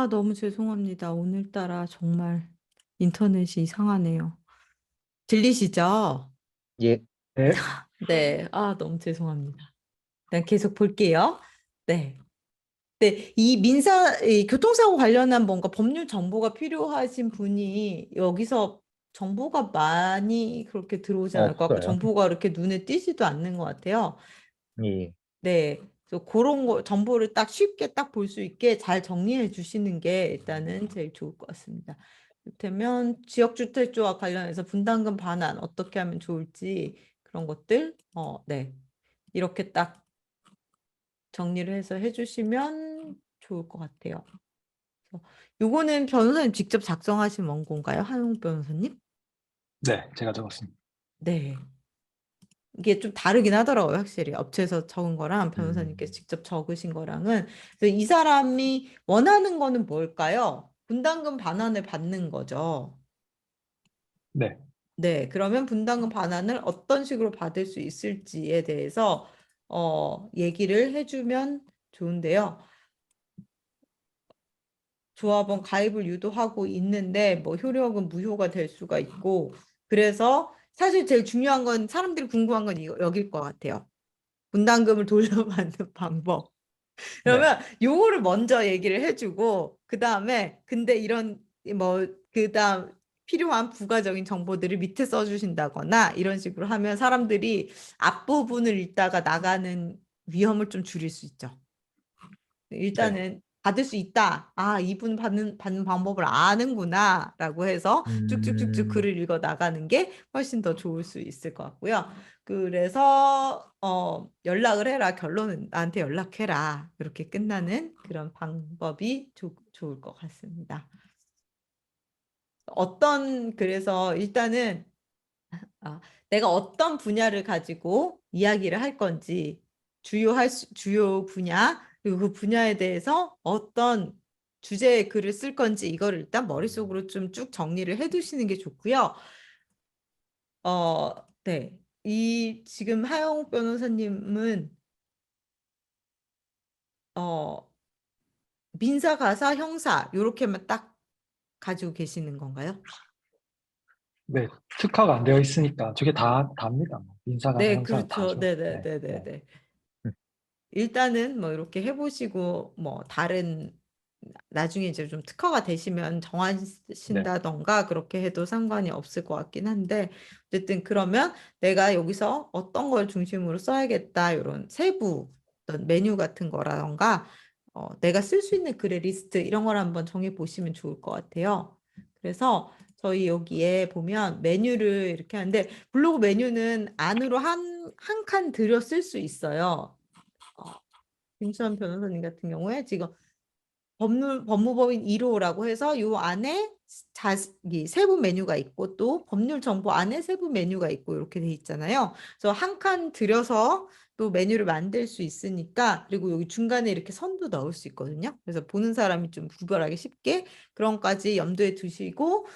너무 죄송합니다. 오늘따라 정말 인터넷이 이상하네요. 들리시죠?
예.
네,
네. 너무 죄송합니다. 일단 계속 볼게요. 네. 네, 이 교통사고 관련한 뭔가 법률 정보가 필요하신 분이 여기서 정보가 많이 그렇게 들어오지 않을 것 같고,
없어요.
정보가 이렇게 눈에 띄지도 않는 것 같아요.
예.
네. 그래서 그런 거, 정보를 딱 쉽게 딱 볼 수 있게 잘 정리해 주시는 게 일단은 제일 좋을 것 같습니다. 이를테면 지역주택조합 관련해서 분담금 반환 어떻게 하면 좋을지 그런 것들, 네. 이렇게 딱 정리를 해서 해주시면 좋을 것 같아요. 요거는 변호사님 직접 작성하신 원고인가요? 한용 변호사님?
네, 제가 적었습니다.
네. 이게 좀 다르긴 하더라고요, 확실히. 업체에서 적은 거랑 변호사님께서
음.
직접 적으신 거랑은. 그래서 이 사람이 원하는 거는 뭘까요? 분담금 반환을 받는 거죠.
네,
네, 그러면 분담금 반환을 어떤 식으로 받을 수 있을지에 대해서 얘기를 해주면 좋은데요. 조합원 가입을 유도하고 있는데 뭐 효력은 무효가 될 수가 있고 그래서 사실 제일 중요한 건 사람들이 궁금한 건 여길 것 같아요. 분담금을 돌려받는 방법.
네,
그러면 요거를 먼저 얘기를 해주고 그 다음에 근데 이런 뭐 그다음 필요한 부가적인 정보들을 밑에 써주신다거나 이런 식으로 하면 사람들이 앞부분을 읽다가 나가는 위험을 좀 줄일 수 있죠.
네.
일단은 받을 수 있다. 이분 받는 방법을 아는구나라고 해서 쭉쭉쭉쭉
음.
글을 읽어 나가는 게 훨씬 더 좋을 수 있을 것 같고요. 그래서 연락을 해라. 결론은 나한테 연락해라. 이렇게 끝나는 그런 방법이 좋을 것 같습니다. 그래서 일단은 아, 내가 어떤 분야를 가지고 이야기를 할 건지 주요 분야 그리고 그 분야에 대해서 어떤 주제의 글을 쓸 건지 이거를 일단 머릿속으로 좀 쭉 정리를 해두시는 게 좋고요. 네. 지금 하영욱 변호사님은 어, 민사, 가사, 형사 요렇게만 딱 가지고 계시는 건가요?
네, 특화가 안 되어 있으니까 저게 다입니다. 뭐. 민사가나
네,
형사가
그렇죠.
다죠. 네, 네,
네네네네네. 일단은 뭐 이렇게 해보시고 뭐 다른 나중에 이제 좀 특화가 되시면
네,
정하신다던가 그렇게 해도 상관이 없을 것 같긴 한데 어쨌든 그러면 내가 여기서 어떤 걸 중심으로 써야겠다 이런 세부 어떤 메뉴 같은 거라던가 내가 쓸 수 있는 글의 리스트 이런 걸 한번 정해 보시면 좋을 것 같아요. 그래서 저희 여기에 보면 메뉴를 이렇게 하는데 블로그 메뉴는 안으로 한 칸 들여 쓸 수 있어요. 김수환 변호사님 같은 경우에 지금 법무법인 1호라고 해서 요 안에 이 세부 메뉴가 있고 또 법률 정보 안에 세부 메뉴가 있고 이렇게 돼 있잖아요. 그래서 한 칸 들여서 또 메뉴를 만들 수 있으니까 그리고 여기 중간에 이렇게 선도 넣을 수 있거든요. 그래서 보는 사람이 좀 구별하기 쉽게 그런 것까지 염두에 두시고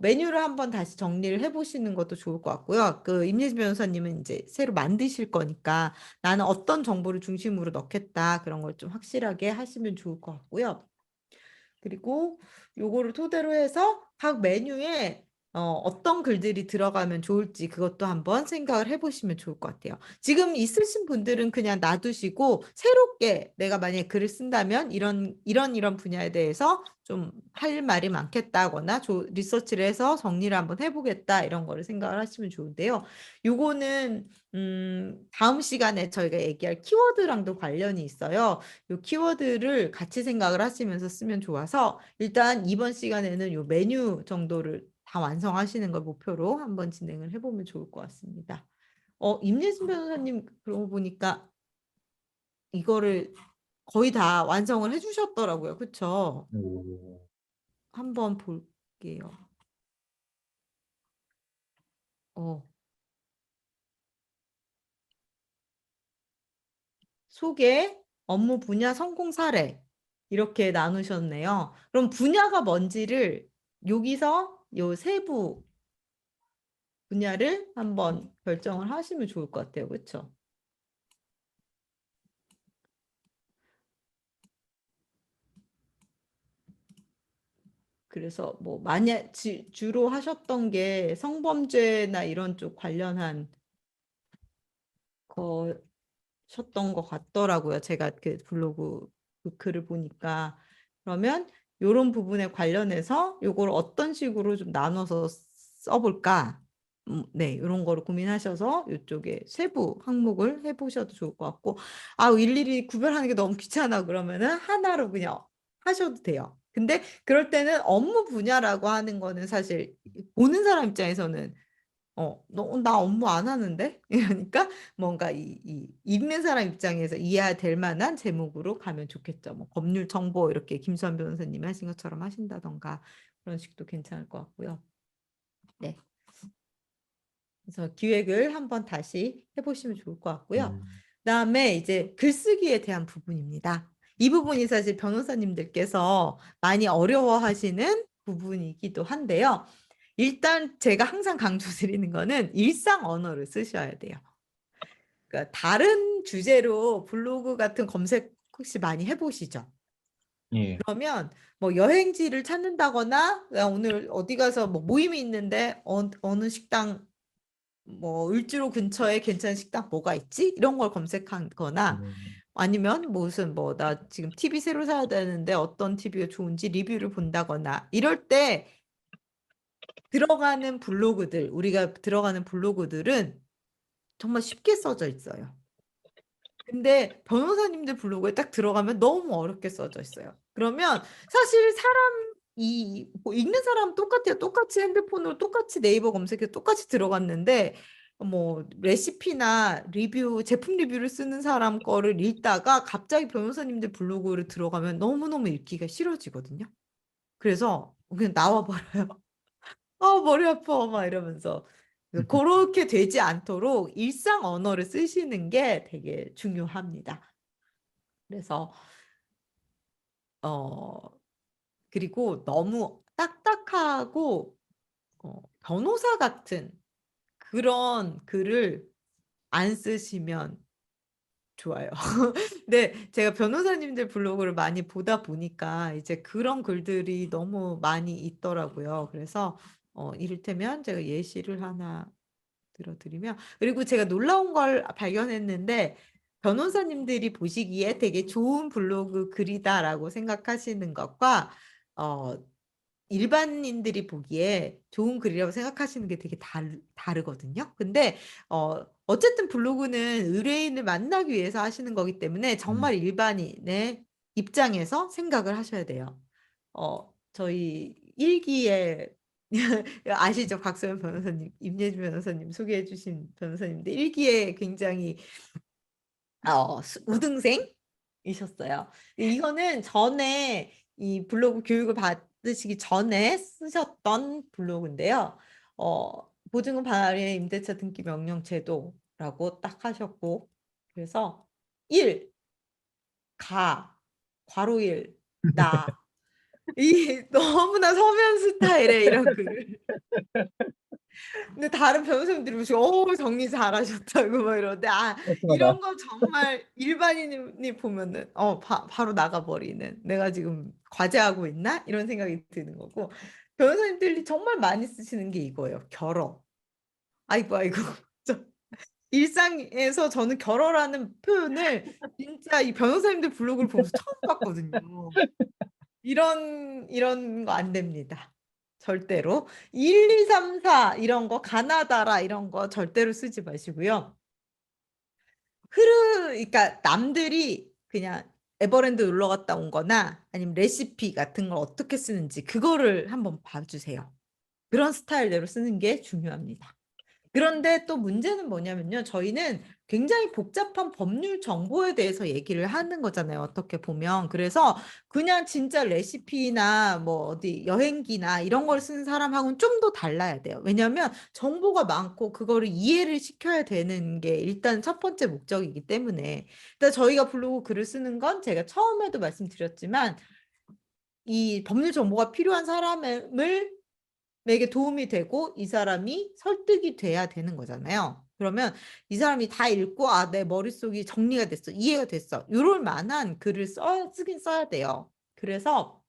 메뉴를 한번 다시 정리를 해보시는 것도 좋을 것 같고요. 그 임예진 변호사님은 이제 새로 만드실 거니까 나는 어떤 정보를 중심으로 넣겠다 그런 걸 좀 확실하게 하시면 좋을 것 같고요. 그리고 요거를 토대로 해서 각 메뉴에 어떤 글들이 들어가면 좋을지 그것도 한번 생각을 해보시면 좋을 것 같아요. 지금 있으신 분들은 그냥 놔두시고 새롭게 내가 만약에 글을 쓴다면 이런 분야에 대해서 좀 할 말이 많겠다거나 리서치를 해서 정리를 한번 해보겠다 이런 거를 생각을 하시면 좋은데요. 요거는 다음 시간에 저희가 얘기할 키워드랑도 관련이 있어요. 요 키워드를 같이 생각을 하시면서 쓰면 좋아서 일단 이번 시간에는 요 메뉴 정도를 다 완성하시는 걸 목표로 한번 진행을 해보면 좋을 것 같습니다. 임예진 변호사님 그러고 보니까 이거를 거의 다 완성을 해주셨더라고요. 그쵸?
오,
한번 볼게요. 어, 소개, 업무 분야 성공 사례 이렇게 나누셨네요. 그럼 분야가 뭔지를 여기서 요 세부 분야를 한번 결정을 하시면 좋을 것 같아요. 그렇죠? 그래서 뭐 만약 주로 하셨던 게 성범죄나 이런 쪽 관련한 거셨던 것 같더라고요. 제가 그 블로그 그 글을 보니까 그러면 이런 부분에 관련해서 요걸 어떤 식으로 좀 나눠서 써볼까? 네, 이런 거를 고민하셔서 이쪽에 세부 항목을 해보셔도 좋을 것 같고, 일일이 구별하는 게 너무 귀찮아 그러면은 하나로 그냥 하셔도 돼요. 근데 그럴 때는 업무 분야라고 하는 거는 사실 보는 사람 입장에서는 나 업무 안 하는데? 이러니까 뭔가 읽는 사람 입장에서 이해될 만한 제목으로 가면 좋겠죠. 뭐 법률 정보 이렇게 김수환 변호사님이 하신 것처럼 하신다던가 그런 식도 괜찮을 것 같고요. 네. 그래서 기획을 한번 다시 해보시면 좋을 것 같고요. 그다음에 이제 글쓰기에 대한 부분입니다. 이 부분이 사실 변호사님들께서 많이 어려워하시는 부분이기도 한데요. 일단 제가 항상 강조드리는 거는 일상 언어를 쓰셔야 돼요. 그러니까 다른 주제로 블로그 같은 검색 혹시 많이 해보시죠?
예,
그러면 뭐 여행지를 찾는다거나 오늘 어디 가서 뭐 모임이 있는데 어느 식당 뭐 을지로 근처에 괜찮은 식당 뭐가 있지? 이런 걸 검색하거나 아니면 무슨 뭐 나 지금 TV 새로 사야 되는데 어떤 TV가 좋은지 리뷰를 본다거나 이럴 때 우리가 들어가는 블로그들은 정말 쉽게 써져 있어요. 근데 변호사님들 블로그에 딱 들어가면 너무 어렵게 써져 있어요. 그러면 사실 뭐 읽는 사람 똑같아요. 똑같이 핸드폰으로 똑같이 네이버 검색해 똑같이 들어갔는데 뭐 레시피나 제품 리뷰를 쓰는 사람 거를 읽다가 갑자기 변호사님들 블로그를 들어가면 너무너무 읽기가 싫어지거든요. 그래서 그냥 나와버려요. 머리 아파 막 이러면서 그렇게 되지 않도록 일상 언어를 쓰시는 게 되게 중요합니다. 그래서 어 그리고 너무 딱딱하고 변호사 같은 그런 글을 안 쓰시면 좋아요. 근데 제가 변호사님들 블로그를 많이 보다 보니까 이제 그런 글들이 너무 많이 있더라고요. 그래서 이를테면 제가 예시를 하나 들어드리면 그리고 제가 놀라운 걸 발견했는데 변호사님들이 보시기에 되게 좋은 블로그 글이다라고 생각하시는 것과 어, 일반인들이 보기에 좋은 글이라고 생각하시는 게 되게 다르거든요. 근데 어쨌든 블로그는 의뢰인을 만나기 위해서 하시는 거기 때문에 정말 일반인의 입장에서 생각을 하셔야 돼요. 저희 일기에 아시죠? 곽소연 변호사님, 임예준 변호사님 소개해 주신 변호사님인데 일기에 굉장히 우등생이셨어요. 이거는 전에 이 블로그 교육을 받으시기 전에 쓰셨던 블로그인데요. 보증금 발행 임대차 등기 명령 제도라고 딱 하셨고 그래서 1. 괄호 1. 이 너무나 서면 스타일의 이런 글을 근데 다른 변호사님들이 보시고 정리 잘하셨다고 막 이러는데
깔끔하다.
이런 거 정말 일반인이 보면은 바로 나가버리는 내가 지금 과제하고 있나? 이런 생각이 드는 거고 변호사님들이 정말 많이 쓰시는 게 이거예요. 결어. 아이고 저 일상에서 저는 결어라는 표현을 진짜 이 변호사님들 블로그를 보면서 처음 봤거든요. 이런 거 안 됩니다. 절대로. 1, 2, 3, 4 이런 거 가나다라 이런 거 절대로 쓰지 마시고요. 그러니까 남들이 그냥 에버랜드 놀러 갔다 온 거나 아니면 레시피 같은 걸 어떻게 쓰는지 그거를 한번 봐주세요. 그런 스타일대로 쓰는 게 중요합니다. 그런데 또 문제는 뭐냐면요. 저희는 굉장히 복잡한 법률 정보에 대해서 얘기를 하는 거잖아요. 어떻게 보면. 그래서 그냥 진짜 레시피나 뭐 어디 여행기나 이런 걸 쓰는 사람하고는 좀 더 달라야 돼요. 왜냐하면 정보가 많고 그거를 이해를 시켜야 되는 게 일단 첫 번째 목적이기 때문에. 일단 저희가 블로그 글을 쓰는 건 제가 처음에도 말씀드렸지만 이 법률 정보가 필요한 사람을 에게 도움이 되고 이 사람이 설득이 돼야 되는 거잖아요. 그러면 이 사람이 다 읽고 내 머릿속이 정리가 됐어. 이해가 됐어. 이럴 만한 글을 쓰긴 써야 돼요. 그래서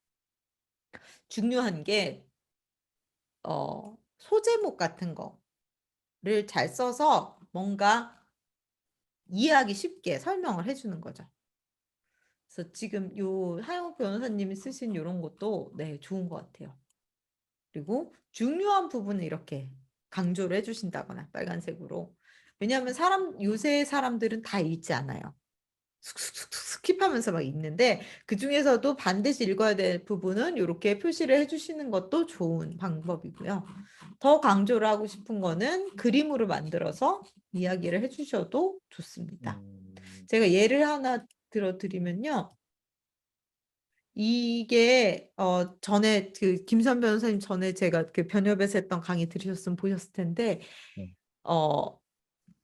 중요한 게 소제목 같은 거를 잘 써서 뭔가 이해하기 쉽게 설명을 해주는 거죠. 그래서 지금 요 하영욱 변호사님이 쓰신 이런 것도 네, 좋은 것 같아요. 그리고 중요한 부분을 이렇게 강조를 해주신다거나 빨간색으로. 왜냐하면 요새 사람들은 다 읽지 않아요. 슥슥슥 스킵하면서 막 읽는데 그 중에서도 반드시 읽어야 될 부분은 이렇게 표시를 해주시는 것도 좋은 방법이고요. 더 강조를 하고 싶은 거는 그림으로 만들어서 이야기를 해주셔도 좋습니다. 제가 예를 하나 들어드리면요. 이게 전에 그 김선 변호사님 전에 제가 그 변협에서 했던 강의 들으셨으면 보셨을 텐데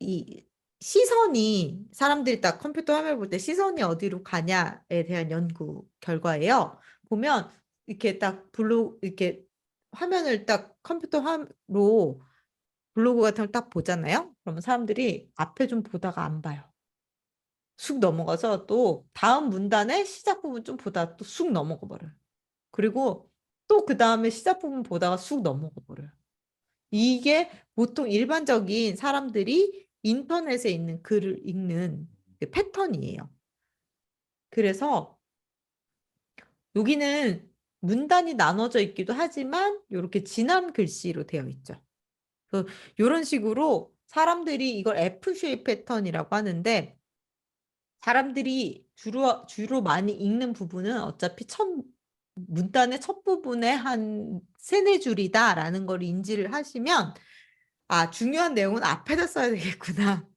이 시선이 사람들이 딱 컴퓨터 화면을 볼 때 시선이 어디로 가냐에 대한 연구 결과예요. 보면 이렇게 딱 이렇게 화면을 딱 컴퓨터 화로 블로그 같은 걸 딱 보잖아요. 그러면 사람들이 앞에 좀 보다가 안 봐요. 쑥 넘어가서 또 다음 문단의 시작 부분 좀 보다 또 쑥 넘어가 버려요. 그리고 또 그 다음에 시작 부분 보다가 쑥 넘어가 버려요. 이게 보통 일반적인 사람들이 인터넷에 있는 글을 읽는 그 패턴이에요. 그래서 여기는 문단이 나눠져 있기도 하지만 이렇게 진한 글씨로 되어 있죠. 그래서 이런 식으로 사람들이 이걸 F-쉐입 패턴이라고 하는데 사람들이 주로 많이 읽는 부분은 어차피 문단의 첫 부분에 한 세네 줄이다라는 걸 인지를 하시면 중요한 내용은 앞에다 써야 되겠구나.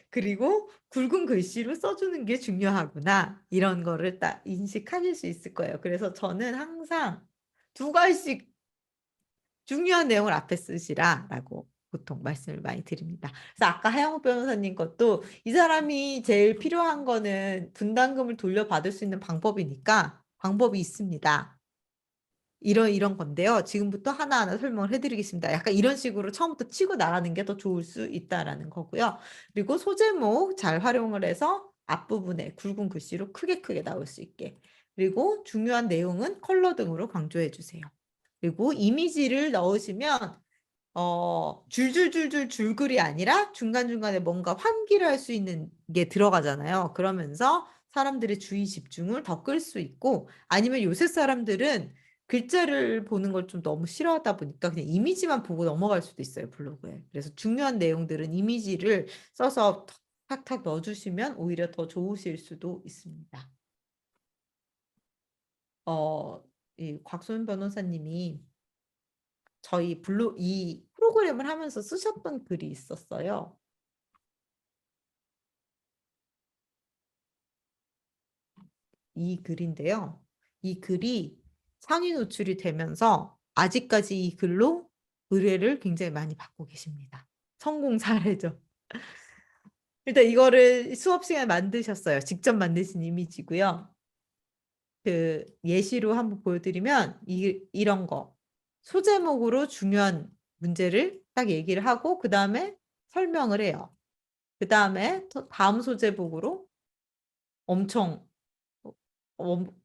그리고 굵은 글씨로 써주는 게 중요하구나. 이런 거를 딱 인식하실 수 있을 거예요. 그래서 저는 항상 2가지씩 중요한 내용을 앞에 쓰시라라고 보통 말씀을 많이 드립니다. 그래서 아까 하영욱 변호사님 것도 이 사람이 제일 필요한 거는 분담금을 돌려받을 수 있는 방법이니까 방법이 있습니다. 이런 건데요. 지금부터 하나하나 설명을 해드리겠습니다. 약간 이런 식으로 처음부터 치고 나가는 게 더 좋을 수 있다라는 거고요. 그리고 소제목 잘 활용을 해서 앞부분에 굵은 글씨로 크게 나올 수 있게. 그리고 중요한 내용은 컬러 등으로 강조해 주세요. 그리고 이미지를 넣으시면 줄줄줄줄 줄글이 아니라 중간중간에 뭔가 환기를 할 수 있는 게 들어가잖아요. 그러면서 사람들의 주의 집중을 더 끌 수 있고 아니면 요새 사람들은 글자를 보는 걸 좀 너무 싫어하다 보니까 그냥 이미지만 보고 넘어갈 수도 있어요, 블로그에. 그래서 중요한 내용들은 이미지를 써서 탁탁 넣어주시면 오히려 더 좋으실 수도 있습니다. 이 곽소연 변호사님이 저희 이 프로그램을 하면서 쓰셨던 글이 있었어요. 이 글인데요. 이 글이 상위 노출이 되면서 아직까지 이 글로 의뢰를 굉장히 많이 받고 계십니다. 성공 사례죠. 일단 이거를 수업 시간에 만드셨어요. 직접 만드신 이미지고요. 그 예시로 한번 보여드리면 이런 거 소제목으로 중요한 문제를 딱 얘기를 하고 그 다음에 설명을 해요. 그 다음에 다음 소제목으로 엄청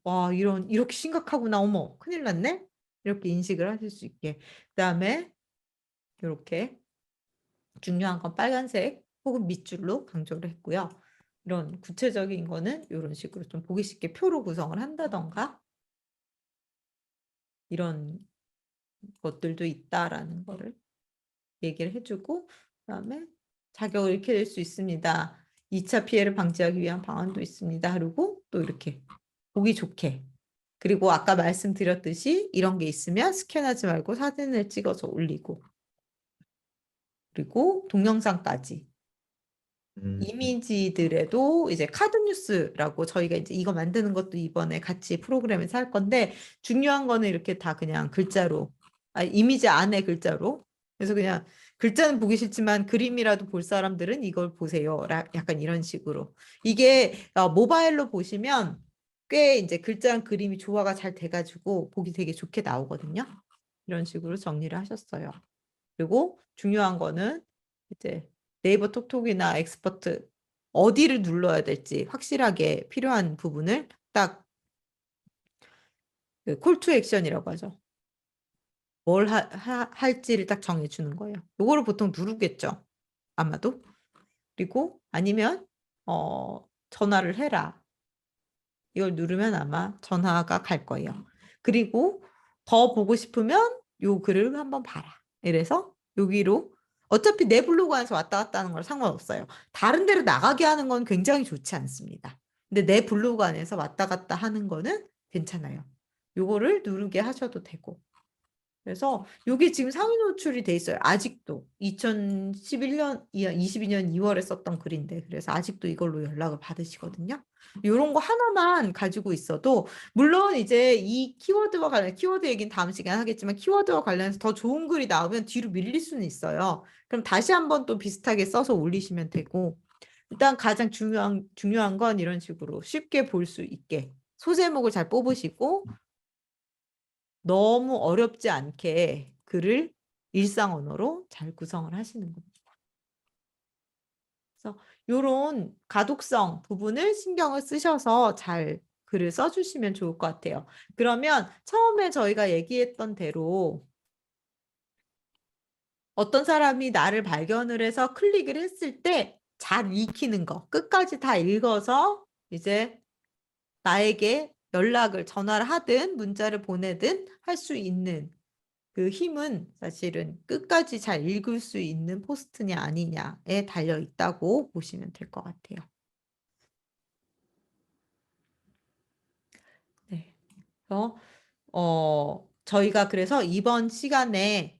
와 이렇게 심각하구나 어머 큰일 났네 이렇게 인식을 하실 수 있게 그 다음에 이렇게 중요한 건 빨간색 혹은 밑줄로 강조를 했고요. 이런 구체적인 거는 이런 식으로 좀 보기 쉽게 표로 구성을 한다던가 이런 것들도 있다라는 거를 얘기를 해주고 그다음에 자격을 잃게 될 수 있습니다. 2차 피해를 방지하기 위한 방안도 있습니다. 그리고 또 이렇게 보기 좋게 그리고 아까 말씀드렸듯이 이런 게 있으면 스캔하지 말고 사진을 찍어서 올리고 그리고 동영상까지 이미지들에도 이제 카드 뉴스라고 저희가 이제 이거 만드는 것도 이번에 같이 프로그램에서 할 건데 중요한 거는 이렇게 다 그냥 글자로 이미지 안에 글자로 그래서 그냥 글자는 보기 싫지만 그림이라도 볼 사람들은 이걸 보세요. 약간 이런 식으로 이게 모바일로 보시면 꽤 이제 글자랑 그림이 조화가 잘 돼가지고 보기 되게 좋게 나오거든요. 이런 식으로 정리를 하셨어요. 그리고 중요한 거는 이제 네이버 톡톡이나 엑스퍼트 어디를 눌러야 될지 확실하게 필요한 부분을 딱 콜 투 액션이라고 하죠. 뭘 할지를 딱 정해주는 거예요. 요거를 보통 누르겠죠. 아마도. 그리고 아니면 전화를 해라. 이걸 누르면 아마 전화가 갈 거예요. 그리고 더 보고 싶으면 요 글을 한번 봐라. 이래서 여기로 어차피 내 블로그 안에서 왔다 갔다 하는 건 상관없어요. 다른 데로 나가게 하는 건 굉장히 좋지 않습니다. 근데 내 블로그 안에서 왔다 갔다 하는 거는 괜찮아요. 요거를 누르게 하셔도 되고. 그래서 이게 지금 상위 노출이 돼 있어요. 아직도 2011년, 22년 2월에 썼던 글인데 그래서 아직도 이걸로 연락을 받으시거든요. 이런 거 하나만 가지고 있어도 물론 이제 이 키워드와 관련 키워드 얘기는 다음 시간에 하겠지만 키워드와 관련해서 더 좋은 글이 나오면 뒤로 밀릴 수는 있어요. 그럼 다시 한번 또 비슷하게 써서 올리시면 되고 일단 가장 중요한 건 이런 식으로 쉽게 볼 수 있게 소제목을 잘 뽑으시고 너무 어렵지 않게 글을 일상 언어로 잘 구성을 하시는 겁니다. 그래서 이런 가독성 부분을 신경을 쓰셔서 잘 글을 써주시면 좋을 것 같아요. 그러면 처음에 저희가 얘기했던 대로 어떤 사람이 나를 발견을 해서 클릭을 했을 때 잘 읽히는 거, 끝까지 다 읽어서 이제 나에게 연락을 전화를 하든 문자를 보내든 할 수 있는 그 힘은 사실은 끝까지 잘 읽을 수 있는 포스트냐 아니냐에 달려 있다고 보시면 될 것 같아요. 네. 그래서 저희가 그래서 이번 시간에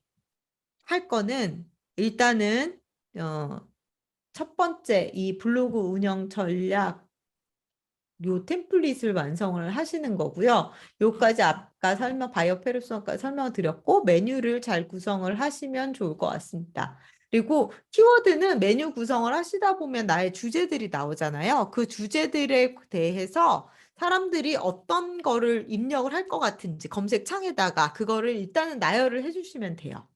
할 거는 일단은 첫 번째 이 블로그 운영 전략 요 템플릿을 완성을 하시는 거고요. 요까지 아까 바이오 페르소나까지 설명을 드렸고 메뉴를 잘 구성을 하시면 좋을 것 같습니다. 그리고 키워드는 메뉴 구성을 하시다 보면 나의 주제들이 나오잖아요. 그 주제들에 대해서 사람들이 어떤 거를 입력을 할 것 같은지 검색창에다가 그거를 일단은 나열을 해주시면 돼요.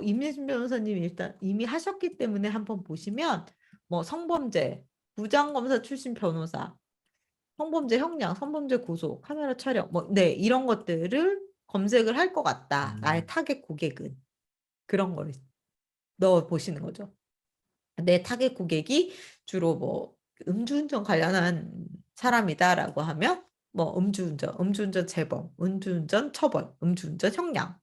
임예진 변호사님이 일단 이미 하셨기 때문에 한번 보시면 뭐 성범죄, 부장검사 출신 변호사, 성범죄 형량, 성범죄 고소, 카메라 촬영, 네, 이런 것들을 검색을 할 것 같다. 나의 타겟 고객은. 그런 거를 넣어 보시는 거죠. 내 타겟 고객이 주로 뭐 음주운전 관련한 사람이다라고 하면 뭐 음주운전 재범, 음주운전 처벌, 음주운전 형량.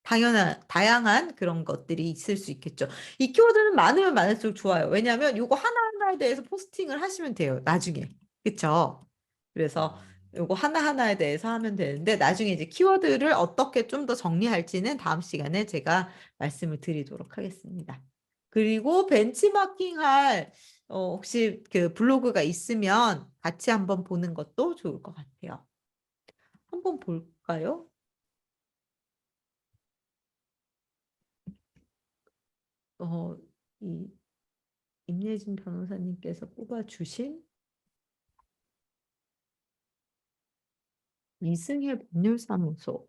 다양한 그런 것들이 있을 수 있겠죠. 이 키워드는 많으면 많을수록 좋아요. 왜냐하면 이거 하나하나에 대해서 포스팅을 하시면 돼요. 나중에. 그쵸? 그래서 요거 하나하나에 대해서 하면 되는데 나중에 이제 키워드를 어떻게 좀 더 정리할지는 다음 시간에 제가 말씀을 드리도록 하겠습니다. 그리고 벤치마킹할 혹시 그 블로그가 있으면 같이 한번 보는 것도 좋을 것 같아요. 한번 볼까요? 이 임예진 변호사님께서 뽑아주신 이승혜 법률사무소.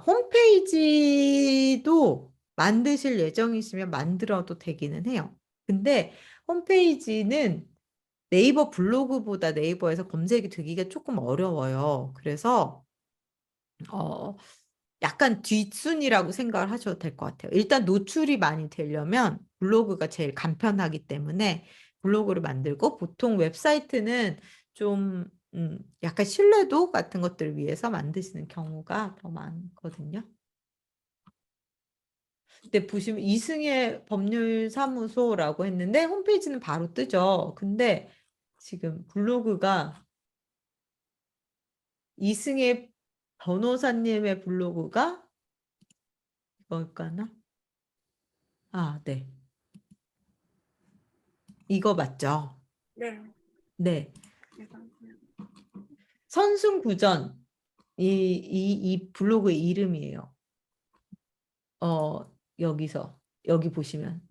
홈페이지도 만드실 예정이시면 만들어도 되기는 해요. 근데 홈페이지는 네이버 블로그보다 네이버에서 검색이 되기가 조금 어려워요. 그래서 약간 뒷순위라고 생각을 하셔도 될 것 같아요. 일단 노출이 많이 되려면 블로그가 제일 간편하기 때문에 블로그를 만들고 보통 웹사이트는 좀 약간 신뢰도 같은 것들을 위해서 만드시는 경우가 더 많거든요. 근데 보시면 이승혜 법률사무소라고 했는데 홈페이지는 바로 뜨죠. 근데 지금 블로그가 이승혜 변호사님의 블로그가 뭘까나? 네. 이거 맞죠?
네.
네.
이거고요.
선순구전. 이 블로그의 이름이에요. 여기 보시면.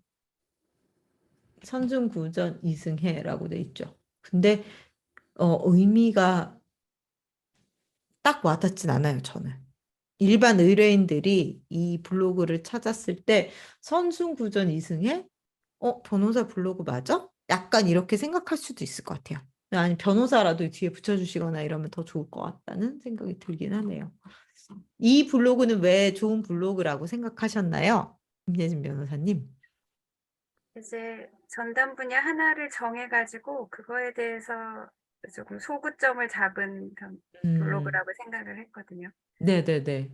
선순구전 이승혜라고 돼 있죠. 근데, 의미가 딱 와닿진 않아요, 저는. 일반 의뢰인들이 이 블로그를 찾았을 때, 선순구전 이승혜? 변호사 블로그 맞아? 약간 이렇게 생각할 수도 있을 것 같아요. 아니, 변호사라도 뒤에 붙여주시거나 이러면 더 좋을 것 같다는 생각이 들긴 하네요. 이 블로그는 왜 좋은 블로그라고 생각하셨나요? 임예진 변호사님.
이제 전담 분야 하나를 정해가지고 그거에 대해서 조금 소구점을 잡은 그런 블로그라고 생각을 했거든요.
네네네.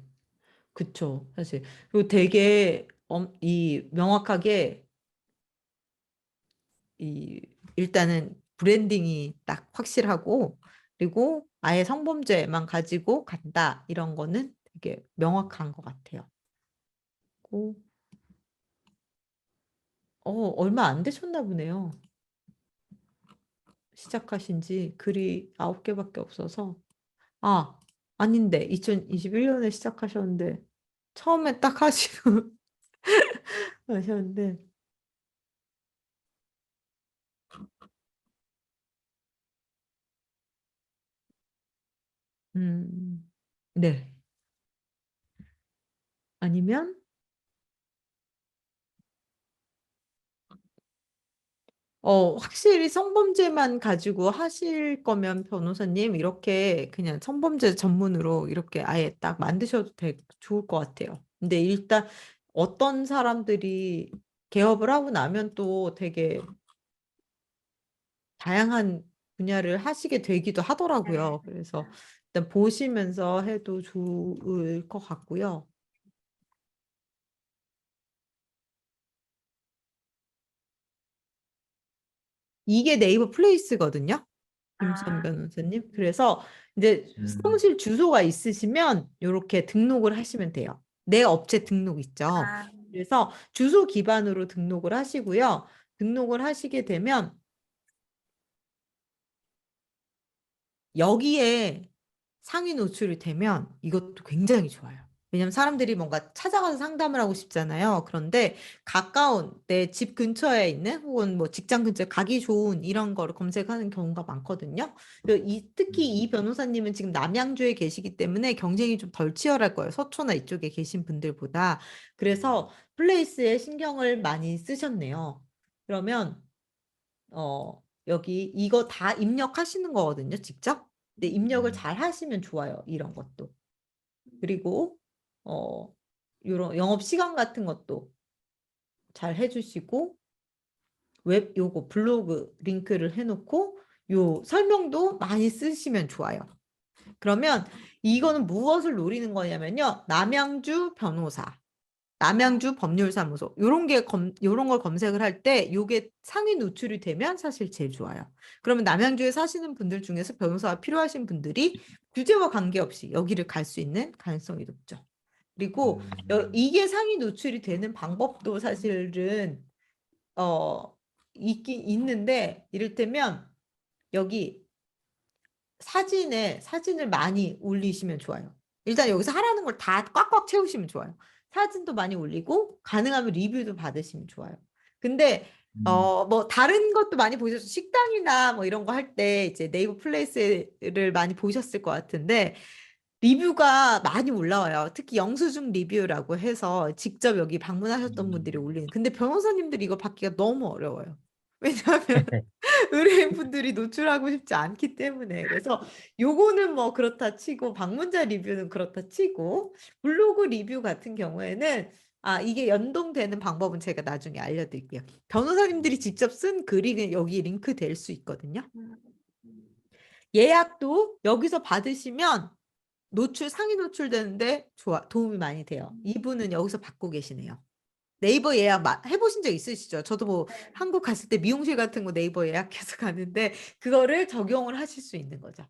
그쵸. 사실. 그리고 되게 명확하게 일단은 브랜딩이 딱 확실하고 그리고 아예 성범죄만 가지고 간다 이런 거는 되게 명확한 것 같아요. 얼마 안 되셨나 보네요. 시작하신 지 글이 9개밖에 없어서. 아닌데 2021년에 시작하셨는데 처음에 딱 하시고 하셨는데 네. 아니면 확실히 성범죄만 가지고 하실 거면 변호사님 이렇게 그냥 성범죄 전문으로 이렇게 아예 딱 만드셔도 좋을 것 같아요. 근데 일단 어떤 사람들이 개업을 하고 나면 또 되게 다양한 분야를 하시게 되기도 하더라고요. 그래서 일단 보시면서 해도 좋을 것 같고요. 이게 네이버 플레이스거든요. 김수현 변호사님. 그래서 이제 사무실 주소가 있으시면 이렇게 등록을 하시면 돼요. 내 업체 등록 있죠. 그래서 주소 기반으로 등록을 하시고요. 등록을 하시게 되면 여기에 상위 노출이 되면 이것도 굉장히 좋아요. 왜냐면 사람들이 뭔가 찾아가서 상담을 하고 싶잖아요. 그런데 가까운 내 집 근처에 있는 혹은 뭐 직장 근처에 가기 좋은 이런 거를 검색하는 경우가 많거든요. 특히 이 변호사님은 지금 남양주에 계시기 때문에 경쟁이 좀 덜 치열할 거예요. 서초나 이쪽에 계신 분들보다. 그래서 플레이스에 신경을 많이 쓰셨네요. 그러면 여기 이거 다 입력하시는 거거든요, 직접. 근데 입력을 잘 하시면 좋아요, 이런 것도. 그리고 이런 영업 시간 같은 것도 잘 해주시고 요거 블로그 링크를 해놓고 요 설명도 많이 쓰시면 좋아요. 그러면 이거는 무엇을 노리는 거냐면요, 남양주 변호사. 남양주 법률사무소 요런 걸 검색을 할 때 요게 상위 노출이 되면 사실 제일 좋아요. 그러면 남양주에 사시는 분들 중에서 변호사가 필요하신 분들이 주제와 관계없이 여기를 갈 수 있는 가능성이 높죠. 그리고 이게 상위 노출이 되는 방법도 사실은 있긴 있는데 이를테면 여기 사진을 많이 올리시면 좋아요. 일단 여기서 하라는 걸 다 꽉꽉 채우시면 좋아요. 사진도 많이 올리고 가능하면 리뷰도 받으시면 좋아요. 근데 뭐 다른 것도 많이 보셨죠. 식당이나 뭐 이런 거 할 때 이제 네이버 플레이스를 많이 보셨을 것 같은데 리뷰가 많이 올라와요. 특히 영수증 리뷰라고 해서 직접 여기 방문하셨던 분들이 올리는. 근데 변호사님들이 이거 받기가 너무 어려워요. 왜냐하면 의뢰인분들이 노출하고 싶지 않기 때문에. 그래서 요거는 뭐 그렇다 치고 방문자 리뷰는 그렇다 치고 블로그 리뷰 같은 경우에는 이게 연동되는 방법은 제가 나중에 알려드릴게요. 변호사님들이 직접 쓴 글이 여기 링크 될 수 있거든요. 예약도 여기서 받으시면 상위 노출되는데 도움이 많이 돼요. 이분은 여기서 받고 계시네요. 네이버 예약 해보신 적 있으시죠? 저도 뭐 한국 갔을 때 미용실 같은 거 네이버 예약해서 가는데 그거를 적용을 하실 수 있는 거죠.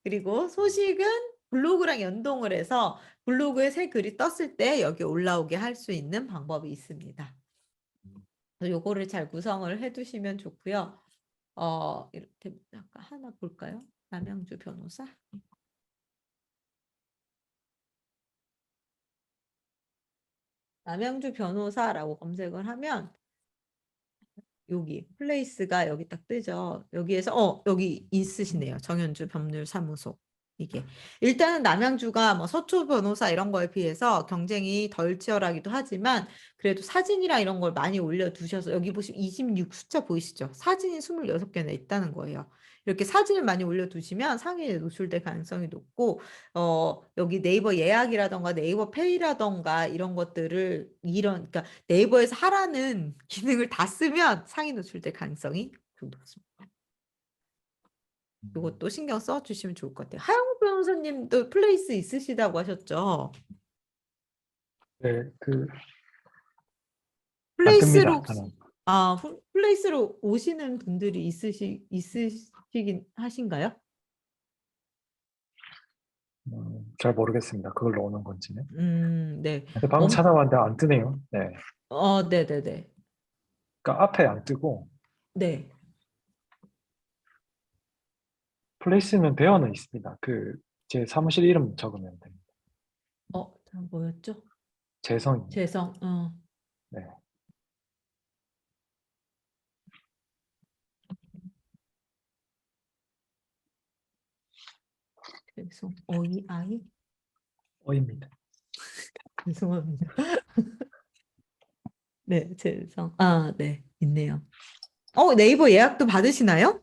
그리고 소식은 블로그랑 연동을 해서 블로그에 새 글이 떴을 때 여기 올라오게 할 수 있는 방법이 있습니다. 요거를 잘 구성을 해두시면 좋고요. 이렇게 아까 하나 볼까요? 남양주 변호사. 남양주 변호사라고 검색을 하면 여기 플레이스가 여기 딱 뜨죠. 여기에서 여기 있으시네요. 정현주 법률사무소. 이게 일단은 남양주가 뭐 서초 변호사 이런 거에 비해서 경쟁이 덜 치열하기도 하지만 그래도 사진이랑 이런 걸 많이 올려두셔서 여기 보시면 26 숫자 보이시죠? 사진이 26개나 있다는 거예요. 이렇게 사진을 많이 올려두시면 상위에 노출될 가능성이 높고 여기 네이버 예약이라던가 네이버 페이라던가 이런 것들을 그러니까 네이버에서 하라는 기능을 다 쓰면 상위 노출될 가능성이 좀 높습니다. 이것도 신경 써주시면 좋을 것 같아요. 하영욱 변호사님도 플레이스 있으시다고 하셨죠?
네, 안
플레이스로
뜹니다, 저는.
플레이스로 오시는 분들이 있으시긴 하신가요?
잘 모르겠습니다. 그걸로 오는 건지는.
네.
근데 방금 찾아봤는데 안 뜨네요. 네.
네네네.
그러니까 앞에 안 뜨고
네.
플레이스는 되어는 있습니다. 제 사무실 이름 적으면 됩니다.
뭐였죠?
재성입니다.
재성.
네.
재성. 아이?
어입니다.
죄송합니다. 네, 재성. 네, 있네요. 네이버 예약도 받으시나요?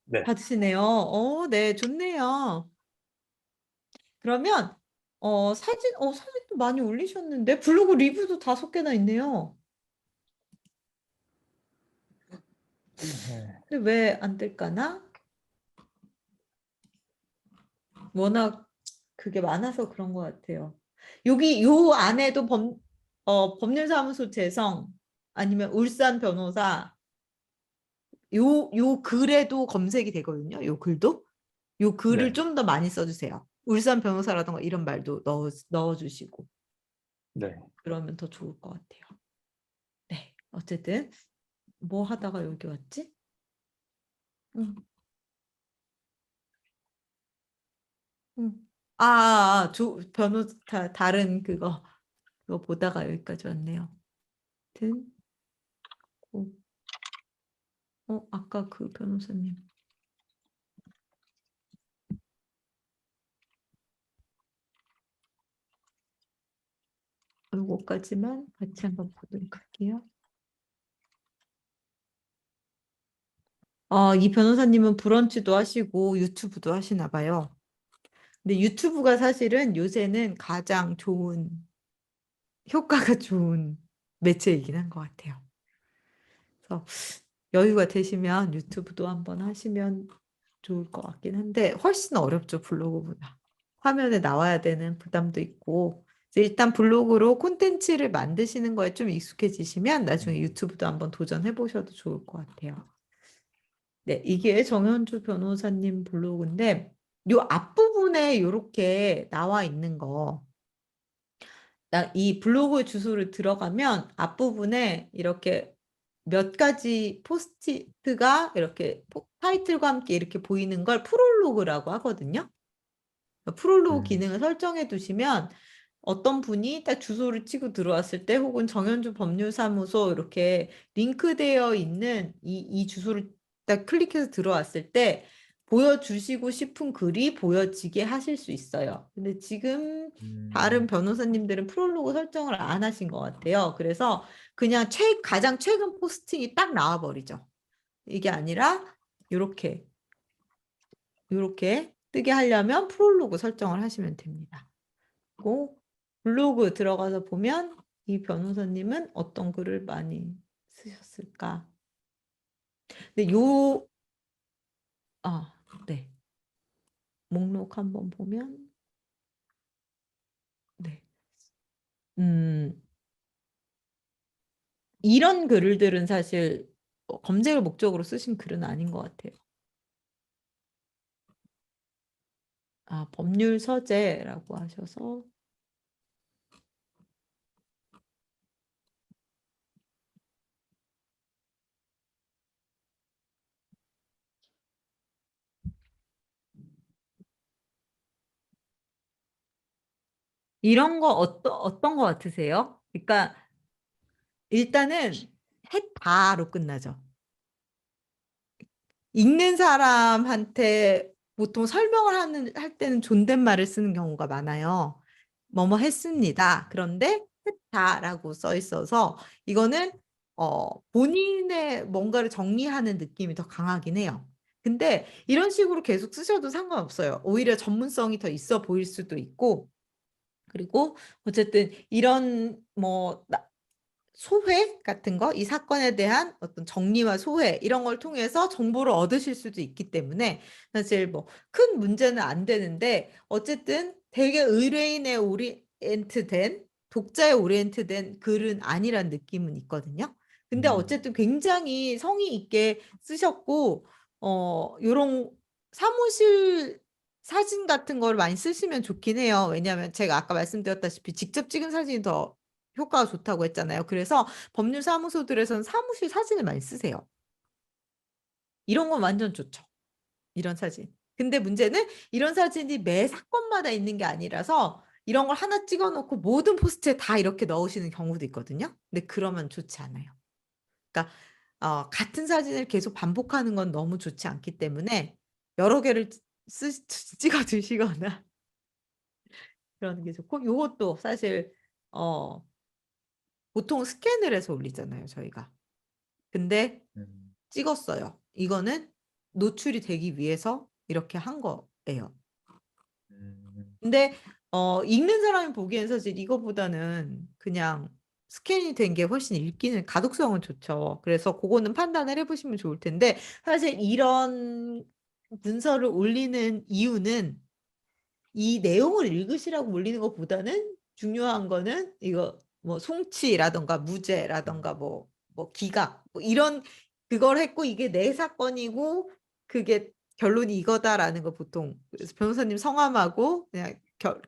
네.
받으시네요. 네, 좋네요. 그러면 사진도 많이 올리셨는데 블로그 리뷰도 5개나 있네요.
네.
근데 왜 안 뜰까나? 워낙 그게 많아서 그런 것 같아요. 요 안에도 법률사무소 재성 아니면 울산 변호사 요 글에도 검색이 되거든요. 요 글도. 요 글을
네.
좀 더 많이 써주세요. 울산 변호사라던가 이런 말도 넣어주시고
네.
그러면 더 좋을 것 같아요. 네, 어쨌든 뭐 하다가 여기 왔지? 변호사 다른 그거 보다가 여기까지 왔네요. 아무튼 아까 그 변호사님. 요거까지만 같이 한번 보도록 할게요. 이 변호사님은 브런치도 하시고 유튜브도 하시나 봐요. 근데 유튜브가 사실은 요새는 가장 효과가 좋은 매체이긴 한 것 같아요. 그래서 여유가 되시면 유튜브도 한번 하시면 좋을 것 같긴 한데 훨씬 어렵죠, 블로그보다. 화면에 나와야 되는 부담도 있고 그래서 일단 블로그로 콘텐츠를 만드시는 거에 좀 익숙해지시면 나중에 유튜브도 한번 도전해 보셔도 좋을 것 같아요. 네, 이게 정현주 변호사님 블로그인데 요 앞부분에 이렇게 나와 있는 거, 이 블로그 주소를 들어가면 앞부분에 이렇게 몇 가지 포스트가 이렇게 타이틀과 함께 이렇게 보이는 걸 프롤로그라고 하거든요. 프롤로그 기능을 설정해 두시면 어떤 분이 딱 주소를 치고 들어왔을 때 혹은 정현주 법률사무소 이렇게 링크되어 있는 이 주소를 딱 클릭해서 들어왔을 때 보여주시고 싶은 글이 보여지게 하실 수 있어요. 근데 지금 다른 변호사님들은 프롤로그 설정을 안 하신 것 같아요. 그래서 그냥 가장 최근 포스팅이 딱 나와버리죠. 이게 아니라 이렇게 뜨게 하려면 프롤로그 설정을 하시면 됩니다. 그리고 블로그 들어가서 보면 이 변호사님은 어떤 글을 많이 쓰셨을까? 근데 네. 목록 한번 보면 네. 이런 글들은 사실 검색을 목적으로 쓰신 글은 아닌 것 같아요. 법률 서재라고 하셔서 이런 거 어떤 거 같으세요? 그러니까 일단은 했다로 끝나죠. 읽는 사람한테 보통 설명을 할 때는 존댓말을 쓰는 경우가 많아요. 뭐뭐 했습니다. 그런데 했다라고 써 있어서 이거는 본인의 뭔가를 정리하는 느낌이 더 강하긴 해요. 근데 이런 식으로 계속 쓰셔도 상관없어요. 오히려 전문성이 더 있어 보일 수도 있고, 그리고 어쨌든 이런 소회 같은 거, 이 사건에 대한 어떤 정리와 소회 이런 걸 통해서 정보를 얻으실 수도 있기 때문에 사실 큰 문제는 안 되는데 어쨌든 되게 의뢰인에 오리엔트된 독자에 오리엔트된 글은 아니란 느낌은 있거든요. 근데 어쨌든 굉장히 성의 있게 쓰셨고 요런 사무실 사진 같은 걸 많이 쓰시면 좋긴 해요. 왜냐하면 제가 아까 말씀드렸다시피 직접 찍은 사진이 더 효과가 좋다고 했잖아요. 그래서 법률사무소들에서는 사무실 사진을 많이 쓰세요. 이런 건 완전 좋죠. 이런 사진. 근데 문제는 이런 사진이 매 사건마다 있는 게 아니라서 이런 걸 하나 찍어놓고 모든 포스트에 다 이렇게 넣으시는 경우도 있거든요. 근데 그러면 좋지 않아요. 그러니까 같은 사진을 계속 반복하는 건 너무 좋지 않기 때문에 여러 개를 찍어 두시거나 그러는 게 좋고, 요것도 사실 보통 스캔을 해서 올리잖아요, 저희가. 근데 찍었어요. 이거는 노출이 되기 위해서 이렇게 한 거예요. 근데 읽는 사람이 보기엔 사실 이거보다는 그냥 스캔이 된 게 훨씬 읽기는 가독성은 좋죠. 그래서 그거는 판단을 해보시면 좋을 텐데 사실 이런 문서를 올리는 이유는 이 내용을 읽으시라고 올리는 것보다는 중요한 거는 이거 송치라던가 무죄라던가 기각 이런 그걸 했고 이게 내 사건이고 그게 결론이 이거다라는 거 보통 그래서 변호사님 성함하고 그냥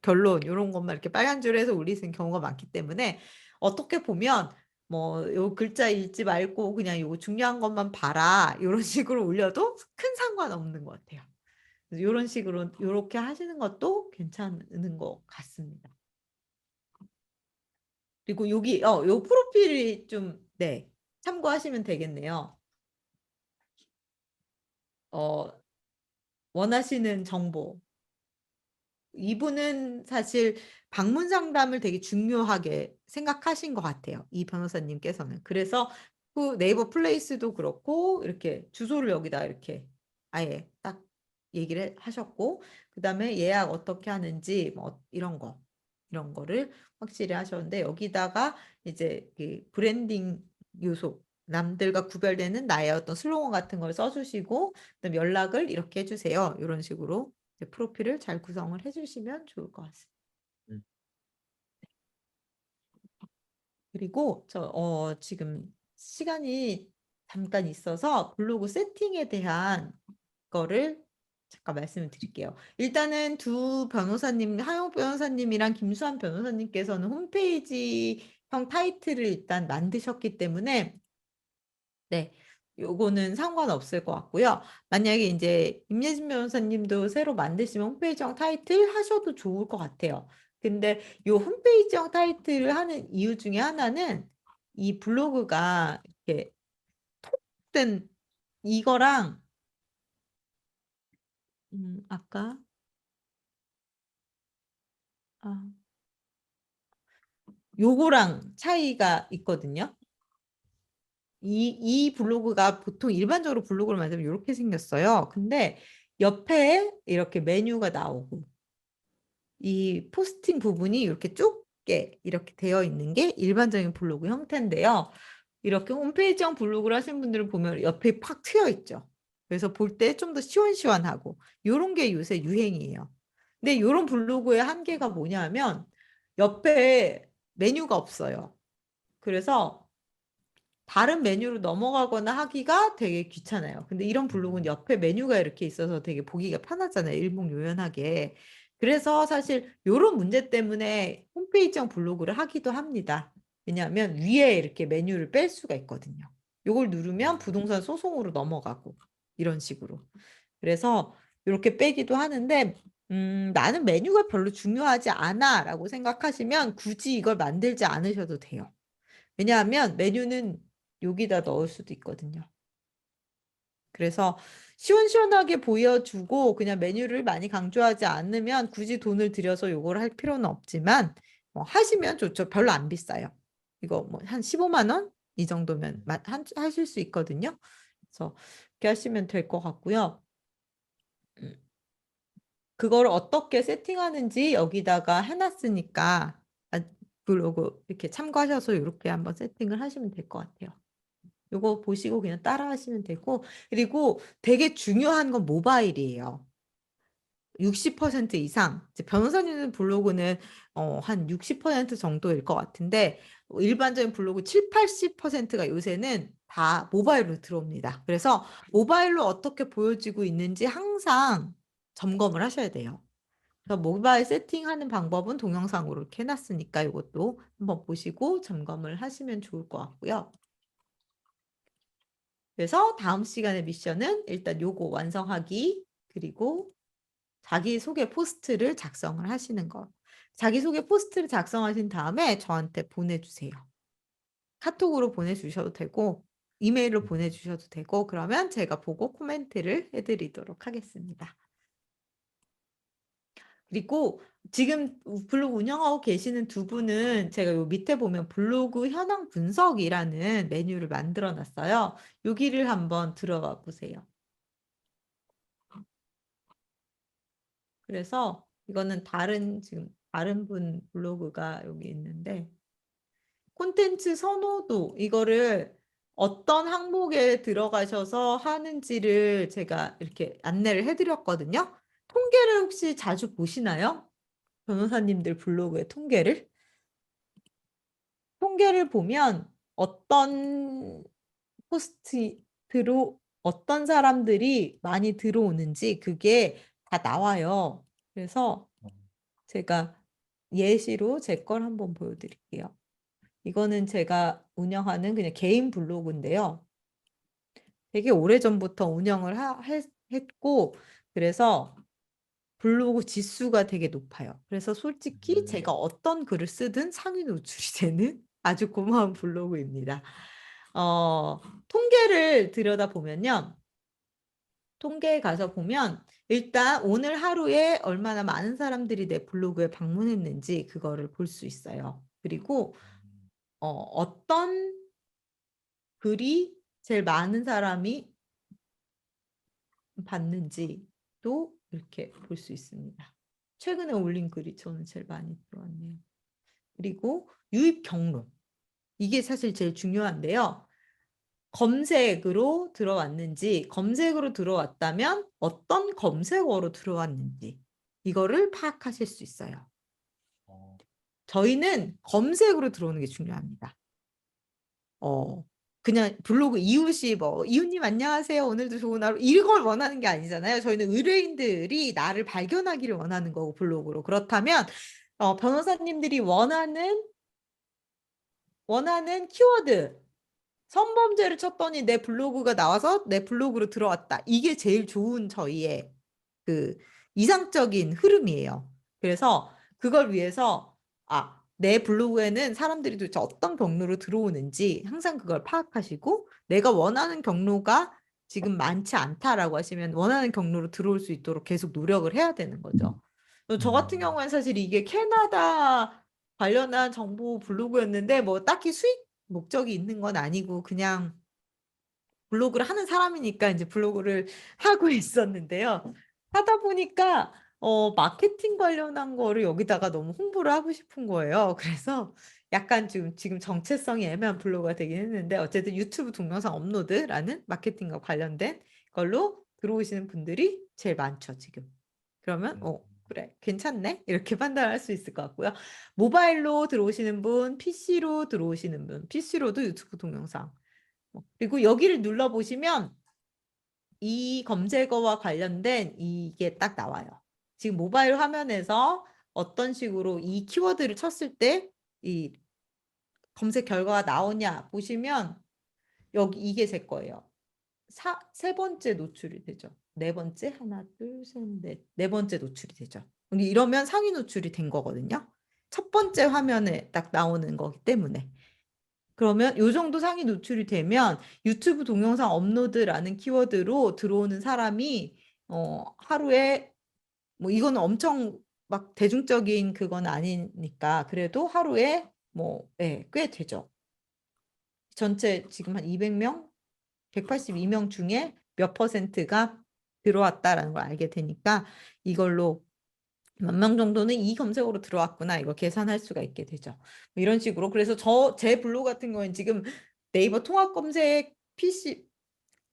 결론 이런 것만 이렇게 빨간 줄 해서 올리시는 경우가 많기 때문에 어떻게 보면 요 글자 읽지 말고 그냥 요거 중요한 것만 봐라 이런 식으로 올려도 큰 상관없는 것 같아요. 이런 식으로 이렇게 하시는 것도 괜찮은 것 같습니다. 그리고 여기 요 프로필이 좀 참고하시면 되겠네요. 원하시는 정보. 이분은 사실 방문 상담을 되게 중요하게 생각하신 것 같아요. 이 변호사님께서는. 그래서 그 네이버 플레이스도 그렇고 이렇게 주소를 여기다 이렇게 아예 딱 얘기를 하셨고 그다음에 예약 어떻게 하는지 이런 거를 확실히 하셨는데 여기다가 이제 그 브랜딩 요소 남들과 구별되는 나의 어떤 슬로건 같은 걸 써주시고 그다음 연락을 이렇게 해주세요. 이런 식으로 프로필을 잘 구성을 해주시면 좋을 것 같습니다. 그리고 지금 시간이 잠깐 있어서 블로그 세팅에 대한 거를 잠깐 말씀을 드릴게요. 일단은 두 변호사님, 하용 변호사님이랑 김수환 변호사님께서는 홈페이지형 타이틀을 일단 만드셨기 때문에 네, 요거는 상관없을 것 같고요. 만약에 이제 임예진 변호사님도 새로 만드시면 홈페이지형 타이틀 하셔도 좋을 것 같아요. 근데 요 홈페이지형 타이틀을 하는 이유 중에 하나는 이 블로그가 이렇게 톡된 이거랑 아까 요거랑 차이가 있거든요. 이 블로그가 보통 일반적으로 블로그를 만들면 이렇게 생겼어요. 근데 옆에 이렇게 메뉴가 나오고 이 포스팅 부분이 이렇게 좁게 이렇게 되어 있는 게 일반적인 블로그 형태인데요. 이렇게 홈페이지형 블로그를 하시는 분들을 보면 옆에 팍 트여 있죠. 그래서 볼 때 좀 더 시원시원하고 이런 게 요새 유행이에요. 근데 이런 블로그의 한계가 뭐냐면 옆에 메뉴가 없어요. 그래서 다른 메뉴로 넘어가거나 하기가 되게 귀찮아요. 근데 이런 블로그는 옆에 메뉴가 이렇게 있어서 되게 보기가 편하잖아요. 일목요연하게. 그래서 사실 이런 문제 때문에 홈페이지형 블로그를 하기도 합니다. 왜냐하면 위에 이렇게 메뉴를 뺄 수가 있거든요. 이걸 누르면 부동산 소송으로 넘어가고 이런 식으로. 그래서 이렇게 빼기도 하는데 나는 메뉴가 별로 중요하지 않아라고 생각하시면 굳이 이걸 만들지 않으셔도 돼요. 왜냐하면 메뉴는 여기다 넣을 수도 있거든요. 그래서 시원시원하게 보여주고 그냥 메뉴를 많이 강조하지 않으면 굳이 돈을 들여서 요걸 할 필요는 없지만 하시면 좋죠. 별로 안 비싸요. 이거 뭐 한 15만 원? 이 정도면 하실 수 있거든요. 그래서 이렇게 하시면 될 것 같고요. 그걸 어떻게 세팅하는지 여기다가 해놨으니까 블로그 이렇게 참고하셔서 이렇게 한번 세팅을 하시면 될 것 같아요. 요거 보시고 그냥 따라 하시면 되고, 그리고 되게 중요한 건 모바일이에요. 60% 이상, 이제 변호사님 블로그는 한 60% 정도일 것 같은데, 일반적인 블로그 7, 80%가 요새는 다 모바일로 들어옵니다. 그래서 모바일로 어떻게 보여지고 있는지 항상 점검을 하셔야 돼요. 그래서 모바일 세팅하는 방법은 동영상으로 이렇게 해놨으니까 이것도 한번 보시고 점검을 하시면 좋을 것 같고요. 그래서 다음 시간의 미션은 일단 요거 완성하기, 그리고 자기소개 포스트를 작성을 하시는 거. 자기소개 포스트를 작성하신 다음에 저한테 보내주세요. 카톡으로 보내주셔도 되고 이메일로 보내주셔도 되고 그러면 제가 보고 코멘트를 해드리도록 하겠습니다. 그리고 지금 블로그 운영하고 계시는 두 분은 제가 요 밑에 보면 블로그 현황 분석이라는 메뉴를 만들어 놨어요. 여기를 한번 들어가 보세요. 그래서 이거는 지금 다른 분 블로그가 여기 있는데 콘텐츠 선호도 이거를 어떤 항목에 들어가셔서 하는지를 제가 이렇게 안내를 해드렸거든요. 통계를 혹시 자주 보시나요? 변호사님들 블로그의 통계를? 통계를 보면 어떤 포스트로 어떤 사람들이 많이 들어오는지 그게 다 나와요. 그래서 제가 예시로 제 걸 한번 보여드릴게요. 이거는 제가 운영하는 그냥 개인 블로그인데요. 되게 오래전부터 운영을 했고 그래서 블로그 지수가 되게 높아요. 그래서 솔직히 제가 어떤 글을 쓰든 상위 노출이 되는 아주 고마운 블로그입니다. 통계를 들여다보면요. 통계에 가서 보면 일단 오늘 하루에 얼마나 많은 사람들이 내 블로그에 방문했는지 그거를 볼 수 있어요. 그리고 어떤 글이 제일 많은 사람이 봤는지도 이렇게 볼 수 있습니다. 최근에 올린 글이 저는 제일 많이 들어왔네요. 그리고 유입 경로. 이게 사실 제일 중요한데요. 검색으로 들어왔는지, 검색으로 들어왔다면 어떤 검색어로 들어왔는지 이거를 파악하실 수 있어요. 저희는 검색으로 들어오는 게 중요합니다. 그냥 블로그 이웃이 뭐 이웃님 안녕하세요 오늘도 좋은 하루 이걸 원하는 게 아니잖아요. 저희는 의뢰인들이 나를 발견하기를 원하는 거고 블로그로. 그렇다면 변호사님들이 원하는 키워드 성범죄를 쳤더니 내 블로그가 나와서 내 블로그로 들어왔다. 이게 제일 좋은 저희의 그 이상적인 흐름이에요. 그래서 그걸 위해서 내 블로그에는 사람들이 도대체 어떤 경로로 들어오는지 항상 그걸 파악하시고 내가 원하는 경로가 지금 많지 않다라고 하시면 원하는 경로로 들어올 수 있도록 계속 노력을 해야 되는 거죠. 저 같은 경우에는 사실 이게 캐나다 관련한 정보 블로그였는데 뭐 딱히 수익 목적이 있는 건 아니고 그냥 블로그를 하는 사람이니까 이제 블로그를 하고 있었는데요. 하다 보니까 마케팅 관련한 거를 여기다가 너무 홍보를 하고 싶은 거예요. 그래서 약간 지금 정체성이 애매한 블로그가 되긴 했는데 어쨌든 유튜브 동영상 업로드라는 마케팅과 관련된 걸로 들어오시는 분들이 제일 많죠, 지금. 그러면 그래 괜찮네 이렇게 판단할 수 있을 것 같고요. 모바일로 들어오시는 분, PC로 들어오시는 분, PC로도 유튜브 동영상 그리고 여기를 눌러보시면 이 검색어와 관련된 이게 딱 나와요. 지금 모바일 화면에서 어떤 식으로 이 키워드를 쳤을 때 이 검색 결과가 나오냐 보시면 여기 이게 제 거예요. 세 번째 노출이 되죠. 네 번째 하나 둘 셋 넷 네 번째 노출이 되죠. 이러면 상위 노출이 된 거거든요. 첫 번째 화면에 딱 나오는 거기 때문에. 그러면 요 정도 상위 노출이 되면 유튜브 동영상 업로드라는 키워드로 들어오는 사람이 하루에 뭐 이거는 엄청 막 대중적인 그건 아니니까 그래도 하루에 뭐 꽤 되죠. 전체 지금 한 200명, 182명 중에 몇 %가 들어왔다라는 걸 알게 되니까 이걸로 몇 명 정도는 이 검색어로 들어왔구나 이거 계산할 수가 있게 되죠. 뭐 이런 식으로 그래서 제 블로그 같은 경우는 지금 네이버 통합 검색 PC,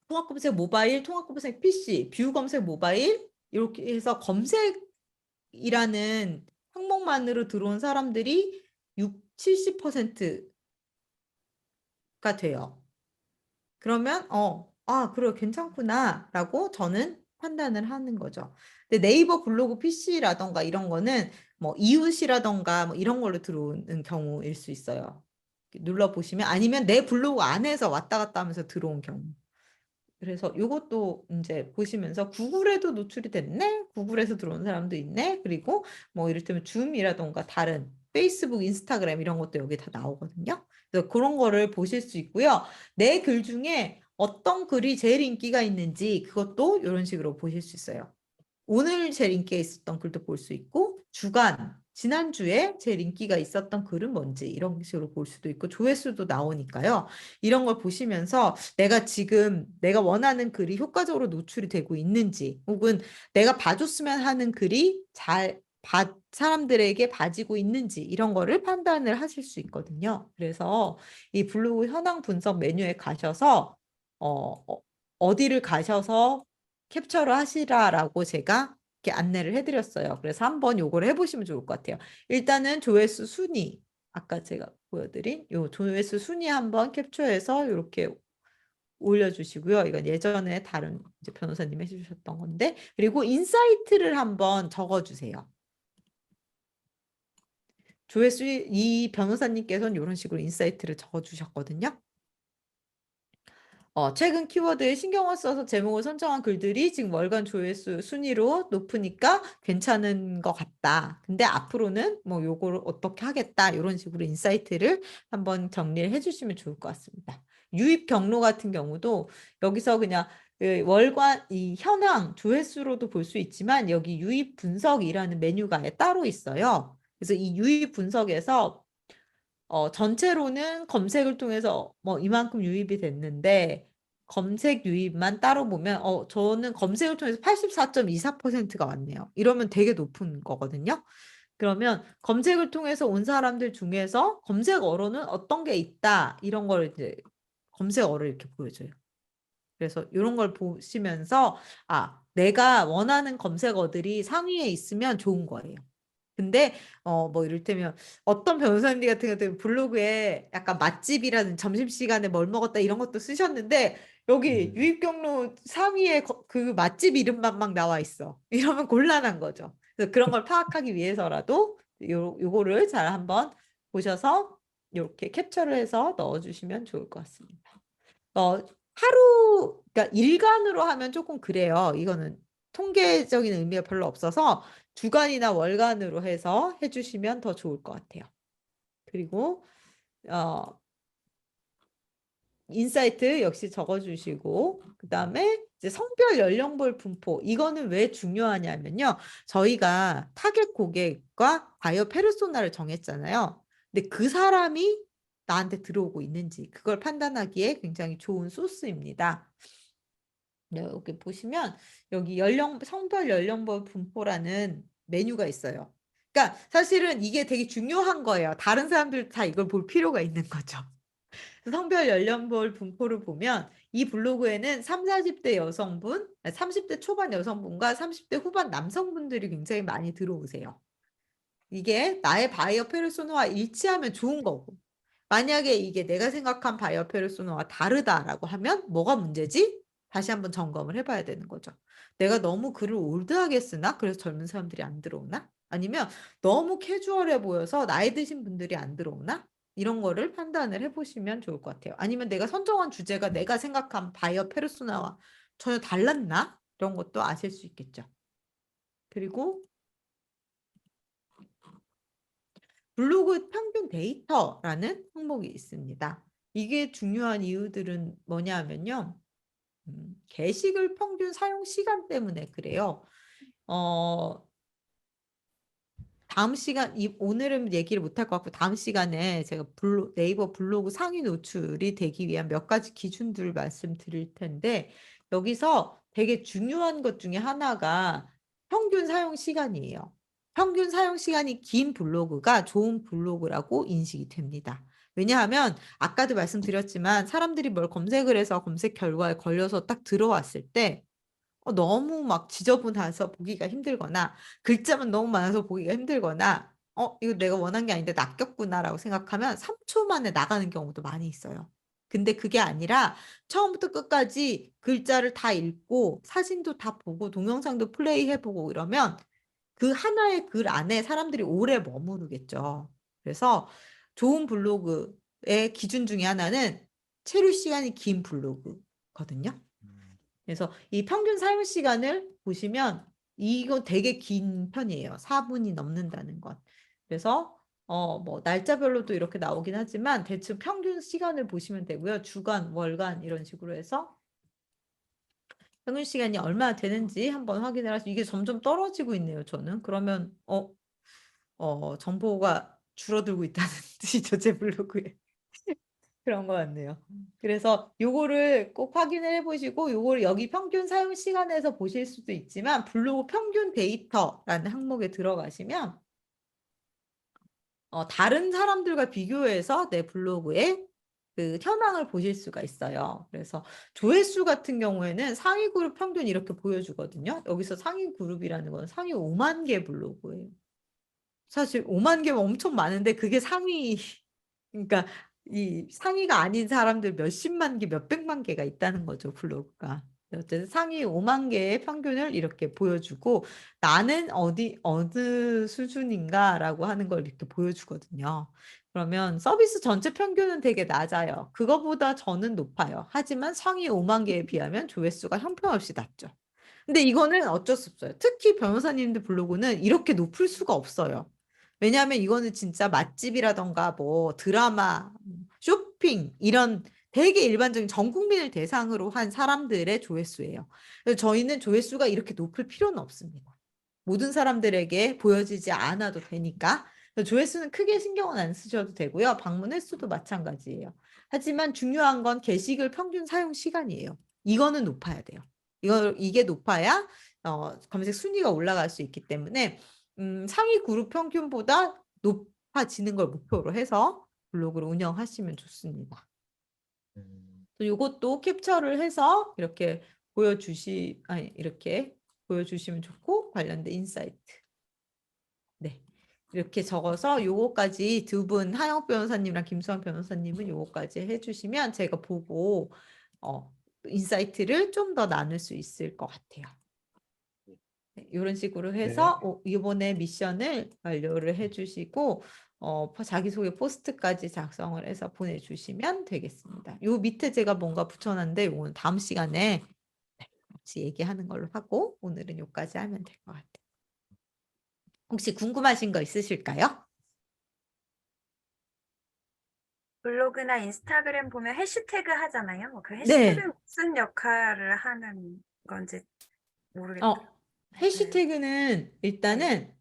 통합 검색 모바일, 통합 검색 PC, 뷰 검색 모바일 이렇게 해서 검색이라는 항목만으로 들어온 사람들이 70%가 돼요. 그러면 그래 괜찮구나라고 저는 판단을 하는 거죠. 근데 네이버 블로그 PC라던가 이런 거는 뭐 이웃이라던가 뭐 이런 걸로 들어오는 경우일 수 있어요. 눌러보시면 아니면 내 블로그 안에서 왔다 갔다 하면서 들어온 경우. 그래서 이것도 이제 보시면서 구글에도 노출이 됐네? 구글에서 들어온 사람도 있네? 그리고 뭐 이를테면 줌이라던가 다른 페이스북, 인스타그램 이런 것도 여기 다 나오거든요. 그래서 그런 거를 보실 수 있고요. 내 글 중에 어떤 글이 제일 인기가 있는지 그것도 이런 식으로 보실 수 있어요. 오늘 제일 인기가 있었던 글도 볼 수 있고 주간, 지난주에 제일 인기가 있었던 글은 뭔지 이런 식으로 볼 수도 있고 조회수도 나오니까요. 이런 걸 보시면서 내가 원하는 글이 효과적으로 노출이 되고 있는지 혹은 내가 봐줬으면 하는 글이 사람들에게 봐지고 있는지 이런 거를 판단을 하실 수 있거든요. 그래서 이 블로그 현황 분석 메뉴에 가셔서 어디를 가셔서 캡처를 하시라라고 제가 이렇게 안내를 해드렸어요. 그래서 한번 요거를 해보시면 좋을 것 같아요. 일단은 조회수 순위, 아까 제가 보여드린 요 조회수 순위 한번 캡처해서 이렇게 올려주시고요. 이건 예전에 다른 이제 변호사님 해주셨던 건데, 그리고 인사이트를 한번 적어주세요. 조회수 이 변호사님께서는 이런 식으로 인사이트를 적어주셨거든요. 최근 키워드에 신경을 써서 제목을 선정한 글들이 지금 월간 조회수 순위로 높으니까 괜찮은 것 같다. 근데 앞으로는 뭐 요거를 어떻게 하겠다. 이런 식으로 인사이트를 한번 정리를 해주시면 좋을 것 같습니다. 유입 경로 같은 경우도 여기서 그냥 월간 이 현황 조회수로도 볼 수 있지만 여기 유입 분석이라는 메뉴가 따로 있어요. 그래서 이 유입 분석에서 전체로는 검색을 통해서 뭐 이만큼 유입이 됐는데 검색 유입만 따로 보면 저는 검색을 통해서 84.24%가 왔네요. 이러면 되게 높은 거거든요. 그러면 검색을 통해서 온 사람들 중에서 검색어로는 어떤 게 있다 이런 걸 이제 검색어를 이렇게 보여줘요. 그래서 이런 걸 보시면서 내가 원하는 검색어들이 상위에 있으면 좋은 거예요. 근데 뭐 이를테면 어떤 변호사님 같은 경우는 블로그에 약간 맛집이라든 점심시간에 뭘 먹었다 이런 것도 쓰셨는데 여기 유입 경로 상위에 그 맛집 이름만 막 나와 있어. 이러면 곤란한 거죠. 그래서 그런 걸 파악하기 위해서라도 요거를 잘 한번 보셔서 이렇게 캡처를 해서 넣어주시면 좋을 것 같습니다. 그러니까 일간으로 하면 조금 그래요. 이거는 통계적인 의미가 별로 없어서 주간이나 월간으로 해서 해주시면 더 좋을 것 같아요. 그리고 인사이트 역시 적어주시고 그다음에 이제 성별 연령별 분포 이거는 왜 중요하냐면요. 저희가 타겟 고객과 바이어 페르소나를 정했잖아요. 근데 그 사람이 나한테 들어오고 있는지 그걸 판단하기에 굉장히 좋은 소스입니다. 네, 여기 보시면 여기 성별 연령별 분포라는 메뉴가 있어요. 그러니까 사실은 이게 되게 중요한 거예요. 다른 사람들 다 이걸 볼 필요가 있는 거죠. 성별 연령별 분포를 보면 이 블로그에는 30, 40대 여성분, 30대 초반 여성분과 30대 후반 남성분들이 굉장히 많이 들어오세요. 이게 나의 바이어 페르소나와 일치하면 좋은 거고 만약에 이게 내가 생각한 바이어 페르소나와 다르다라고 하면 뭐가 문제지? 다시 한번 점검을 해봐야 되는 거죠. 내가 너무 글을 올드하게 쓰나? 그래서 젊은 사람들이 안 들어오나? 아니면 너무 캐주얼해 보여서 나이 드신 분들이 안 들어오나? 이런 거를 판단을 해보시면 좋을 것 같아요. 아니면 내가 선정한 주제가 내가 생각한 바이어 페르소나와 전혀 달랐나? 이런 것도 아실 수 있겠죠. 그리고 블로그 평균 데이터라는 항목이 있습니다. 이게 중요한 이유들은 뭐냐 하면요. 게시글 평균 사용 시간 때문에 그래요. 다음 시간, 오늘은 얘기를 못할 것 같고 다음 시간에 제가 네이버 블로그 상위 노출이 되기 위한 몇 가지 기준들을 말씀드릴 텐데 여기서 되게 중요한 것 중에 하나가 평균 사용 시간이에요. 평균 사용 시간이 긴 블로그가 좋은 블로그라고 인식이 됩니다. 왜냐하면 아까도 말씀드렸지만 사람들이 뭘 검색을 해서 검색 결과에 걸려서 딱 들어왔을 때 너무 막 지저분해서 보기가 힘들거나 글자만 너무 많아서 보기가 힘들거나 이거 내가 원한 게 아닌데 낚였구나라고 생각하면 3초 만에 나가는 경우도 많이 있어요. 근데 그게 아니라 처음부터 끝까지 글자를 다 읽고 사진도 다 보고 동영상도 플레이해보고 이러면 그 하나의 글 안에 사람들이 오래 머무르겠죠. 그래서 좋은 블로그의 기준 중에 하나는 체류 시간이 긴 블로그거든요. 그래서 이 평균 사용 시간을 보시면 이거 되게 긴 편이에요. 4분이 넘는다는 것. 그래서 뭐 날짜별로도 이렇게 나오긴 하지만 대충 평균 시간을 보시면 되고요. 주간, 월간 이런 식으로 해서 평균 시간이 얼마나 되는지 한번 확인을 하시고 이게 점점 떨어지고 있네요. 저는 그러면 정보가 줄어들고 있다는 뜻이죠. 제 블로그에. 그런 것 같네요. 그래서 요거를 꼭 확인을 해보시고 요거를 여기 평균 사용 시간에서 보실 수도 있지만 블로그 평균 데이터라는 항목에 들어가시면 다른 사람들과 비교해서 내 블로그의 그 현황을 보실 수가 있어요. 그래서 조회수 같은 경우에는 상위 그룹 평균 이렇게 보여주거든요. 여기서 상위 그룹이라는 건 상위 5만 개 블로그예요. 사실 5만 개면 엄청 많은데 그게 상위 그러니까 이 상위가 아닌 사람들 몇십만 개, 몇백만 개가 있다는 거죠, 블로그가. 어쨌든 상위 5만 개의 평균을 이렇게 보여주고 나는 어느 수준인가라고 하는 걸 이렇게 보여주거든요. 그러면 서비스 전체 평균은 되게 낮아요. 그거보다 저는 높아요. 하지만 상위 5만 개에 비하면 조회수가 형편없이 낮죠. 근데 이거는 어쩔 수 없어요. 특히 변호사님들 블로그는 이렇게 높을 수가 없어요. 왜냐하면 이거는 진짜 맛집이라던가 뭐 드라마, 쇼핑 이런 되게 일반적인 전 국민을 대상으로 한 사람들의 조회수예요. 그래서 저희는 조회수가 이렇게 높을 필요는 없습니다. 모든 사람들에게 보여지지 않아도 되니까 조회수는 크게 신경은 안 쓰셔도 되고요. 방문 횟수도 마찬가지예요. 하지만 중요한 건 게시글 평균 사용 시간이에요. 이거는 높아야 돼요. 이게 높아야 검색 순위가 올라갈 수 있기 때문에 상위 그룹 평균보다 높아지는 걸 목표로 해서 블로그를 운영하시면 좋습니다. 또 이것도 캡처를 해서 이렇게 이렇게 보여주시면 좋고 관련된 인사이트. 네. 이렇게 적어서 요거까지 두 분, 한영 변호사님이랑 김수환 변호사님은 요거까지 해주시면 제가 보고 인사이트를 좀 더 나눌 수 있을 것 같아요. 네, 이런 식으로 해서 이번에 미션을 완료를 해주시고 자기소개 포스트까지 작성을 해서 보내주시면 되겠습니다. 요 밑에 제가 뭔가 붙여놨는데 오늘 다음 시간에 같이 얘기하는 걸로 하고 오늘은 요까지 하면 될 것 같아요. 혹시 궁금하신 거 있으실까요?
블로그나 인스타그램 보면 해시태그 하잖아요. 그
네.
해시태그는 무슨 역할을 하는 건지 모르겠어요.
해시태그는 일단은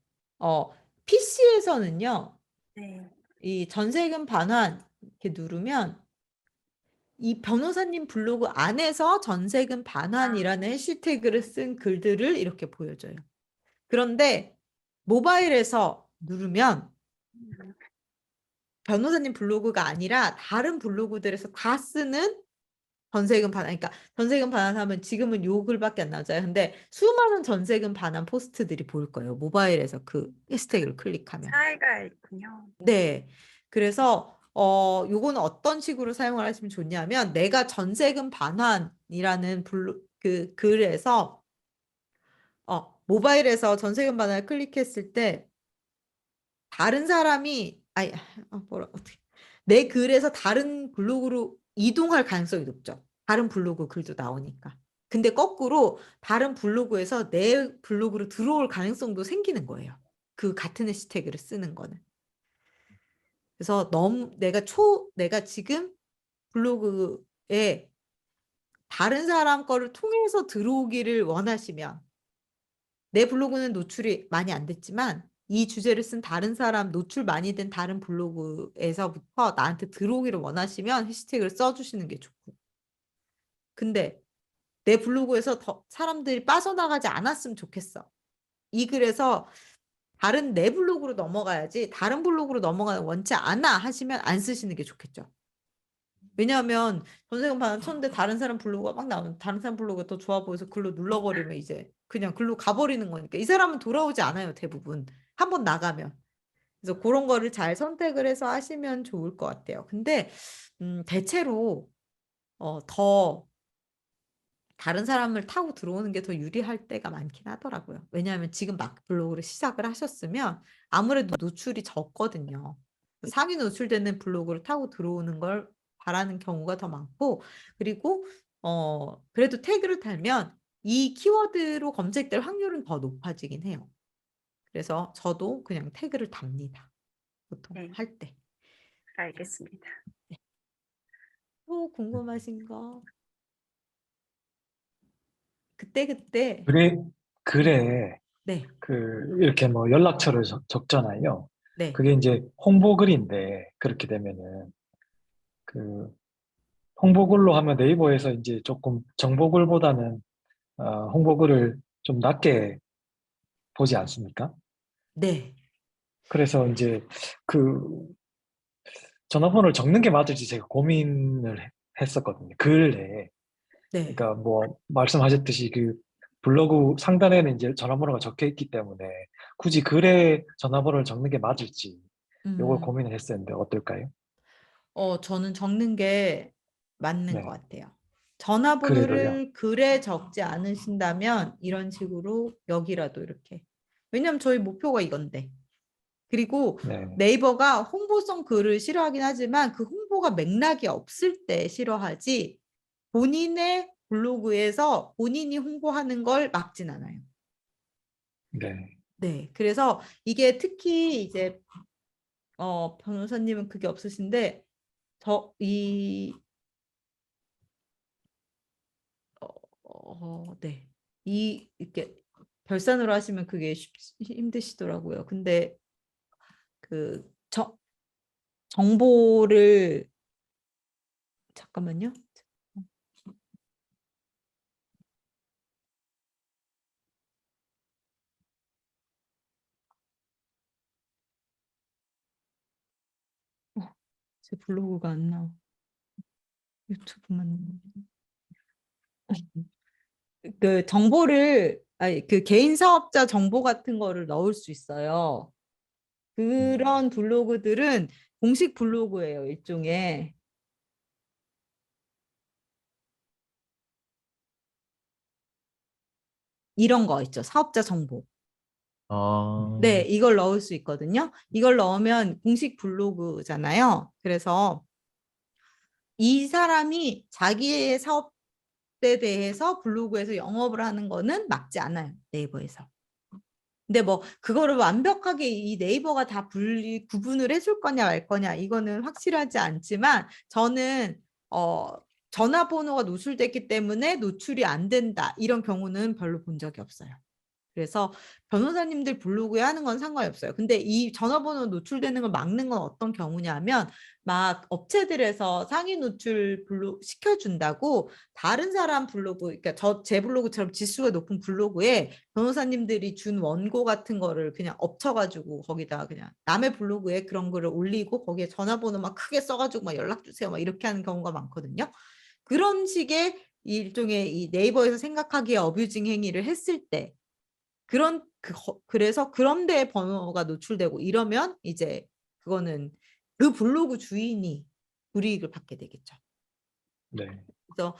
PC에서는요.
네.
이 전세금 반환 이렇게 누르면 이 변호사님 블로그 안에서 전세금 반환이라는 해시태그를 쓴 글들을 이렇게 보여줘요. 그런데 모바일에서 누르면 변호사님 블로그가 아니라 다른 블로그들에서 다 쓰는 전세금 반환, 그러니까 전세금 반환하면 지금은 요 글밖에 안 나오잖아요. 근데 수많은 전세금 반환 포스트들이 보일 거예요. 모바일에서 그 해시태그를 클릭하면.
차이가 있군요.
네. 그래서 요거는 어떤 식으로 사용을 하시면 좋냐면 내가 전세금 반환이라는 그 글에서 모바일에서 전세금 반환을 클릭했을 때 다른 사람이 어떻게 내 글에서 다른 블로그로 이동할 가능성이 높죠. 다른 블로그 글도 나오니까. 근데 거꾸로 다른 블로그에서 내 블로그로 들어올 가능성도 생기는 거예요. 그 같은 해시태그를 쓰는 거는. 그래서 내가 지금 블로그에 다른 사람 거를 통해서 들어오기를 원하시면 내 블로그는 노출이 많이 안 됐지만 이 주제를 쓴 다른 사람 노출 많이 된 다른 블로그에서부터 나한테 들어오기를 원하시면 해시태그를 써주시는 게 좋고 근데 내 블로그에서 더 사람들이 빠져나가지 않았으면 좋겠어. 이 글에서 다른 내 블로그로 넘어가야지 다른 블로그로 넘어가는 원치 않아 하시면 안 쓰시는 게 좋겠죠. 왜냐하면 전세금 반환 쳤는데 다른 사람 블로그가 막 나오는 다른 사람 블로그가 더 좋아 보여서 글로 눌러버리면 이제 그냥 글로 가버리는 거니까 이 사람은 돌아오지 않아요. 대부분 한번 나가면. 그래서 그런 거를 잘 선택을 해서 하시면 좋을 것 같아요. 근데 대체로 더 다른 사람을 타고 들어오는 게 더 유리할 때가 많긴 하더라고요. 왜냐하면 지금 막 블로그를 시작을 하셨으면 아무래도 노출이 적거든요. 상위 노출되는 블로그를 타고 들어오는 걸 바라는 경우가 더 많고 그리고 그래도 태그를 달면 이 키워드로 검색될 확률은 더 높아지긴 해요. 그래서 저도 그냥 태그를 답니다. 보통
네.
할 때.
알겠습니다.
또 궁금하신 거? 그때
글에
네.
이렇게 뭐 연락처를 적잖아요.
네.
그게 이제 홍보글인데 그렇게 되면은 그 홍보글로 하면 네이버에서 이제 조금 정보글보다는 홍보글을 좀 낮게 보지 않습니까?
네.
그래서 이제 그 전화번호를 적는 게 맞을지 제가 고민을 했었거든요. 글에.
네.
그러니까 뭐 말씀하셨듯이 그 블로그 상단에는 이제 전화번호가 적혀 있기 때문에 굳이 글에 전화번호를 적는 게 맞을지 요걸
음.
고민을 했었는데 어떨까요?
저는 적는 게 맞는 것
네,
같아요.
그래도요.
전화번호를 글에 적지 않으신다면 이런 식으로 여기라도 이렇게. 왜냐면 저희 목표가 이건데. 그리고
네,
네이버가 홍보성 글을 싫어하긴 하지만 그 홍보가 맥락이 없을 때 싫어하지 본인의 블로그에서 본인이 홍보하는 걸 막진 않아요.
네,
네. 그래서 이게 특히 이제 변호사님은 그게 없으신데 이 네. 이렇게 별산으로 하시면 그게 힘드시더라고요. 근데 그 정보를 잠깐만요. 제 블로그가 안 나와. 유튜브만. 그 정보를 그 개인 사업자 정보 같은 거를 넣을 수 있어요. 그런 블로그들은 공식 블로그예요, 일종의. 이런 거 있죠. 사업자 정보. 네, 이걸 넣을 수 있거든요. 이걸 넣으면 공식 블로그잖아요. 그래서 이 사람이 자기의 사업에 대해서 블로그에서 영업을 하는 거는 막지 않아요. 네이버에서. 근데 뭐 그거를 완벽하게 이 네이버가 다 구분을 해줄 거냐 말 거냐 이거는 확실하지 않지만 저는 전화번호가 노출됐기 때문에 노출이 안 된다 이런 경우는 별로 본 적이 없어요. 그래서 변호사님들 블로그에 하는 건 상관이 없어요. 근데 이 전화번호 노출되는 걸 막는 건 어떤 경우냐면 막 업체들에서 상위 노출 시켜준다고 다른 사람 블로그, 그러니까 제 블로그처럼 지수가 높은 블로그에 변호사님들이 준 원고 같은 거를 그냥 엎쳐가지고 거기다 그냥 남의 블로그에 그런 거를 올리고 거기에 전화번호 막 크게 써가지고 막 연락 주세요 막 이렇게 하는 경우가 많거든요. 그런 식의 일종의 이 네이버에서 생각하기에 어뷰징 행위를 했을 때 그래서 그런 데에 번호가 노출되고 이러면 이제 그거는 그 블로그 주인이 불이익을 받게 되겠죠.
네.
그래서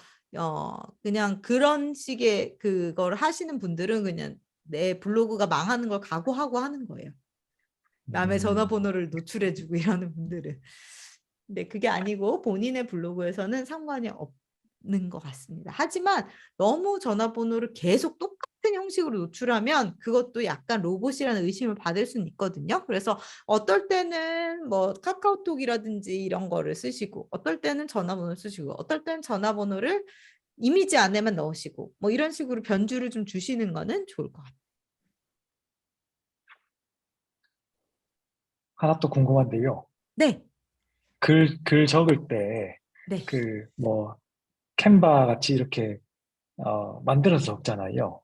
그냥 그런 식의 그걸 하시는 분들은 그냥 내 블로그가 망하는 걸 각오하고 하는 거예요. 남의 전화번호를 노출해주고 이러는 분들은. 근데 그게 아니고 본인의 블로그에서는 상관이 없는 것 같습니다. 하지만 너무 전화번호를 계속 똑같은 형식으로 노출하면 그것도 약간 로봇이라는 의심을 받을 수는 있거든요. 그래서 어떨 때는 뭐 카카오톡이라든지 이런 거를 쓰시고 어떨 때는 전화번호를 쓰시고 어떨 때는 전화번호를 이미지 안에만 넣으시고 뭐 이런 식으로 변주를 좀 주시는 거는 좋을 것 같아요.
하나 또 궁금한데요.
네.
글 적을 때,
네.
뭐, 캔바 같이 이렇게, 만들어서 적잖아요.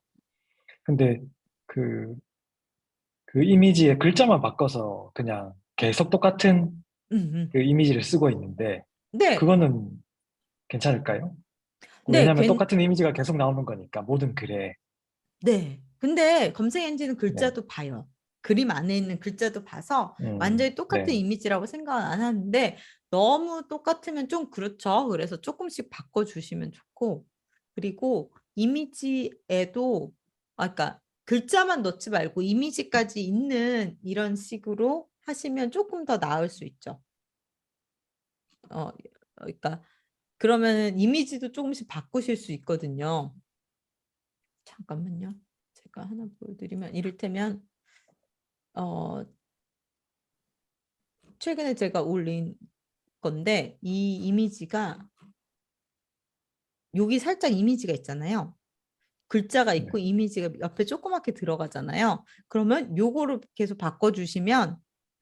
근데 그, 그 이미지의 글자만 바꿔서 그냥 계속 똑같은 그 이미지를 쓰고 있는데,
네.
그거는 괜찮을까요?
네.
왜냐하면 똑같은 이미지가 계속 나오는 거니까, 모든 글에.
네. 근데 검색 엔진은
네.
글자도 봐요. 그림 안에 있는 글자도 봐서 완전히 똑같은
네.
이미지라고 생각은 안 하는데 너무 똑같으면 좀 그렇죠. 그래서 조금씩 바꿔주시면 좋고 그리고 이미지에도 그러니까 글자만 넣지 말고 이미지까지 있는 이런 식으로 하시면 조금 더 나을 수 있죠. 그러니까 그러면 이미지도 조금씩 바꾸실 수 있거든요. 잠깐만요. 제가 하나 보여드리면 이를테면 최근에 제가 올린 건데 이 이미지가 여기 살짝 이미지가 있잖아요. 글자가 있고
네.
이미지가 옆에 조그맣게 들어가잖아요. 그러면 요거를 계속 바꿔주시면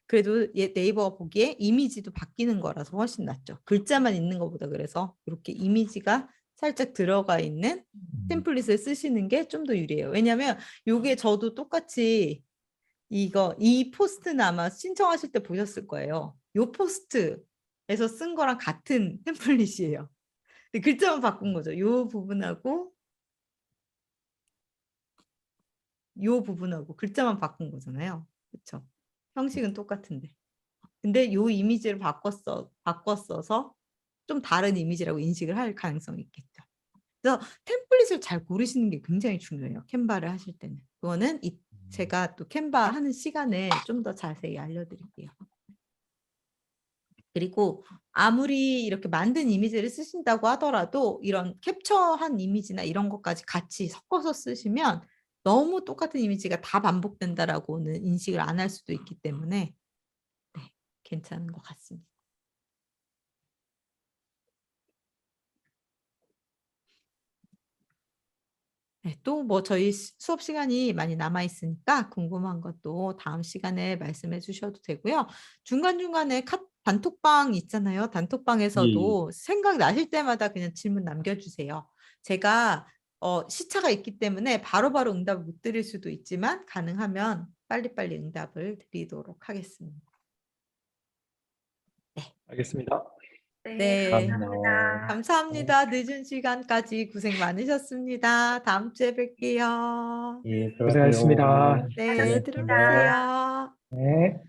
그래도 네이버가 보기에 이미지도 바뀌는 거라서 훨씬 낫죠. 글자만 있는 것보다 그래서 이렇게 이미지가 살짝 들어가 있는 템플릿을 쓰시는 게 좀 더 유리해요. 왜냐하면 요게 저도 똑같이 이 포스트는 아마 신청하실 때 보셨을 거예요. 요 포스트에서 쓴 거랑 같은 템플릿이에요. 근데 글자만 바꾼 거죠. 요 부분하고 요 부분하고 글자만 바꾼 거잖아요. 그렇죠? 형식은 똑같은데. 근데 요 이미지를 바꿨어서 좀 다른 이미지라고 인식을 할 가능성이 있겠죠. 그래서 템플릿을 잘 고르시는 게 굉장히 중요해요. 캔바를 하실 때는. 그거는 제가 또 캔바 하는 시간에 좀 더 자세히 알려드릴게요. 그리고 아무리 이렇게 만든 이미지를 쓰신다고 하더라도 이런 캡처한 이미지나 이런 것까지 같이 섞어서 쓰시면 너무 똑같은 이미지가 다 반복된다라고는 인식을 안 할 수도 있기 때문에 네, 괜찮은 것 같습니다. 네, 또 뭐 저희 수업 시간이 많이 남아 있으니까 궁금한 것도 다음 시간에 말씀해 주셔도 되고요. 중간중간에 단톡방 있잖아요.
예.
단톡방에서도 생각나실 때마다 그냥 질문 남겨주세요. 제가 시차가 있기 때문에 바로바로 응답을 못 드릴 수도 있지만 가능하면 빨리빨리 응답을 드리도록 하겠습니다.
알겠습니다.
네,
네.
감사합니다.
감사합니다. 늦은 시간까지 고생 많으셨습니다. 다음 주에 뵐게요.
예,
고생하셨습니다.
들어가세요.
네,
고생하셨습니다.
들어가세요.
네.